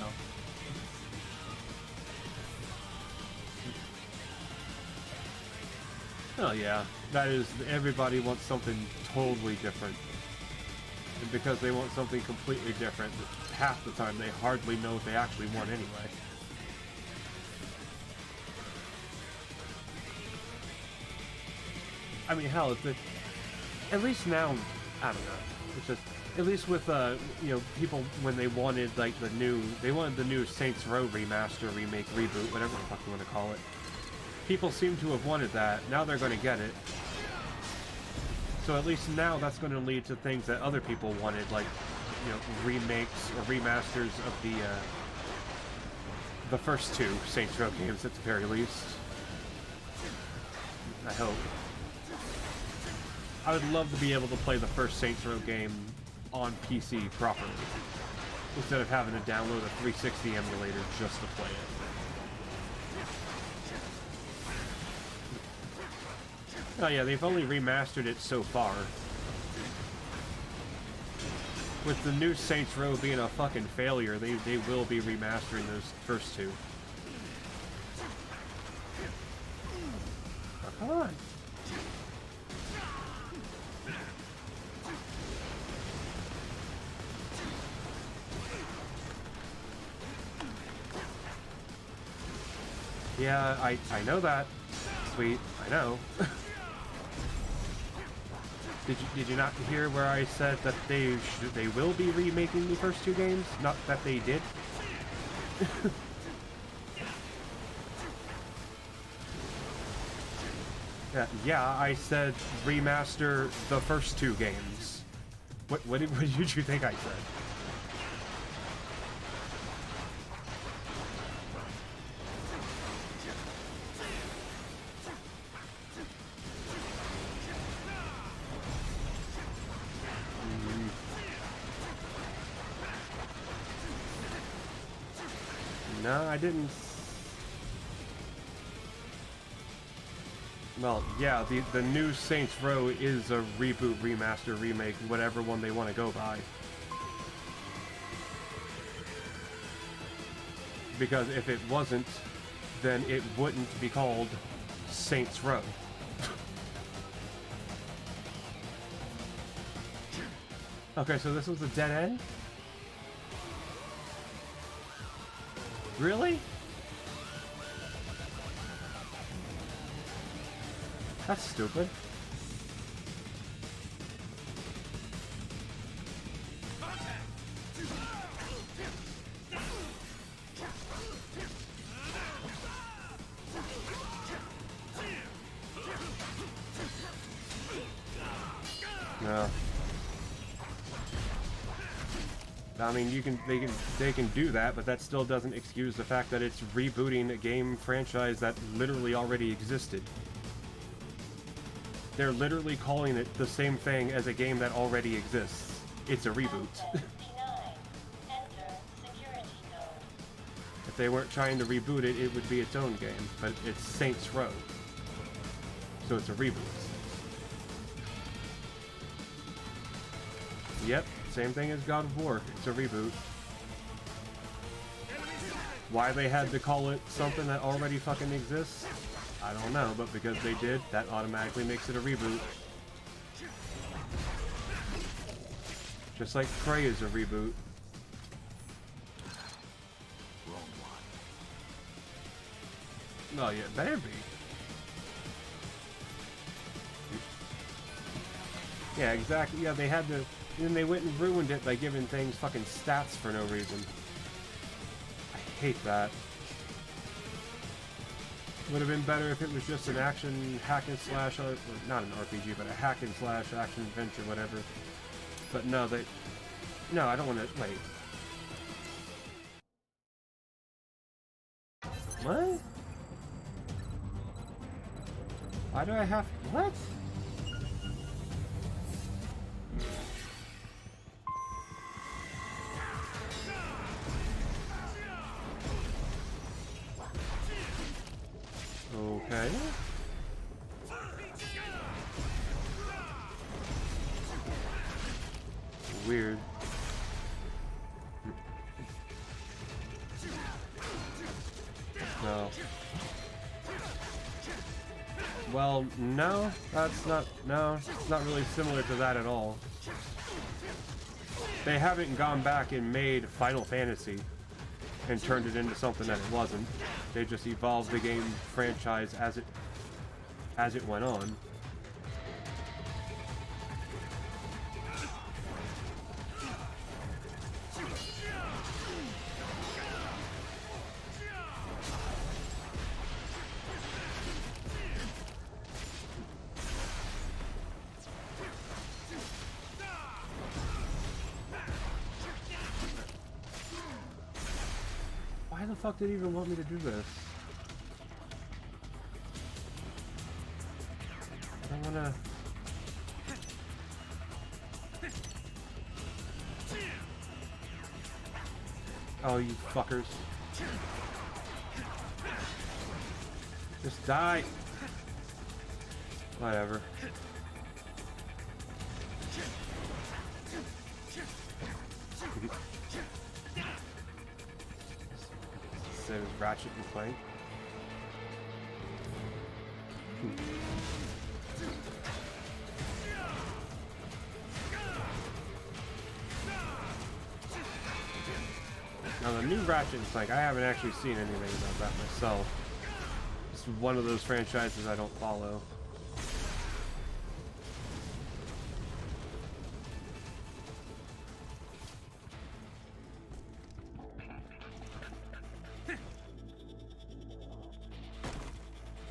Oh yeah, that is, everybody wants something totally different. And because they want something completely different, half the time they hardly know what they actually want anyway. I mean, hell, at least now, I don't know, it's just, at least with, you know, people, when they wanted, like, they wanted the new Saints Row remaster, remake, reboot, whatever the fuck you want to call it. People seem to have wanted that, now they're going to get it. So at least now that's going to lead to things that other people wanted, like, you know, remakes or remasters of the first two Saints Row games at the very least. I hope. I would love to be able to play the first Saints Row game on PC properly, instead of having to download a 360 emulator just to play it. Oh yeah, they've only remastered it so far. With the new Saints Row being a fucking failure, they will be remastering those first two. Oh, come on. Yeah, I know that. Sweet, I know. Did you not hear where I said that they will be remaking the first two games? Not that they did. Yeah, I said remaster the first two games. What did you think I said? No, I didn't. Well, yeah, the new Saints Row is a reboot, remaster, remake, whatever one they want to go by. Because if it wasn't, then it wouldn't be called Saints Row. Okay, so this was a dead end? Really? That's stupid. No. I mean, they can do that, but that still doesn't excuse the fact that it's rebooting a game franchise that literally already existed. They're literally calling it the same thing as a game that already exists. It's a reboot. If they weren't trying to reboot it, it would be its own game, but it's Saints Row. So it's a reboot. Yep, same thing as God of War. It's a reboot. Why they had to call it something that already fucking exists, I don't know, but because they did, that automatically makes it a reboot. Just like Prey is a reboot. No, yeah, it better be. Yeah, exactly. Yeah, they had to. Then they went and ruined it by giving things fucking stats for no reason. I hate that. Would have been better if it was just an action hack and slash, or not an RPG, but a hack and slash action adventure, whatever. But no, they. No, I don't want to. Wait. What? Why do I have... What? Okay. Weird. No. Well, no, that's not, no, it's not really similar to that at all. They haven't gone back and made Final Fantasy and turned it into something that it wasn't. They just evolved the game franchise as it went on. Why the fuck did it even want me to do this? I don't wanna... Oh, you fuckers. Just die! Whatever. Same as Ratchet and Clank. Now the new Ratchet and Clank, I haven't actually seen anything about that myself. It's one of those franchises I don't follow.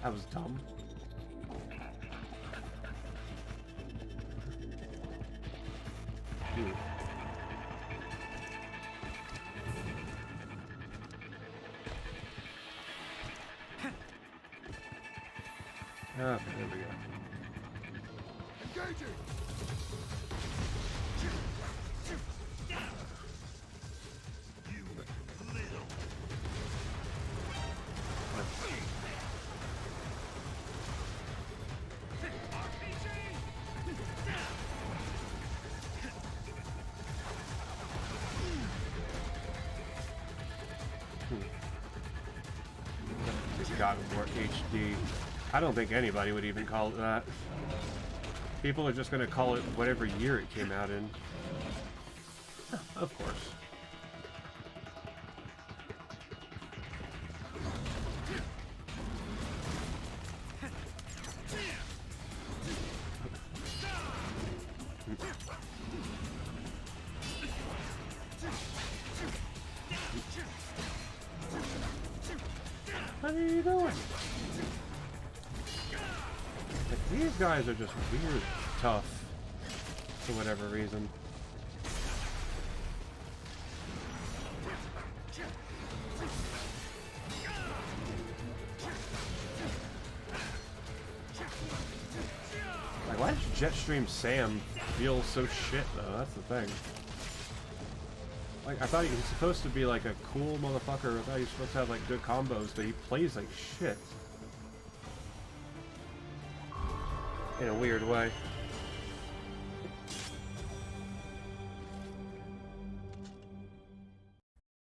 That was dumb. Dude. Okay, there we go. Engaging! God of War HD. I don't think anybody would even call it that. People are just going to call it whatever year it came out in. Of course. What are you doing? Like, these guys are just weird tough for whatever reason. Jetstream Sam feels so shit though, that's the thing. Like, I thought he was supposed to be like a cool motherfucker, I thought he was supposed to have like good combos, but he plays like shit. In a weird way.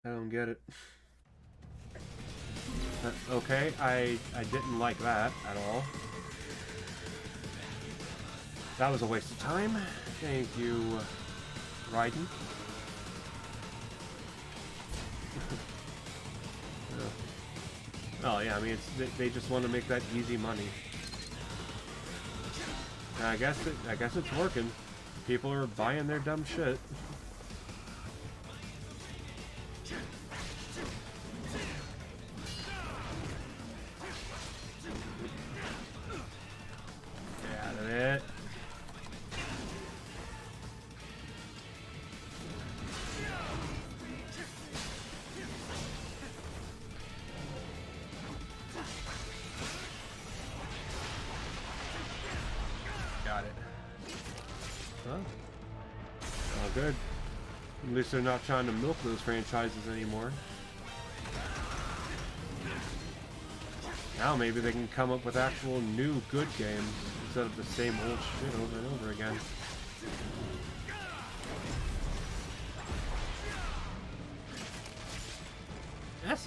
I don't get it. Okay, I didn't like that at all. That was a waste of time. Thank you, Raiden. Oh yeah, I mean, they just want to make that easy money. And I guess it's working. People are buying their dumb shit. Get out of it. Got it. Huh? Oh, good. At least they're not trying to milk those franchises anymore. Now maybe they can come up with actual new good games instead of the same old shit over and over again.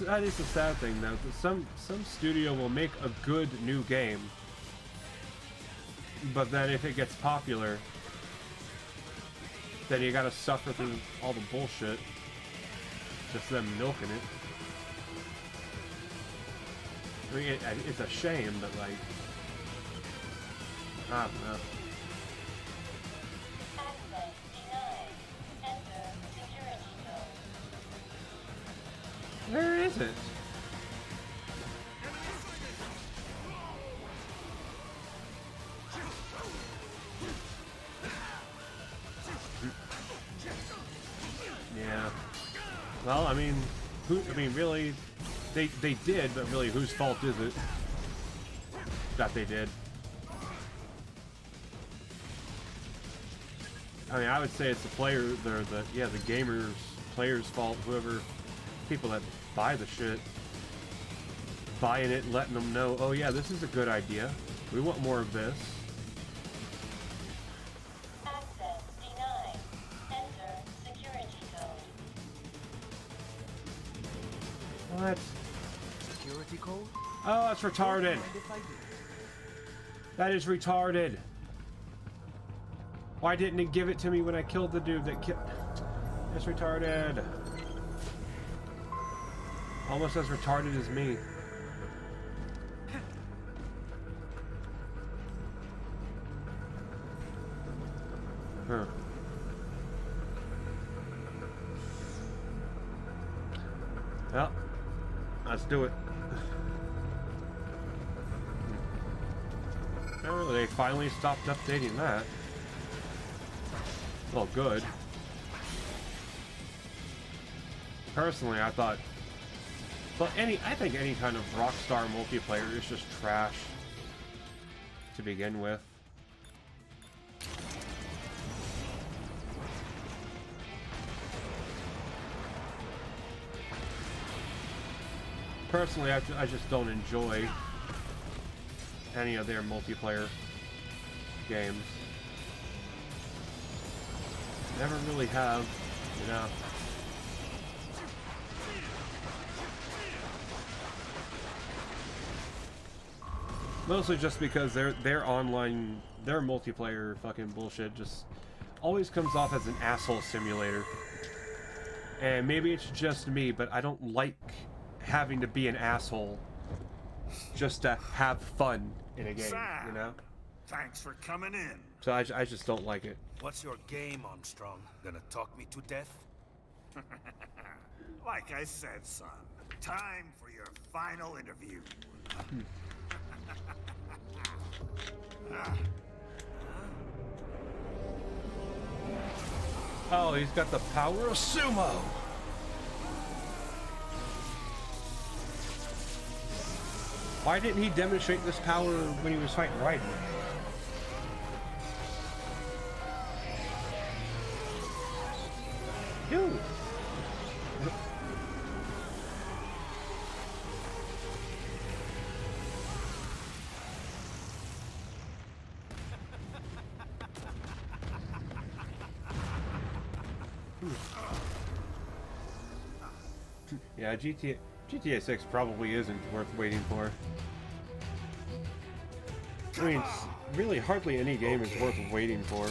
That is the sad thing though. Some studio will make a good new game, but then if it gets popular, then you gotta suffer through all the bullshit. Just them milking it. I mean, it's a shame, but like, I don't know. Access denied. Enter security code. Where is it? Yeah. Well, I mean, really, they did, but really, whose fault is it that they did? I mean, I would say it's the player, the gamers, players' fault. Whoever, people that buy the shit, buying it, and letting them know, oh yeah, this is a good idea. We want more of this. Access denied. Enter security code. What? Security code? Oh, that's retarded. That is retarded. Why didn't it give it to me when I killed the dude that killed? It's retarded. Almost as retarded as me. Huh. Well, let's do it. Oh, they finally stopped updating that. Well, good. Personally, I thought, but I think any kind of Rockstar multiplayer is just trash to begin with. Personally, I just don't enjoy any of their multiplayer games. Never really have, you know. Mostly just because their online, their multiplayer fucking bullshit just always comes off as an asshole simulator. And maybe it's just me, but I don't like having to be an asshole just to have fun in a game, Sam, you know? Thanks for coming in. So I just don't like it. What's your game, Armstrong? Gonna talk me to death? Like I said, son, time for your final interview. Oh, he's got the power of sumo! Why didn't he demonstrate this power when he was fighting Raiden? Yeah, GTA 6 probably isn't worth waiting for. I mean, really hardly any game is worth waiting for.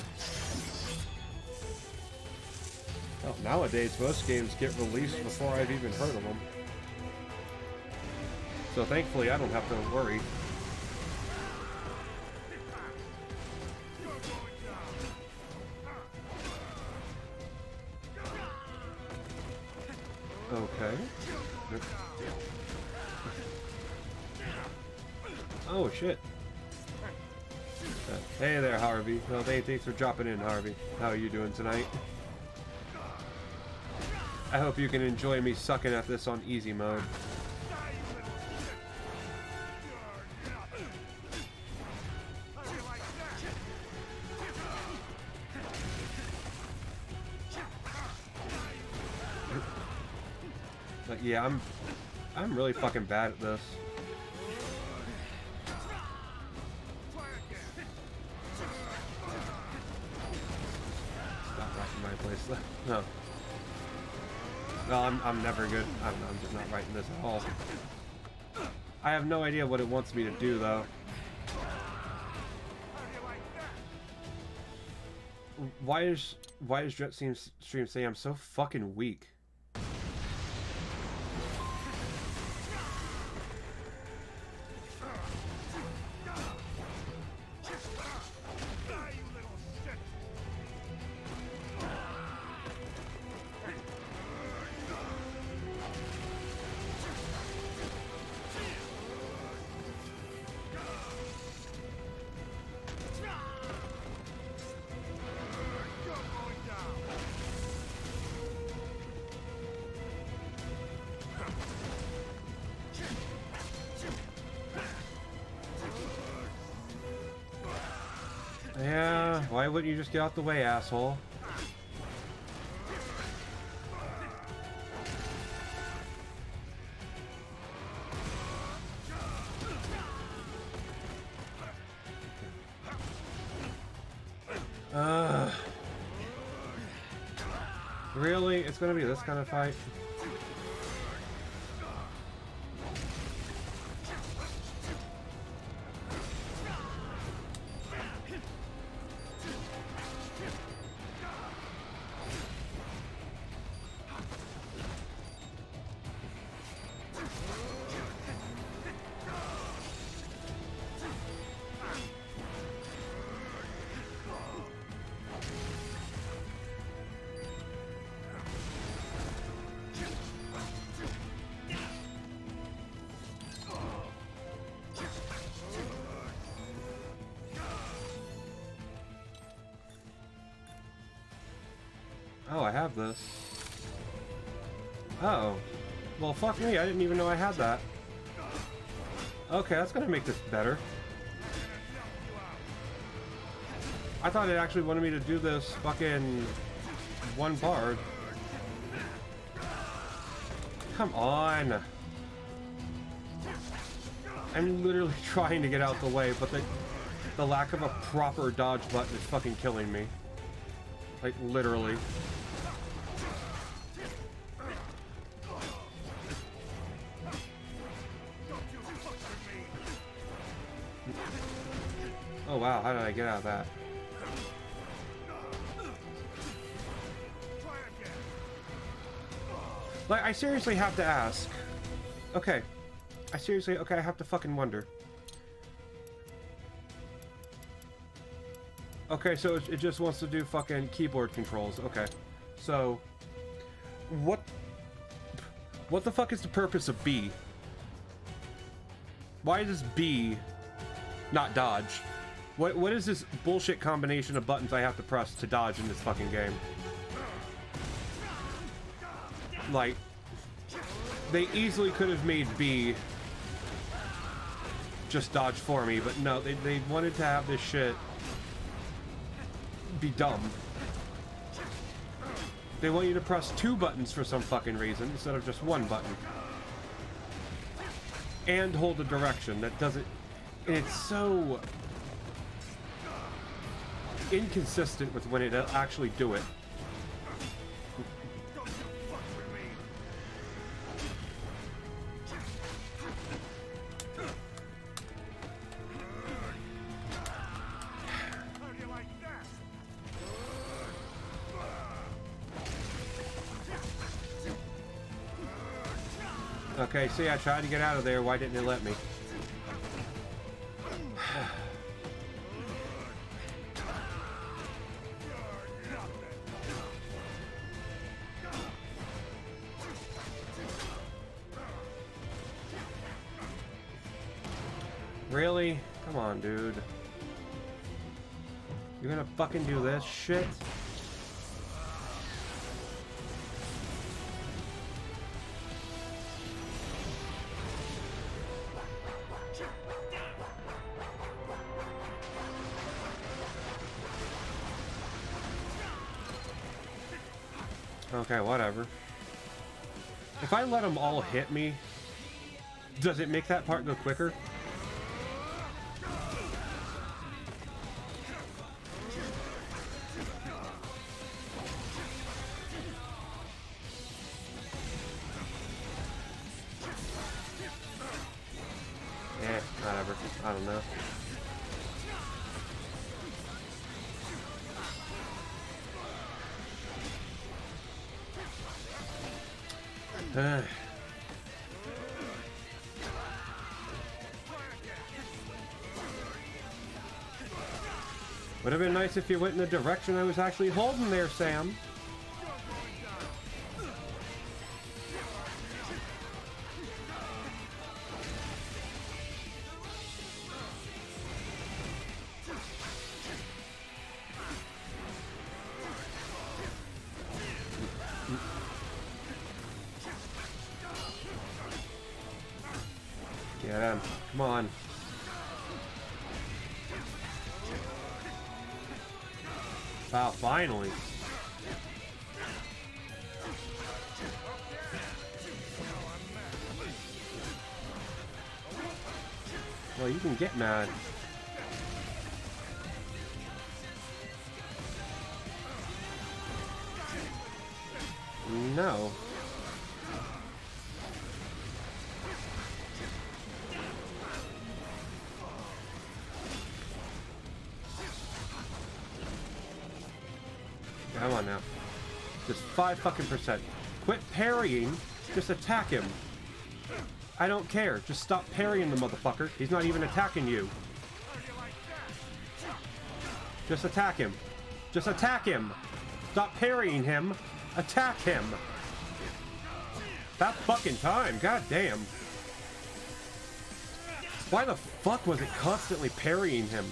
Well, nowadays, most games get released before I've even heard of them. So thankfully, I don't have to worry. Okay. Oh, shit. Hey there, Harvey. Well, thanks for dropping in, Harvey. How are you doing tonight? I hope you can enjoy me sucking at this on easy mode. But yeah, I'm really fucking bad at this. Not right in my place though. No. No, I'm never good. I'm just not writing this at all. I have no idea what it wants me to do though. Why is Jet Stream saying I'm so fucking weak? Yeah, why wouldn't you just get out the way, asshole? Really? It's gonna be this kind of fight? Oh, I have this. Oh. Well, fuck me, I didn't even know I had that. Okay, that's gonna make this better. I thought it actually wanted me to do this fucking one part. Come on. I'm literally trying to get out the way, but the lack of a proper dodge button is fucking killing me. Like, literally. Oh wow, how did I get out of that? Like, I seriously have to ask. Okay. I have to fucking wonder. Okay, so it just wants to do fucking keyboard controls. Okay. So, what the fuck is the purpose of B? Why does B not dodge? What is this bullshit combination of buttons I have to press to dodge in this fucking game? Like, they easily could have made B just dodge for me, but no, they wanted to have this shit be dumb. They want you to press 2 buttons for some fucking reason instead of just 1 button. And hold a direction that doesn't... It's so inconsistent with when it actually do it. Okay, see, I tried to get out of there. Why didn't it let me? Really? Come on, dude. You're gonna fucking do this shit? Okay, whatever. If I let them all hit me, does it make that part go quicker? Whatever. I don't know. Would have been nice if you went in the direction I was actually holding there, Sam. Get him. Come on. Wow, finally. Well, you can get mad. No. Come on now. Just 5% Quit parrying. Just attack him. I don't care. Just stop parrying the motherfucker. He's not even attacking you. Just attack him. Just attack him. Stop parrying him. Attack him. That fucking time. God damn. Why the fuck was it constantly parrying him?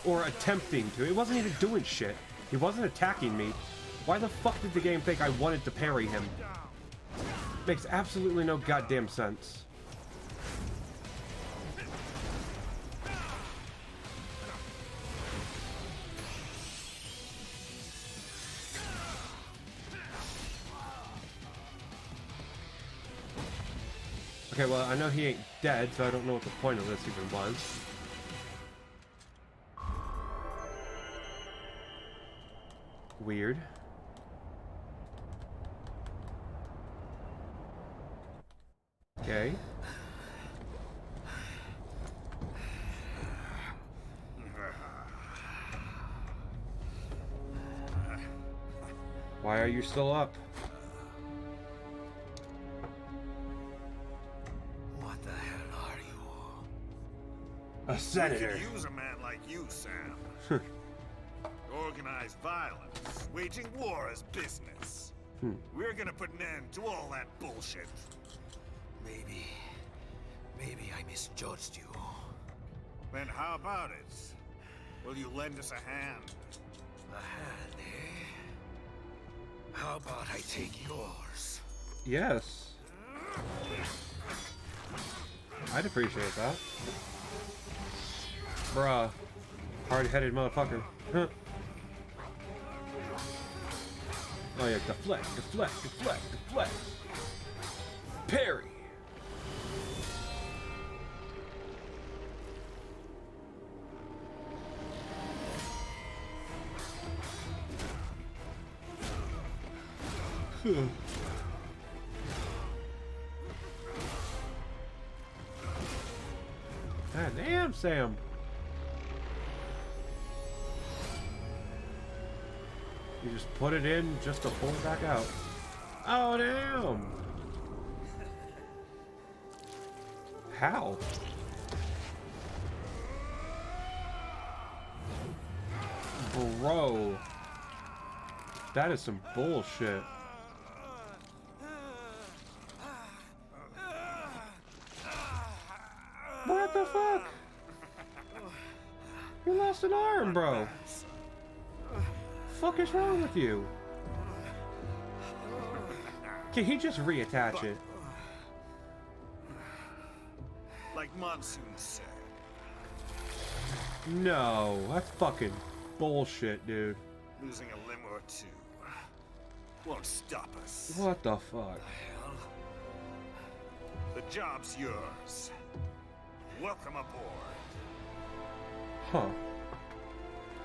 Or attempting to. It wasn't even doing shit. He wasn't attacking me. Why the fuck did the game think I wanted to parry him? Makes absolutely no goddamn sense. Okay, well, I know he ain't dead, so I don't know what the point of this even was. Weird. Okay. Why are you still up? What the hell are you? A senator. We could use a man like you, Sam. Organized violence, waging war as business. We're gonna put an end to all that bullshit. Maybe I misjudged you. Then how about it? Will you lend us a hand? A hand, eh? How about I take yours? Yes. I'd appreciate that. Bruh. Hard-headed motherfucker. Huh. Oh yeah, deflect, deflect, deflect, deflect. Parry. God damn, Sam. You just put it in just to pull it back out. Oh, damn. How? Bro. That is some bullshit. What the fuck? You lost an arm, bro. Fuck is wrong with you? Can he just reattach it? Like Monsoon said. No, that's fucking bullshit, dude. Losing a limb or two won't stop us. What the fuck? Hell. The job's yours. Welcome aboard. Huh.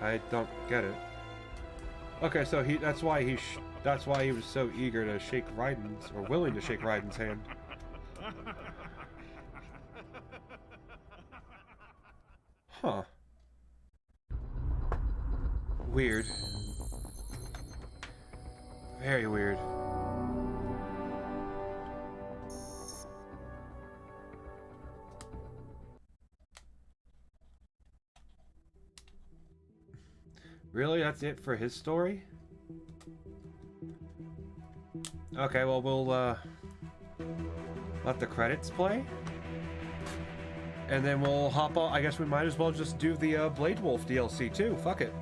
I don't get it. Okay, so that's why he was so eager to shake Raiden's, or willing to shake Raiden's hand. Huh. Weird. Very weird. Really? That's it for his story? Okay, well, we'll, let the credits play. And then we'll hop on. I guess we might as well just do the, Blade Wolf DLC, too. Fuck it.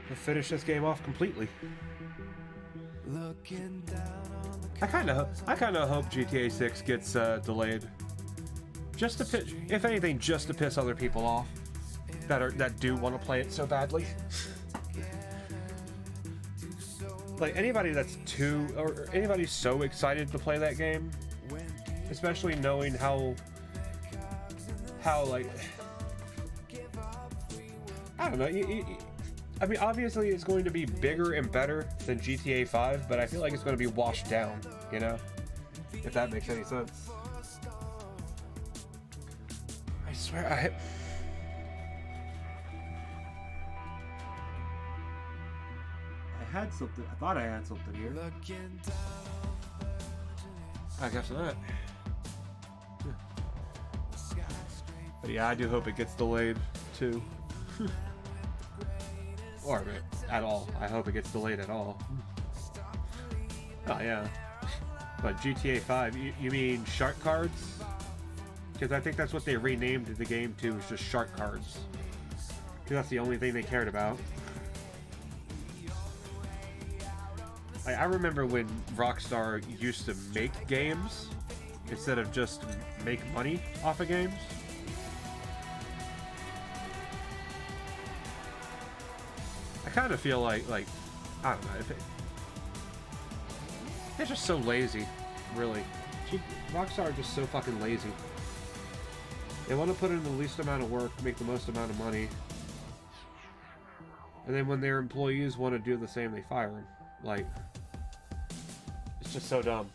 We'll finish this game off completely. I kind of hope GTA 6 gets, delayed. Just to piss, if anything, just to piss other people off. That do want to play it so badly. Like anybody that's or anybody so excited to play that game, especially knowing how like, I don't know. I mean, obviously it's going to be bigger and better than GTA 5, but I feel like it's going to be washed down, you know? If that makes any sense. I swear, I had something. I thought I had something here. I guess not. But yeah, I do hope it gets delayed too. Or at all. I hope it gets delayed at all. Oh yeah. But GTA 5, you mean shark cards? Because I think that's what they renamed the game to, is just shark cards. Because that's the only thing they cared about. I remember when Rockstar used to make games instead of just make money off of games. I kind of feel like I don't know, they're just so lazy, really. Rockstar are just so fucking lazy. They want to put in the least amount of work, make the most amount of money, and then when their employees want to do the same, they fire them. Like, it's just so dumb.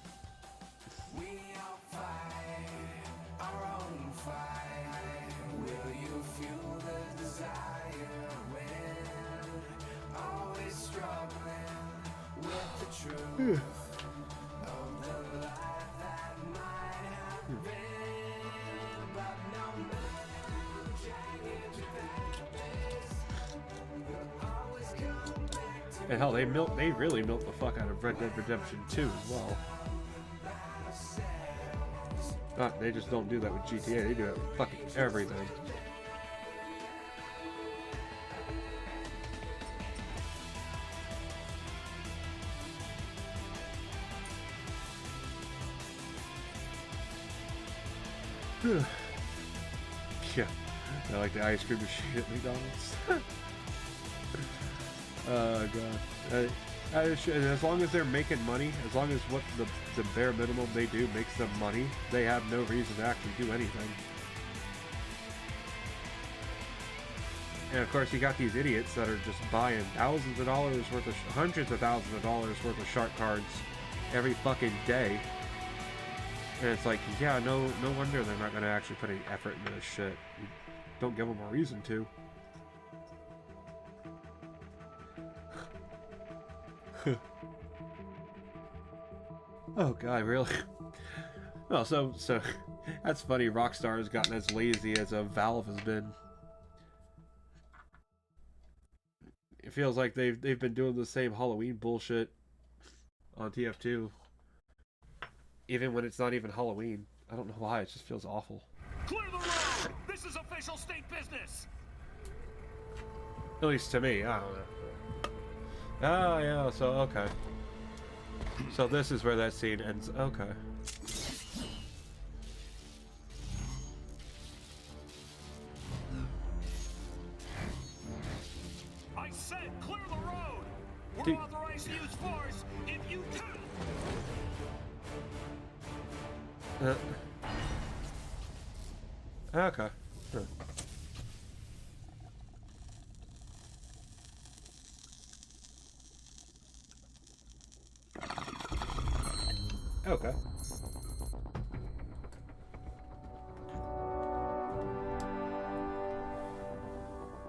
And hell, they really milked the fuck out of Red Dead Redemption 2 as well. They just don't do that with GTA, they do it with fucking everything. Yeah, I like the ice cream machine at McDonald's. Oh god. And as long as they're making money, as long as what the bare minimum they do makes them money, they have no reason to actually do anything. And of course you got these idiots that are just buying thousands of dollars worth of, hundreds of thousands of dollars worth of shark cards every fucking day. And it's like, yeah, no wonder they're not going to actually put any effort into this shit. You don't give them a reason to. Oh god, really? Well, so that's funny. Rockstar has gotten as lazy as Valve has been. It feels like they've been doing the same Halloween bullshit on TF2, even when it's not even Halloween. I don't know why. It just feels awful. Clear the road! This is official state business! At least to me. I don't know. Oh yeah. So okay. So this is where that scene ends. Okay. I said clear the road! We're Dude. authorized to use force if you do! Okay. Huh. Okay.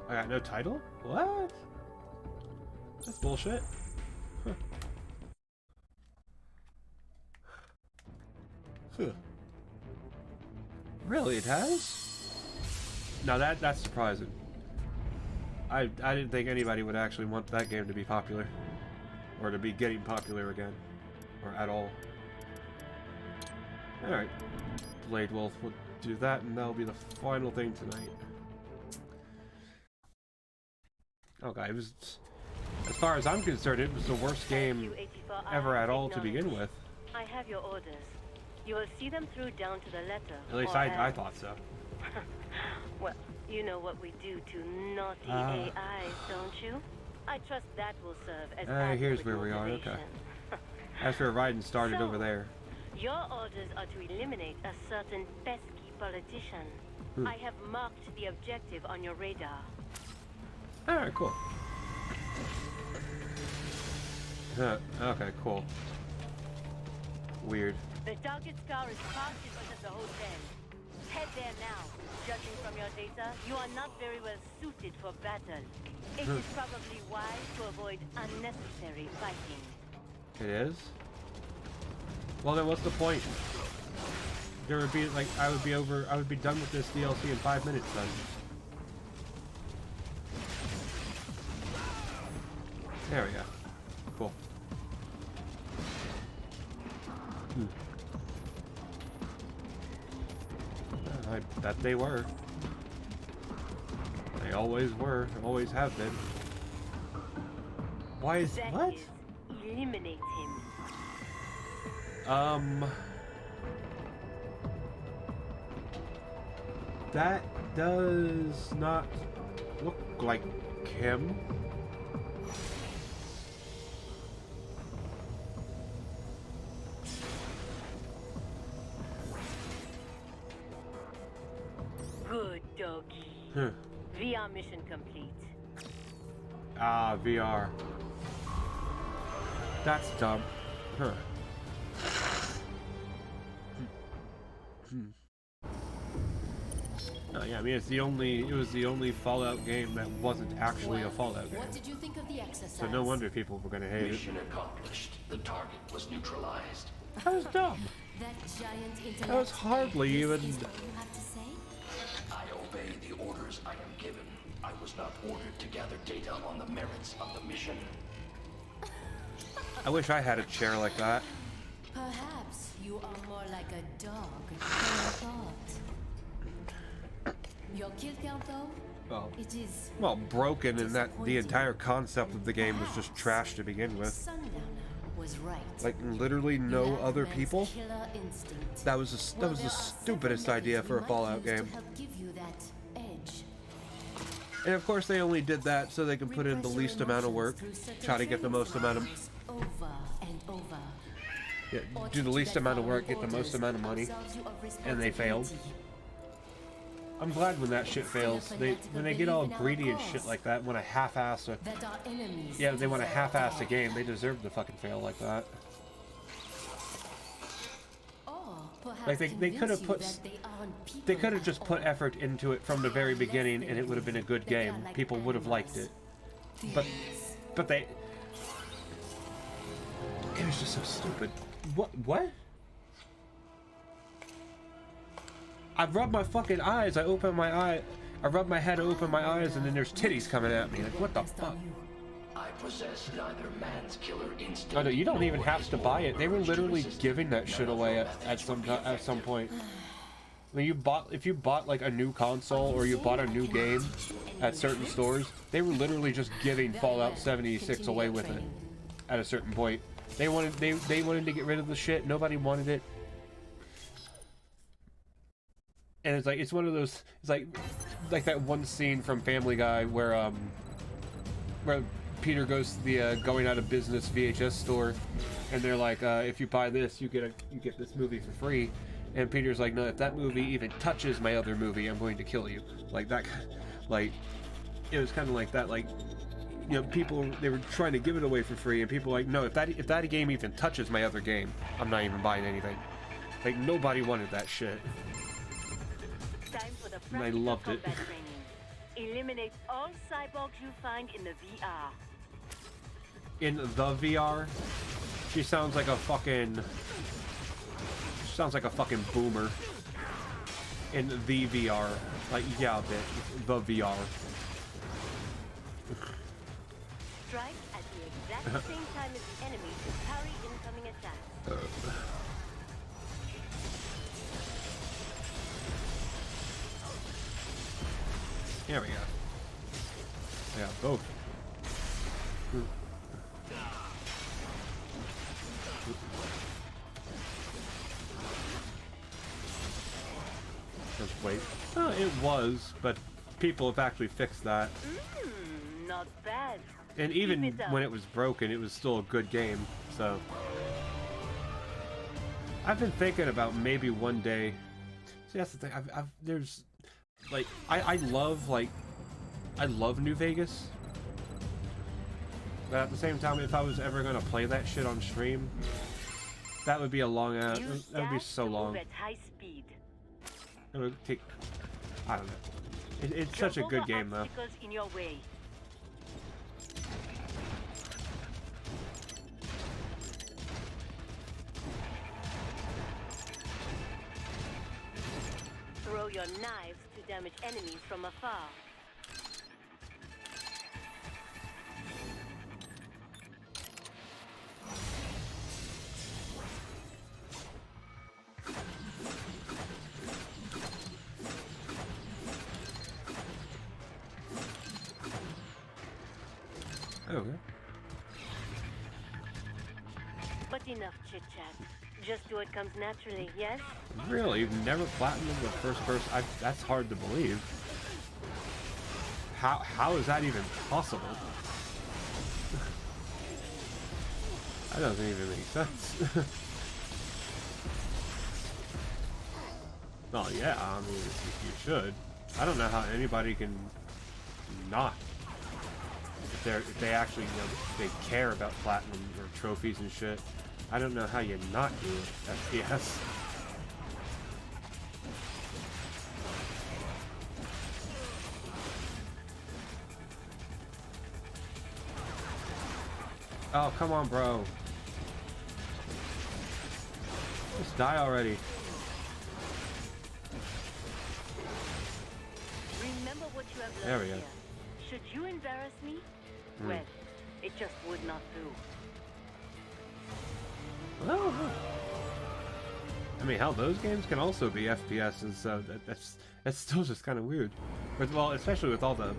I got no title? What? That's bullshit. Huh. Huh. Really, it has? No, that's surprising. I didn't think anybody would actually want that game to be popular. Or to be getting popular again. Or at all. Alright. Blade Wolf will do that, and that'll be the final thing tonight. Okay, it was... As far as I'm concerned, it was the worst game ever at all to begin with. I have your orders. You will see them through down to the letter. At least I thought so. Well, you know what we do to naughty AIs, don't you? I trust that will serve as Here's where we are, okay. As for riding started over there. Your orders are to eliminate a certain pesky politician. Hmm. I have marked the objective on your radar. Alright, cool. Okay, cool. Weird. The target's car is parked in front of the hotel. Head there now. Judging from your data, you are not very well suited for battle. It is probably wise to avoid unnecessary fighting. It is? Well, then what's the point? There would be, like, I would be done with this DLC in 5 minutes then. There we go. Cool. I bet they were. They always were. Always have been. Why is... That what? is, eliminate him. That does not look like him. Good doggy. Huh. VR mission complete. Ah, VR. That's dumb. Huh. Oh yeah, I mean it was the only Fallout game that wasn't actually a Fallout game. What did you think of the exercise? So no wonder people were gonna hate it. Mission accomplished. The target was neutralized. That was dumb. That giant That was hardly even... I obey the orders I am given. I was not ordered to gather data on the merits of the mission. I wish I had a chair like that. Perhaps you are more like a dog than I thought. Your kill count, though? Well, it is well, broken in that the entire concept of the game was just trash to begin with. Sundowner was right. Like literally no You have other men's people. killer instinct. That was the stupidest idea for a Fallout game. Help give you that edge. And of course they only did that so they can put in the least amount of work, try to get the most amount of Over and over. yeah, do the least amount of work, get the most amount of money, and they failed. I'm glad when that shit fails. When they get all greedy and shit like that, when a half-ass they want to half-ass a game, they deserve to fucking fail like that. Like they could have they could have just put effort into it from the very beginning, and it would have been a good game. People would have liked it. But they, it was just so stupid. What? I rub my fucking eyes. I open my eye. I rub my head, open my eyes, and then there's titties coming at me. Like, what the fuck? I possess neither man's killer instinct. Oh no, you don't even have to buy it. They were literally giving that shit away at some point. When if you bought like a new console or you bought a new game at certain stores, they were literally just giving Fallout 76 away with it at a certain point. They wanted to get rid of the shit. Nobody wanted it. And it's like, it's one of those, it's like that one scene from Family Guy where Peter goes to the going out of business VHS store, and they're like, if you buy this, you get this movie for free. And Peter's like, no, if that movie even touches my other movie, I'm going to kill you. Like that, like, it was kind of like that, like, you know, people, they were trying to give it away for free, and people were like, no, if that game even touches my other game, I'm not even buying anything. Like, nobody wanted that shit. Time for the And I loved it. combat training. Eliminate all cyborgs you find in the VR. In the VR, she sounds like a fucking boomer. In the VR, like, yeah, bitch, the VR. Strike at the exact same time as the enemy to parry incoming attacks. Here we go. Yeah, both. Just wait. Oh, it was, but people have actually fixed that. Not bad. And even when it was broken, it was still a good game, so... I've been thinking about maybe one day... See, that's the thing, there's... Like, I love New Vegas. But at the same time, if I was ever gonna play that shit on stream, that would be a long ass... That would be so long. At high speed. It would take... I don't know. It's such a good game, though. In your way. Throw your knives to damage enemies from afar. Okay. But enough chit-chat. Just do what comes naturally, yes? Really? You've never platinumed the first person? That's hard to believe. How is that even possible? That doesn't even make sense. Well, yeah, I mean, you should. I don't know how anybody can not. If they actually, you know, they care about platinum or trophies and shit. I don't know how you not do FPS. Oh, come on, bro. Just die already. Remember what you have learned There we go. here. Should you embarrass me? Well, it just would not do. Well, I mean, hell, those games can also be FPS, and so that's still just kind of weird. But, well, especially with all the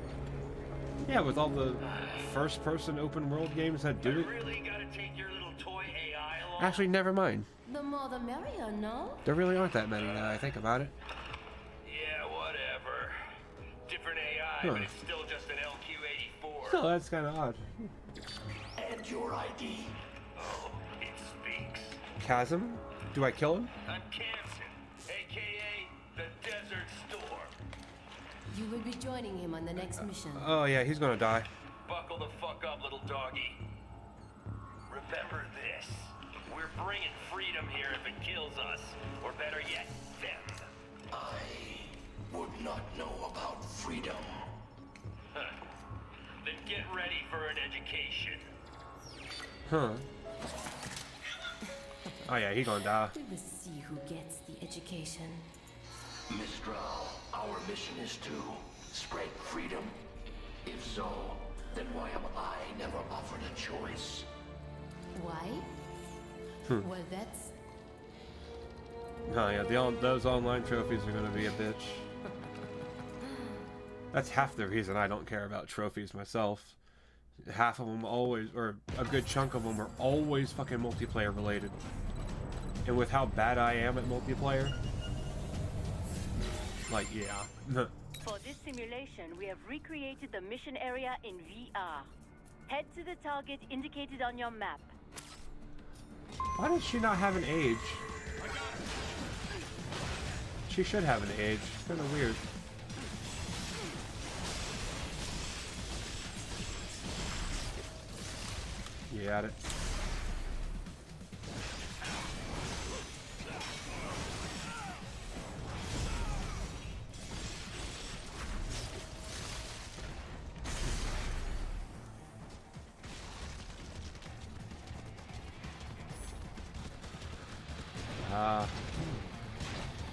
first-person open-world games that do it. Really gotta take your little toy AI along? Actually, never mind. The more the merrier, no? There really aren't that many now I think about it. Yeah, whatever. Different AI, Huh. but it's still just an LQ-84. Still, that's kind of odd. And your ID. Oh, it speaks. Chasm? Do I kill him? I'm Canson, aka the Desert Storm. You will be joining him on the next mission. Oh yeah, he's gonna die. Buckle the fuck up, little doggy. Remember this. We're bringing freedom here if it kills us. Or better yet, them. I would not know about freedom. Huh. Then get ready for an education. Huh. Oh yeah, he's gonna die. We will see who gets the education. Oh, okay. Revengeance. There we go. Revengeance. Mistral, our mission is to spread freedom. If so, then why am I never offered a choice? Why? Well, that's... Oh yeah, those online trophies are gonna be a bitch. That's half the reason I don't care about trophies myself. Half of them always, or a good chunk of them, are always fucking multiplayer related. And with how bad I am at multiplayer, like, yeah. For this simulation, we have recreated the mission area in VR. Head to the target indicated on your map. Why does she not have an age? She should have an age. It's kind of weird. You got it.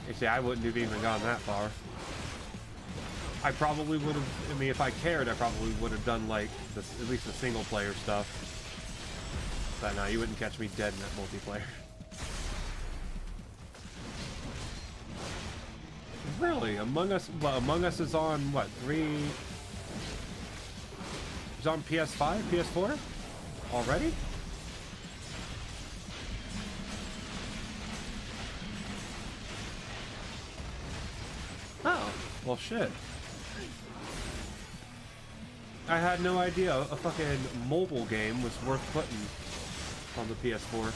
You see, I wouldn't have even gone that far. I probably would have, I mean, if I cared, I probably would have done, like, this, at least the single-player stuff. But no, you wouldn't catch me dead in that multiplayer. Really? Among Us, well, Among Us is on, what, 3... It's on PS5, PS4? Already? Oh, well shit. I had no idea a fucking mobile game was worth putting on the PS4.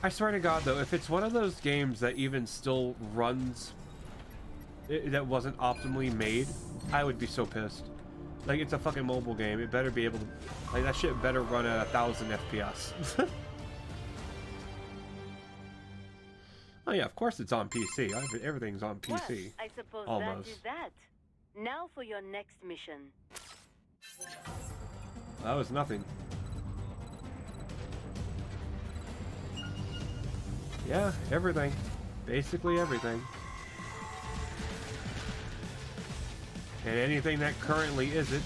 I swear to God though, if it's one of those games that even still runs, that wasn't optimally made, I would be so pissed. Like, it's a fucking mobile game, it better be able to, like, that shit better run at 1000 FPS. Oh yeah, of course it's on PC. Everything's on PC. Well, I suppose almost. that is that. Now for your next mission. That was nothing. Yeah, everything. Basically everything. And anything that currently isn't,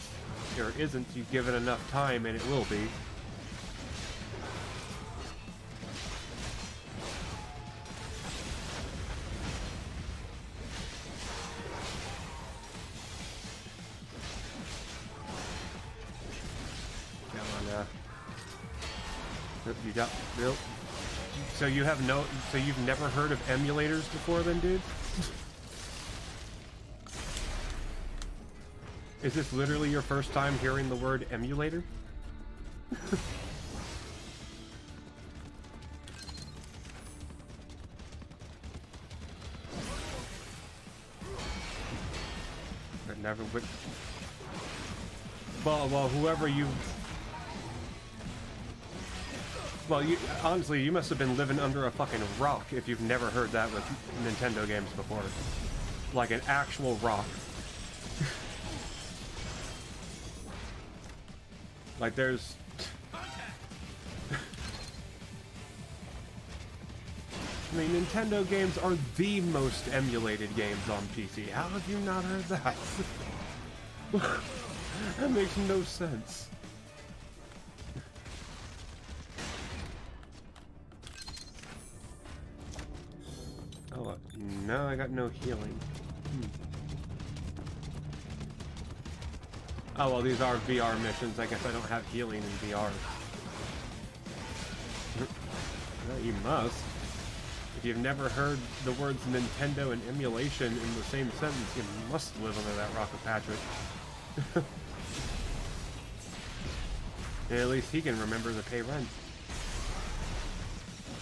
you give it enough time and it will be. You got real. So you have no. So you've never heard of emulators before, then, dude? Is this literally your first time hearing the word emulator? I never would. Well, whoever you. Well, honestly, you must have been living under a fucking rock if you've never heard that with Nintendo games before. Like an actual rock. Like there's... I mean, Nintendo games are the most emulated games on PC. How have you not heard that? That makes no sense. Oh, no, I got no healing. Oh, well, these are VR missions. I guess I don't have healing in VR. Well, you must. If you've never heard the words Nintendo and emulation in the same sentence, you must live under that rock of Patrick. And at least he can remember to pay rent.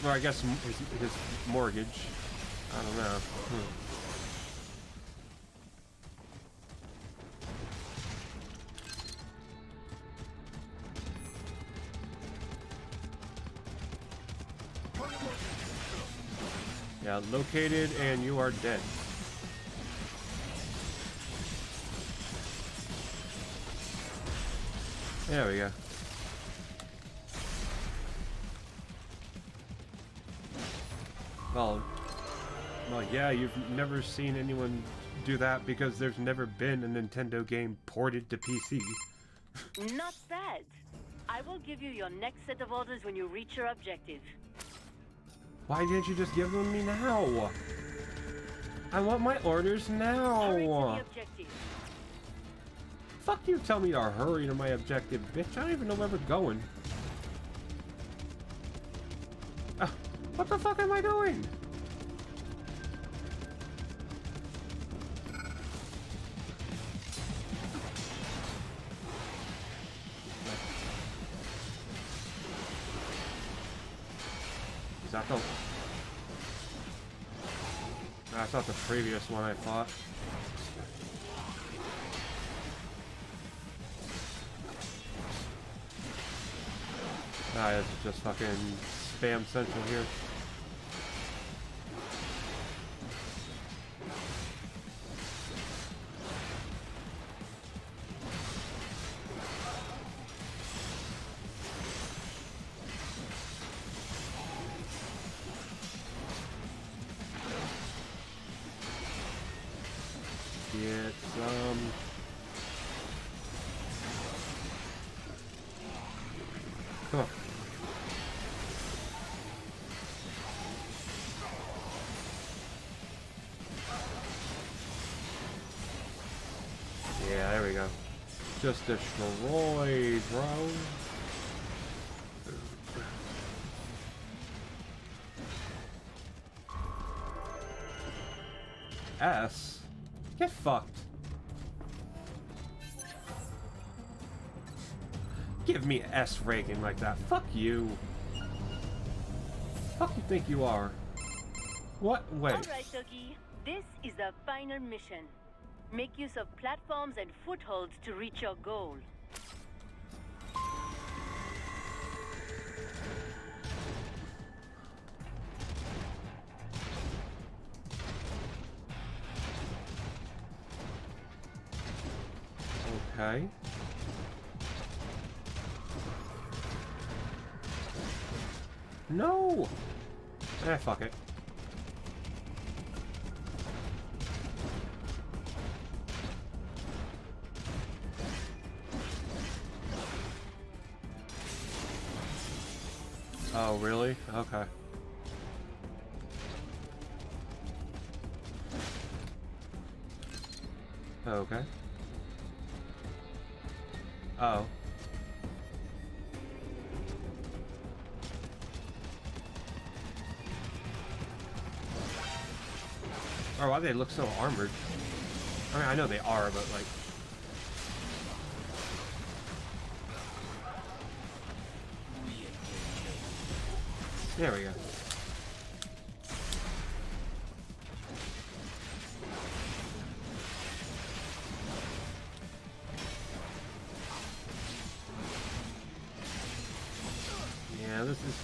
Or I guess his mortgage. I don't know. Yeah, located and you are dead. There we go. Well, Well, yeah, you've never seen anyone do that because there's never been a Nintendo game ported to PC. Not bad. I will give you your next set of orders when you reach your objective. Why didn't you just give them to me now? I want my orders now. Hurry to the objective. Fuck you, tell me to hurry to my objective, bitch. I don't even know where we're going. What the fuck am I doing? Is that the... That's not the previous one I thought. Ah, this is just fucking spam central here. Get some... Come on. Yeah, there we go. Just destroyed, bro. S? Get fucked. Give me S rating like that. Fuck you. Fuck you think you are? What? Wait. Alright, Dougie. This is the final mission. Make use of platforms and footholds to reach your goal. Okay. No! Eh, fuck it. Oh, really? Okay. Okay. Oh. Oh, why do they look so armored? I mean, I know they are, but like... There we go. Yeah, this is...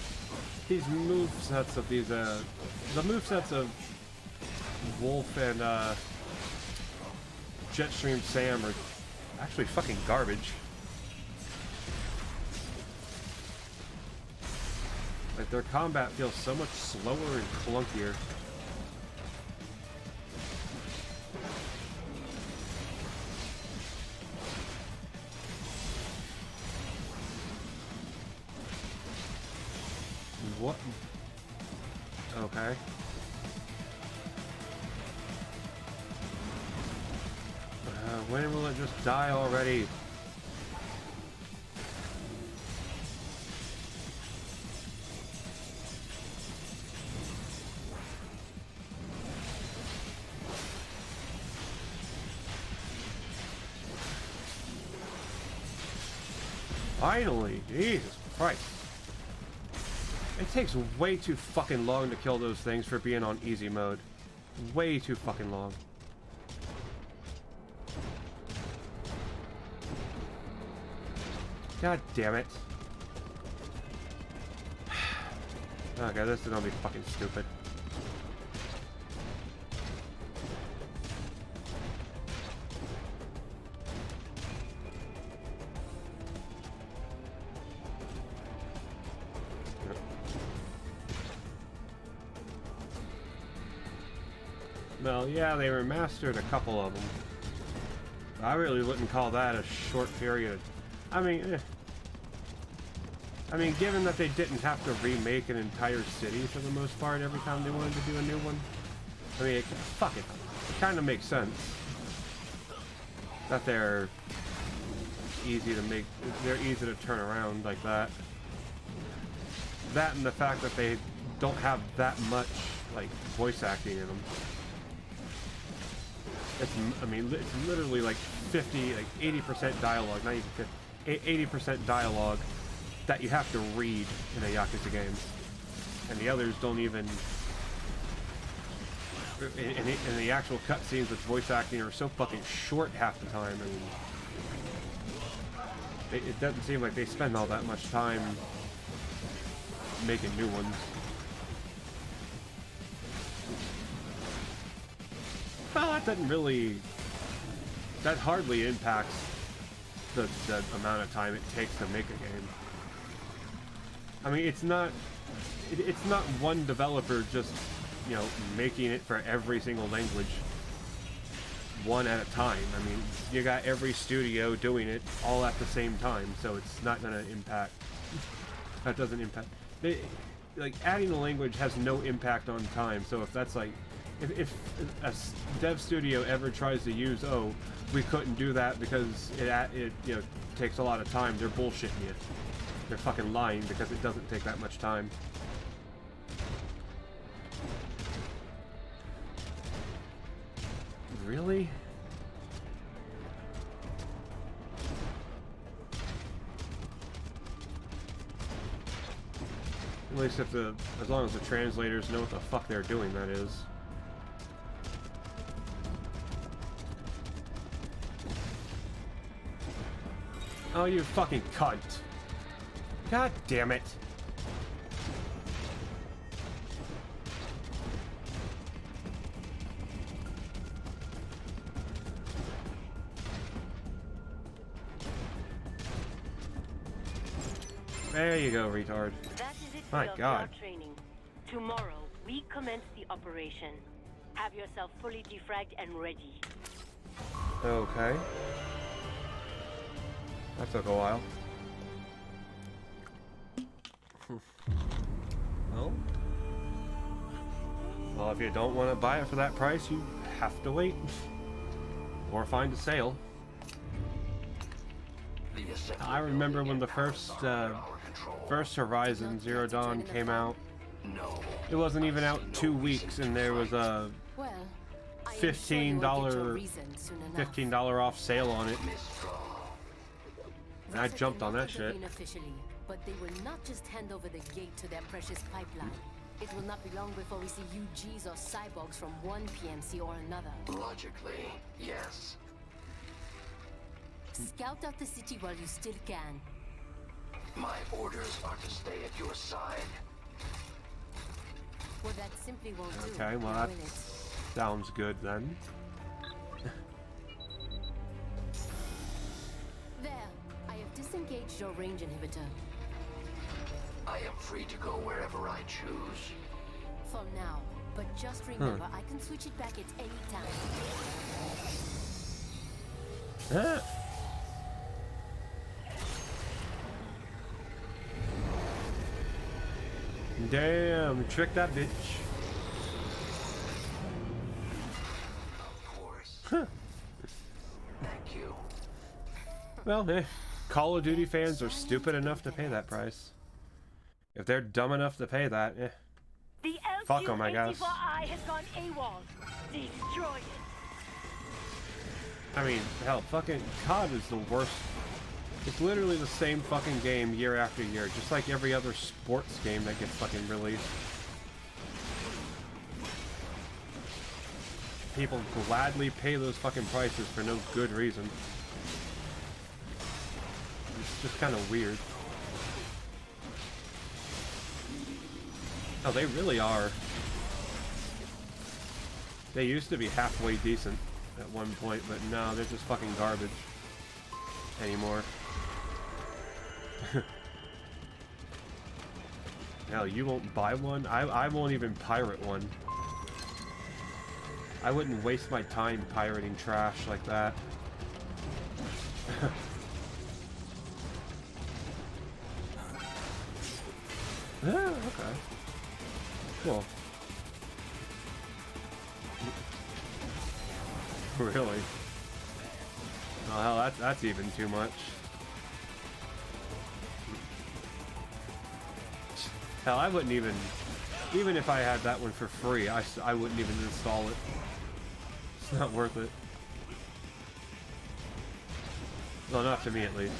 These movesets of these, the movesets of Wolf and, Jetstream Sam are actually fucking garbage. Like, their combat feels so much slower and clunkier. What? Okay. When will it just die already? Finally! Jesus Christ. It takes way too fucking long to kill those things for being on easy mode. Way too fucking long. God damn it. Okay, this is gonna be fucking stupid. Well, yeah, they remastered a couple of them. I really wouldn't call that a short period. I mean, given that they didn't have to remake an entire city for the most part every time they wanted to do a new one, I mean, fuck it. It kind of makes sense that they're easy to make. They're easy to turn around like that. That and the fact that they don't have that much like voice acting in them. I mean, it's literally like 80% dialogue, not even 50, 80% dialogue that you have to read in a Yakuza game, and the others don't even. In the actual cutscenes with voice acting are so fucking short half the time. I mean, it doesn't seem like they spend all that much time making new ones. Well, that doesn't really. That hardly impacts the amount of time it takes to make a game. I mean, it's not one developer just, you know, making it for every single language, one at a time. I mean, you got every studio doing it all at the same time, so it's not going to impact. That doesn't impact. Like, adding a language has no impact on time, so if that's like, if a dev studio ever tries to use, oh, we couldn't do that because it you know, takes a lot of time, they're bullshitting you. They're fucking lying because it doesn't take that much time. Really? At least if as long as the translators know what the fuck they're doing, that is. Oh, you fucking cunt. God damn it. There you go, retard. That is it for My your God. guard training. Tomorrow, we commence the operation. Have yourself fully defragged and ready. Okay. That took a while. Well, if you don't want to buy it for that price, you have to wait. Or find a sale. I remember when the first Horizon Zero Dawn came out. It wasn't even out 2 weeks, and there was a $15 off sale on it. And I jumped on that shit. But they will not just hand over the gate to their precious pipeline. It will not be long before we see UGs or cyborgs from one PMC or another. Logically, yes. Scout out the city while you still can. My orders are to stay at your side. Well, that simply won't do. Okay, well that sounds good then. There, I have disengaged your range inhibitor. I am free to go wherever I choose. For now, but just remember, I can switch it back at any time. Damn, trick that bitch. Of course. Thank you. Well, Call of Duty fans are stupid enough to pay that price. If they're dumb enough to pay that, The fuck them, I guess. LQ-84I has gone AWOL. Destroy it. I mean, hell, fucking COD is the worst. It's literally the same fucking game year after year, just like every other sports game that gets fucking released. People gladly pay those fucking prices for no good reason. It's just kind of weird. Oh, they really are. They used to be halfway decent at one point, but no, they're just fucking garbage anymore. Hell, you won't buy one? I won't even pirate one. I wouldn't waste my time pirating trash like that. Yeah, okay. Cool. Really? Oh hell, that's even too much. Hell, I wouldn't even if I had that one for free, I wouldn't even install it. It's not worth it. Well, not to me at least.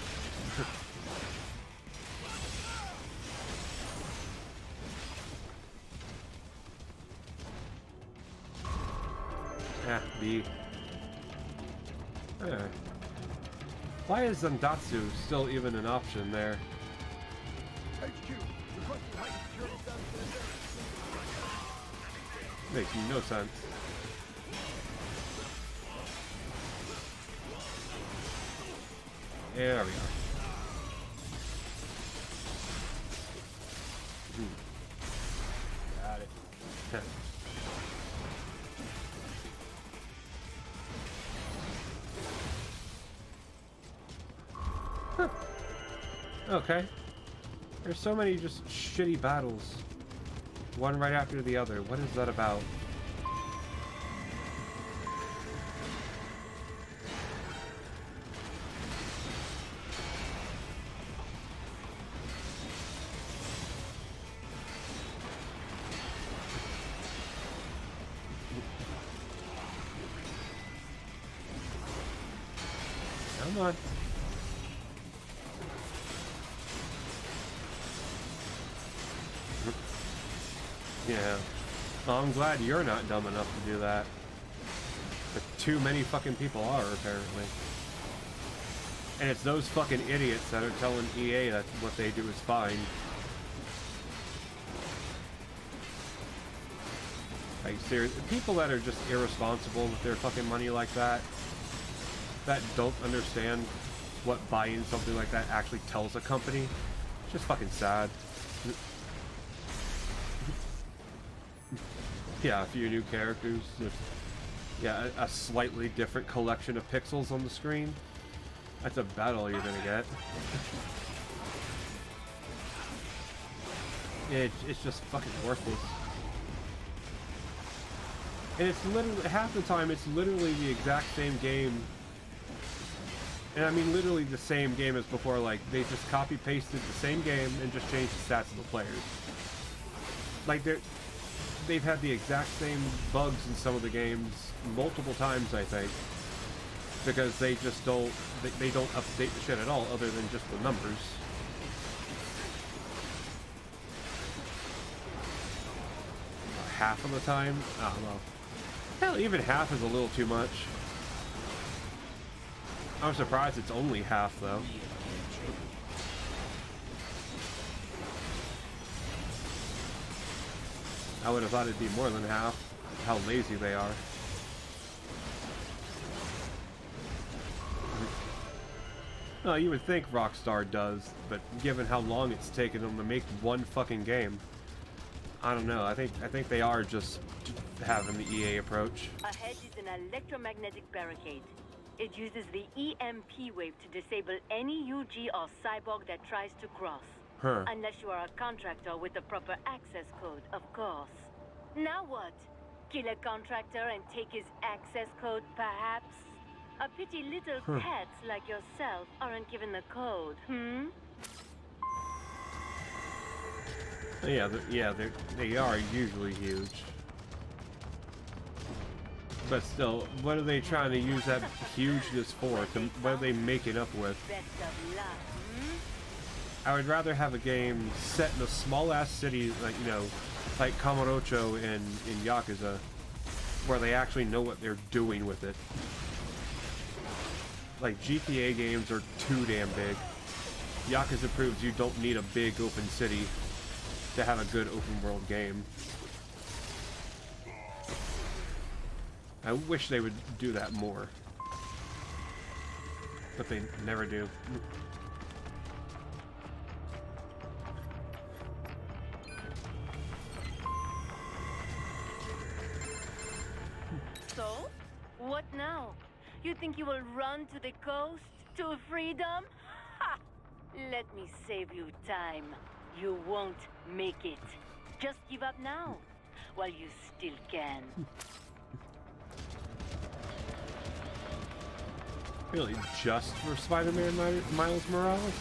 B. Anyway. Why is Zandatsu still even an option there? Makes no sense. There we are. Got it. Okay. There's so many just shitty battles. One right after the other. What is that about? Come on. Yeah. Well, I'm glad you're not dumb enough to do that. But too many fucking people are, apparently. And it's those fucking idiots that are telling EA that what they do is fine. Like, seriously, people that are just irresponsible with their fucking money like that, that don't understand what buying something like that actually tells a company, it's just fucking sad. Yeah, a few new characters. Yeah, a slightly different collection of pixels on the screen. That's about all you're gonna get. Yeah, it's just fucking worthless. And it's literally, half the time, it's literally the exact same game. And I mean literally the same game as before, like, they just copy-pasted the same game and just changed the stats of the players. Like, they've had the exact same bugs in some of the games multiple times, I think, because they just don't they don't update the shit at all, other than just the numbers. Half of the time, I don't know. Hell, even half is a little too much. I'm surprised it's only half, though. I would have thought it'd be more than half. How lazy they are. No, you would think Rockstar does, but given how long it's taken them to make one fucking game, I don't know. I think they are just having the EA approach. Ahead is an electromagnetic barricade. It uses the EMP wave to disable any UG or cyborg that tries to cross. Huh. Unless you are a contractor with the proper access code, of course. Now what? Kill a contractor and take his access code, perhaps? A pity little pets like yourself aren't given the code, hmm? Yeah, they are usually huge. But still, what are they trying to use that hugeness for? What are they making up with? Best of luck, I would rather have a game set in a small-ass city, like, you know, like Kamurocho in Yakuza, where they actually know what they're doing with it. Like, GTA games are too damn big. Yakuza proves you don't need a big open city to have a good open-world game. I wish they would do that more. But they never do. So? What now? You think you will run to the coast? To freedom? Ha! Let me save you time. You won't make it. Just give up now, while you still can. Really, just for Spider-Man Miles Morales?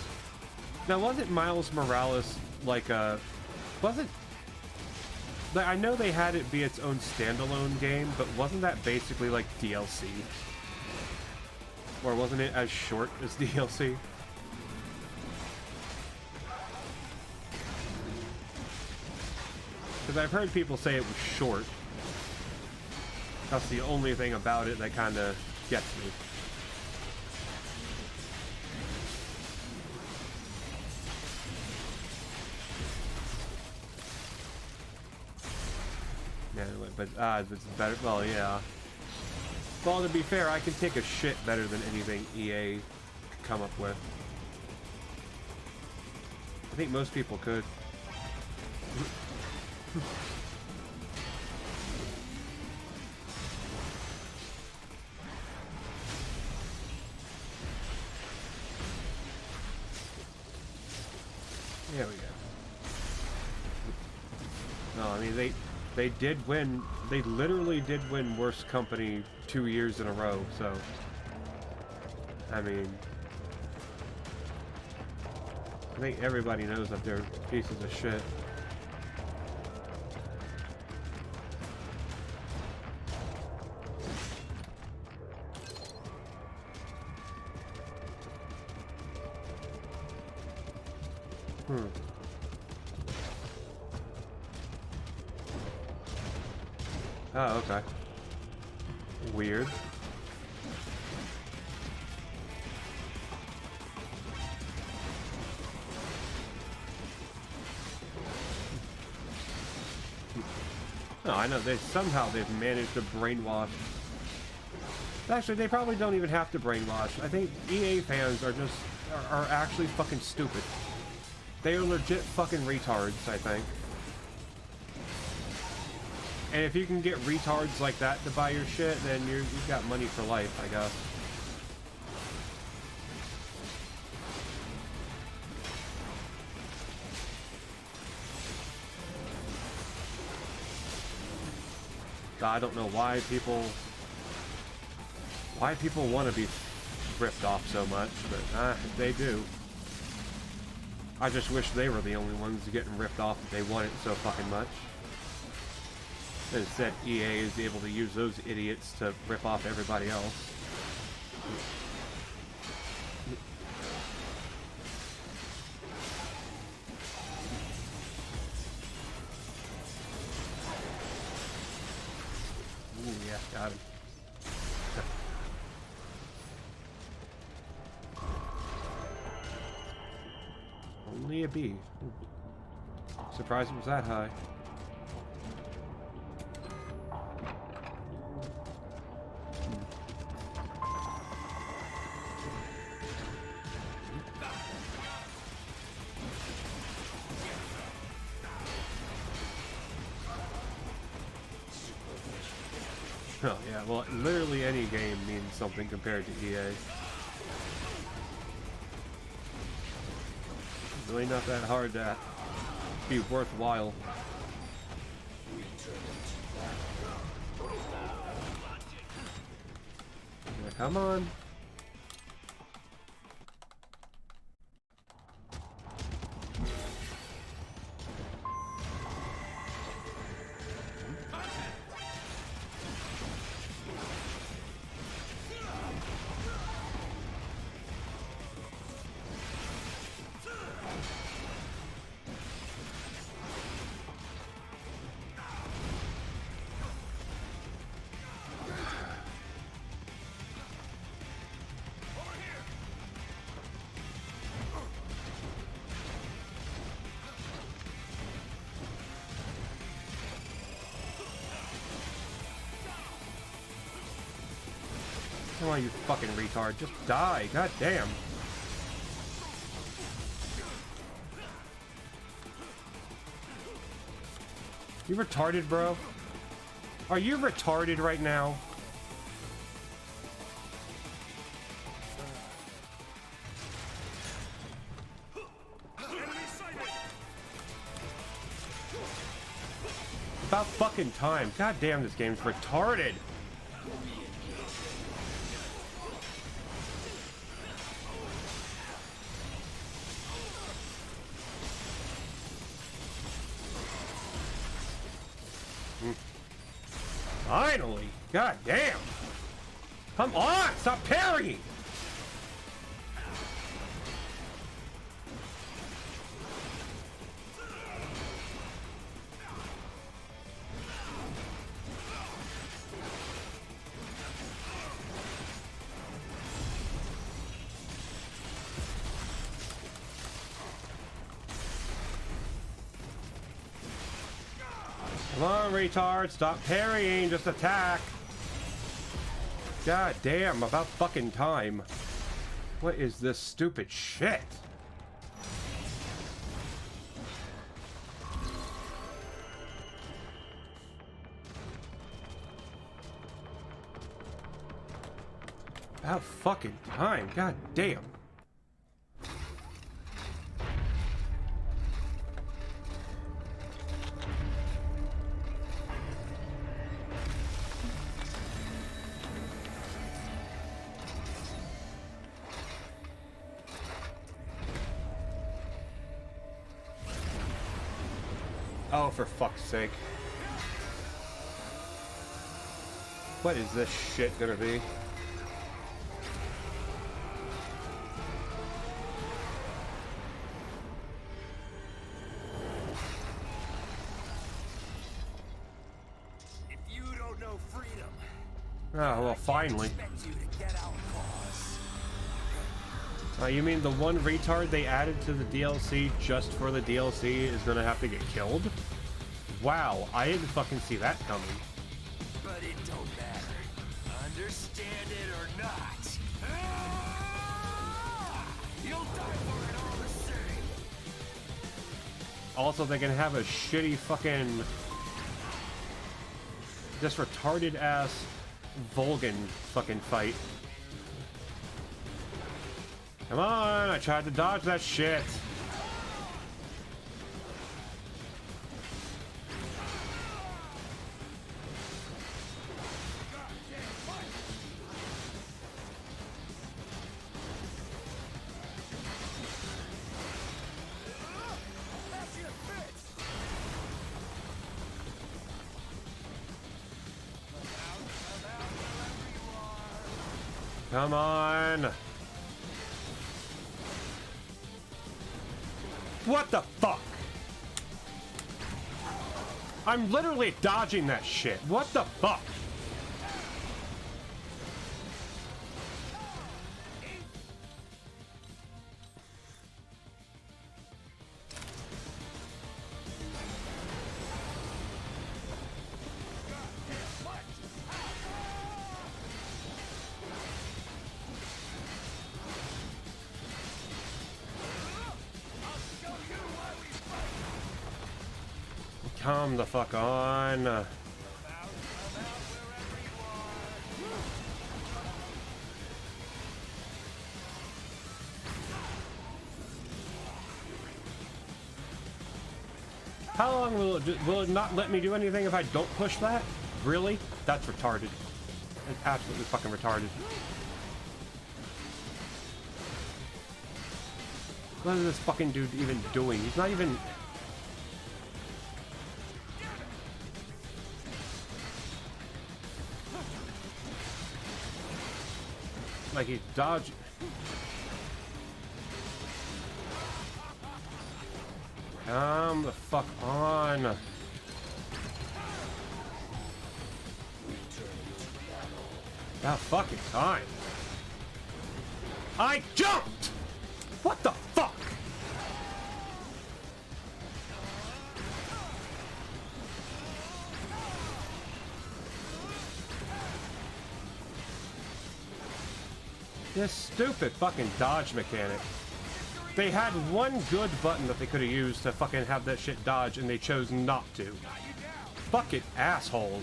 Now, wasn't Miles Morales like a... Wasn't... I know they had it be its own standalone game, but wasn't that basically like DLC? Or wasn't it as short as DLC? Because I've heard people say it was short. That's the only thing about it that kind of gets me. Yeah, but it's better. Well, yeah. Well, to be fair, I can take a shit better than anything EA could come up with. I think most people could. There we go. No, I mean, they did win. They literally did win Worst Company 2 years in a row, so... I mean... I think everybody knows that they're pieces of shit. Oh, okay. Weird. No, I know they've managed to brainwash. Actually, they probably don't even have to brainwash. I think EA fans are actually fucking stupid. They are legit fucking retards, I think. And if you can get retards like that to buy your shit, then you've got money for life, I guess. I don't know why people want to be ripped off so much, but they do. I just wish they were the only ones getting ripped off if they want it so fucking much. Instead, EA is able to use those idiots to rip off everybody else. Ooh, yeah, got him. Only a B. Surprised it was that high. Oh, yeah, well, literally any game means something compared to EA. It's really not that hard to be worthwhile. Yeah, come on. Come on, you fucking retard. Just die. God damn. You retarded, bro? Are you retarded right now? About fucking time. God damn, this game's retarded. Finally! God damn! Come on! Stop parrying! Come on, retard, stop parrying, just attack. God damn, about fucking time. What is this stupid shit? About fucking time, god damn. Oh, for fuck's sake. What is this shit gonna be? If you don't know freedom, Oh, well, finally. expect you to get our cause. You mean the one retard they added to the DLC just for the DLC is gonna have to get killed? Wow, I didn't fucking see that coming. But it don't matter. Understand it or not. You'll die for it all the same. Also, they can have a shitty fucking... this retarded ass Volgan fucking fight. Come on, I tried to dodge that shit. Come on. What the fuck? I'm literally dodging that shit. What the fuck? Come the fuck on. How long will it not let me do anything if I don't push that? Really? That's retarded. It's absolutely fucking retarded. What is this fucking dude even doing? He's not even... like he's dodging. Come the fuck on. That fucking time. I jumped! What the fuck? This stupid fucking dodge mechanic. They had one good button that they could have used to fucking have that shit dodge, and they chose not to. Fucking assholes.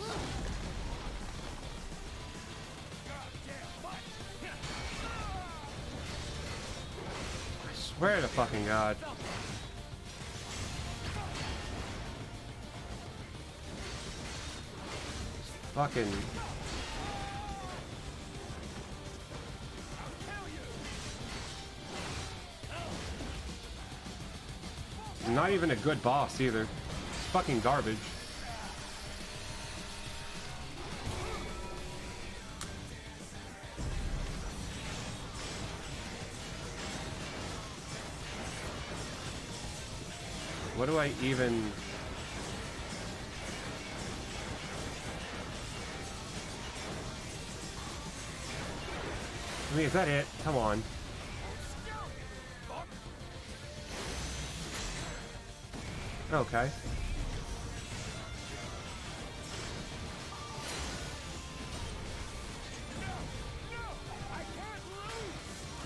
I swear to fucking God. Fucking... Not even a good boss either. It's fucking garbage. What do I even... I mean, is that it? Come on. Okay.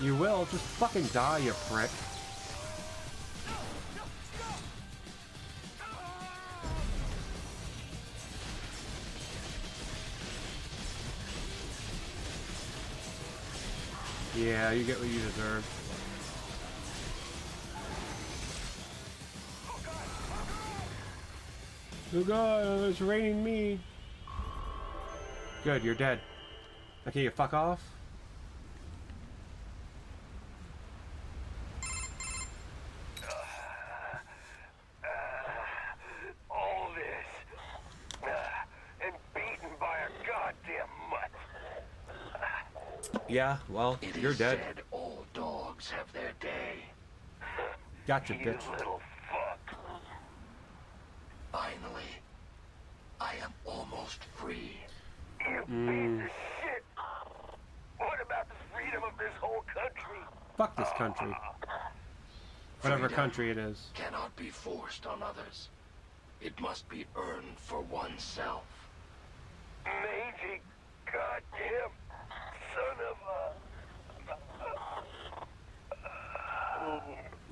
You will. Just fucking die, you prick. Yeah, you get what you deserve. Oh god, it's raining meat. Good, you're dead. Okay, you fuck off. All this. And beaten by a goddamn mutt. Yeah, well, you're dead. Said all dogs have their day. Gotcha, You bitch. little fuck. Finally, I am almost free. You piece of shit. What about the freedom of this whole country? Fuck this country. Whatever country it is. Cannot be forced on others. It must be earned for oneself. Mangy goddamn son of a...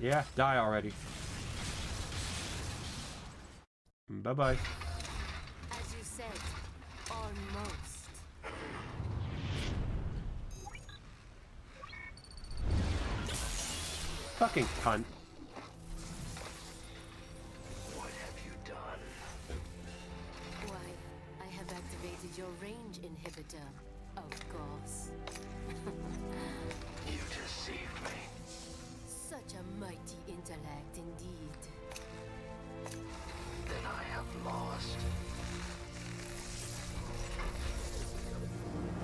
Yeah, die already. Bye-bye. As you said, almost. Fucking cunt. What have you done? Why, I have activated your range inhibitor, of course. You deceived me. Such a mighty intellect indeed. Then I have lost.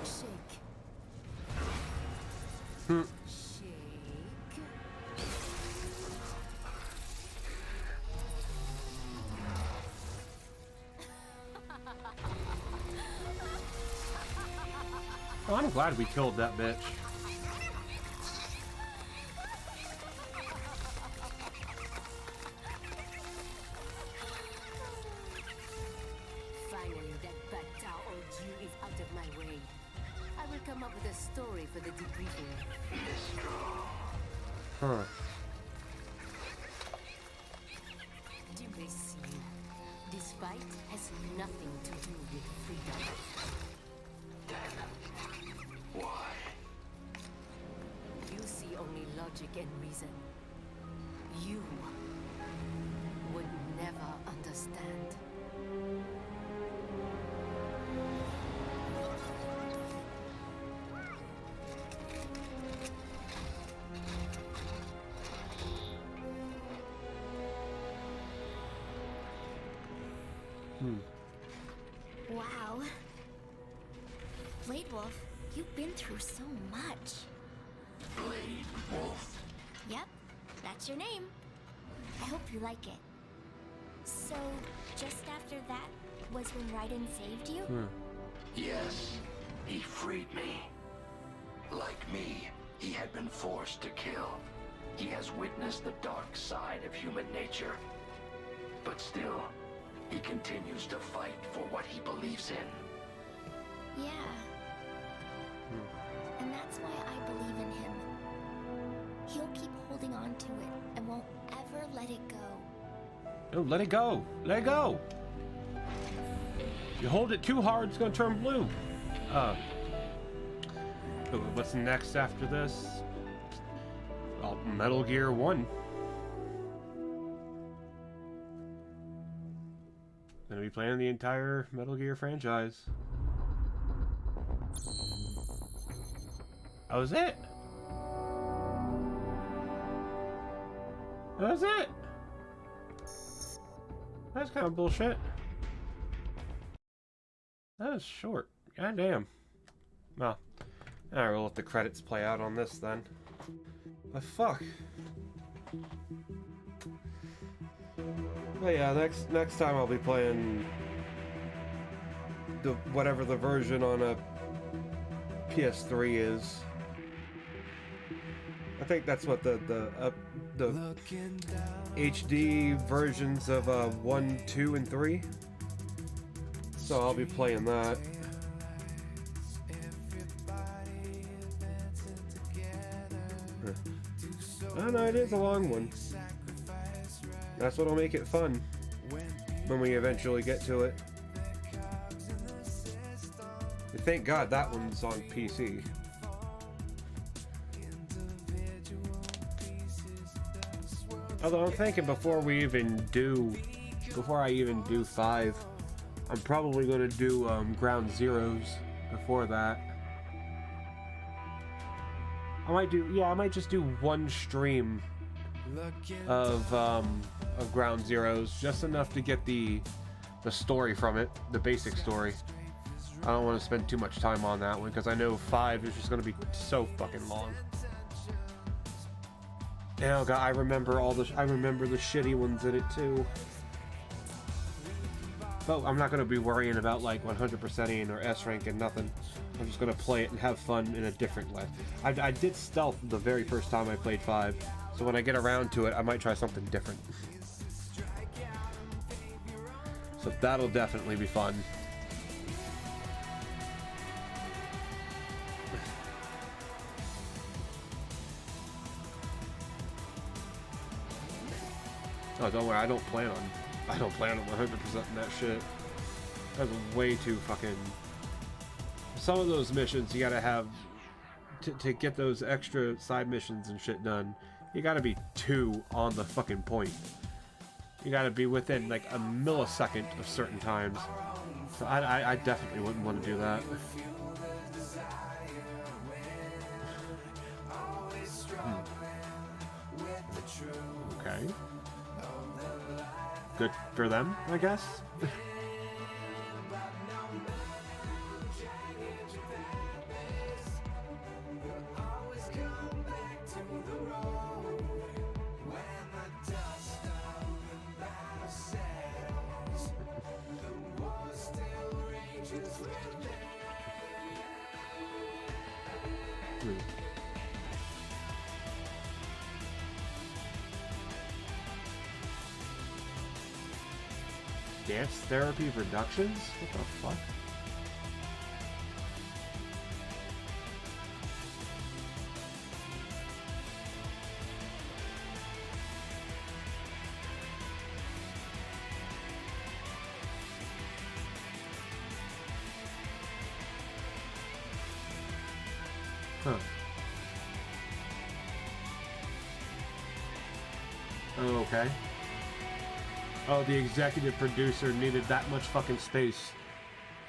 Shake. Hmm. Shake. Oh, I'm glad we killed that bitch. Finally, that Batao orgy is out of my way. I will come up with a story for the debriefing. Huh. Imbecile. This fight has nothing to do with freedom. Why? You see only logic and reason. You would never understand. Wow. Blade Wolf, you've been through so much. Blade Wolf. Yep, that's your name. I hope you like it. So, just after that was when Raiden saved you? Yes, he freed me. Like me, he had been forced to kill. He has witnessed the dark side of human nature. But still, he continues to fight for what he believes in. Yeah. And that's why I believe in him. He'll keep holding on to it and won't ever let it go. Oh, let it go. Let it go. You hold it too hard, it's gonna turn blue. What's next after this? Well, Metal Gear 1. Gonna be playing the entire Metal Gear franchise. That was it. That was it. That's kind of bullshit. That was short. God damn. Well, alright, we'll let the credits play out on this then. But fuck. But yeah, next time I'll be playing the whatever the version on a PS3 is. I think that's what the HD versions of 1, 2, and 3. So I'll be playing that. Oh no, it is a long one. That's what'll make it fun when we eventually get to it. Thank God that one's on PC. Although I'm thinking before I even do 5, I'm probably gonna do Ground Zeroes before that. I might just do one stream of Ground Zeroes, just enough to get the story from it, the basic story. I don't want to spend too much time on that one because I know 5 is just going to be so fucking long. Oh god, I remember the shitty ones in it too. But I'm not going to be worrying about like 100%ing or S rank and nothing. I'm just going to play it and have fun in a different way. I did stealth the very first time I played 5, so when I get around to it, I might try something different. So that'll definitely be fun. Oh, don't worry, I don't plan on 100% in that shit. That's way too fucking... Some of those missions you gotta have... To get those extra side missions and shit done, you gotta be 2 on the fucking point. You gotta be within like a millisecond of certain times. So I definitely wouldn't want to do that. Okay. Good for them, I guess. Dance therapy reductions? What the fuck? Huh. Oh, okay. Oh, the executive producer needed that much fucking space.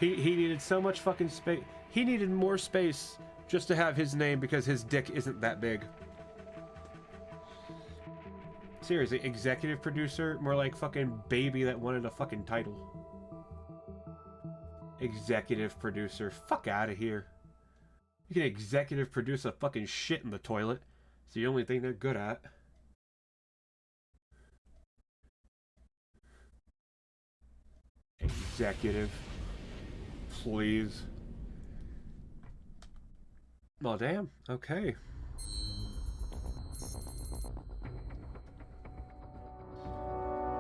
He needed so much fucking space. He needed more space just to have his name because his dick isn't that big. Seriously, executive producer? More like fucking baby that wanted a fucking title. Executive producer. Fuck out of here. You can executive produce a fucking shit in the toilet. It's the only thing they're good at. Executive. Please. Well, damn. Okay.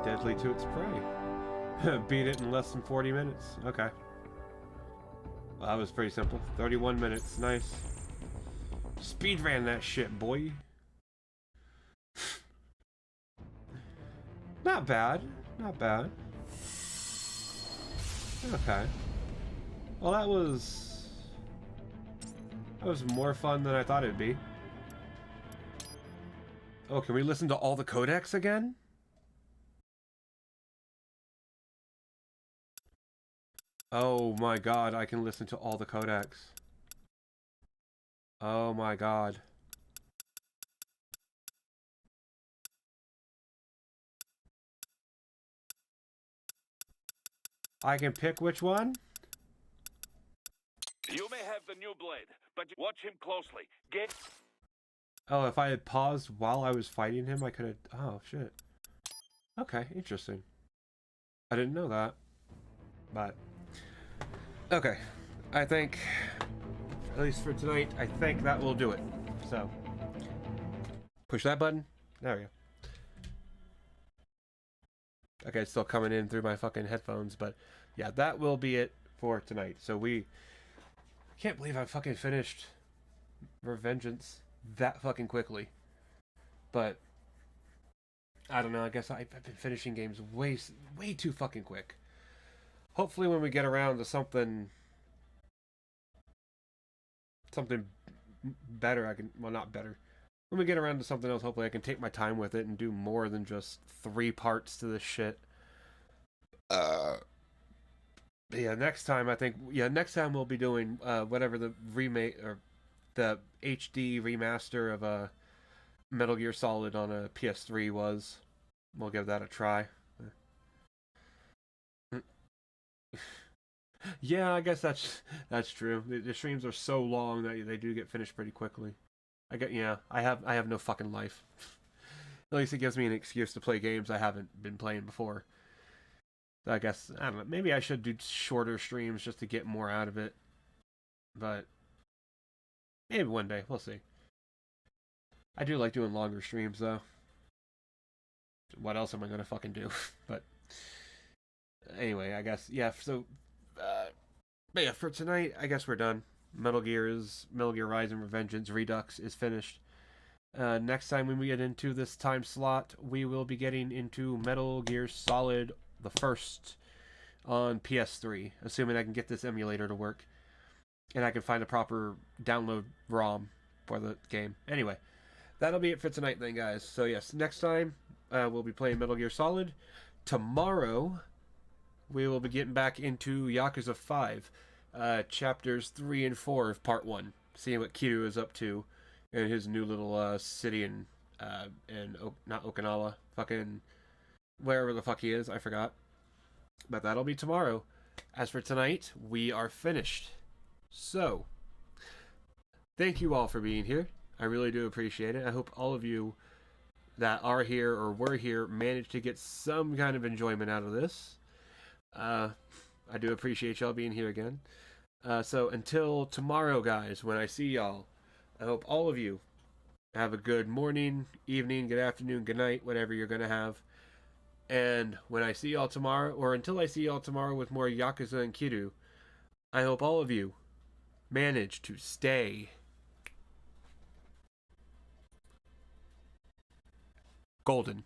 Deadly to its prey. Beat it in less than 40 minutes. Okay. Well, that was pretty simple. 31 minutes. Nice. Speed ran that shit, boy. Not bad. Not bad. Okay. Well, that was more fun than I thought it'd be. Oh, can we listen to all the codecs again? Oh my god, I can listen to all the codecs. Oh my god. I can pick which one? You may have the new blade, but watch him closely. Get. Oh, if I had paused while I was fighting him, I could have... Oh, shit. Okay, interesting. I didn't know that. But... Okay. I think... At least for tonight, I think that will do it. So... Push that button. There we go. Okay, it's still coming in through my fucking headphones, but... Yeah, that will be it for tonight. So we... I can't believe I fucking finished... Revengeance that fucking quickly. But I don't know, I guess I've been finishing games way too fucking quick. Hopefully when we get around to something better, I can, well, not better. When we get around to something else, hopefully I can take my time with it and do more than just 3 parts to this shit. But yeah, next time next time we'll be doing whatever the remake or the HD remaster of Metal Gear Solid on a PS3 was. We'll give that a try. Yeah, I guess that's true. The streams are so long that they do get finished pretty quickly. I have no fucking life. At least it gives me an excuse to play games I haven't been playing before. So I guess, I don't know, maybe I should do shorter streams just to get more out of it. But maybe one day, we'll see. I do like doing longer streams though. What else am I gonna fucking do? But anyway, I guess, yeah, so but yeah, for tonight, I guess we're done. Metal Gear Rise and Revengeance Redux is finished. Next time when we get into this time slot, we will be getting into Metal Gear Solid the first on PS3, assuming I can get this emulator to work and I can find a proper download ROM for the game. Anyway, that'll be it for tonight then, guys. So yes, next time we'll be playing Metal Gear Solid. Tomorrow we will be getting back into Yakuza 5, chapters 3 and 4 of part 1, seeing what Kiryu is up to in his new little city in not Okinawa, fucking wherever the fuck he is, I forgot. But that'll be tomorrow. As for tonight, we are finished. So, thank you all for being here. I really do appreciate it. I hope all of you that are here or were here managed to get some kind of enjoyment out of this. I do appreciate y'all being here again. So until tomorrow, guys, when I see y'all, I hope all of you have a good morning, evening, good afternoon, good night, whatever you're going to have. And when I see y'all tomorrow, or until I see y'all tomorrow with more Yakuza and Kiryu, I hope all of you manage to stay golden.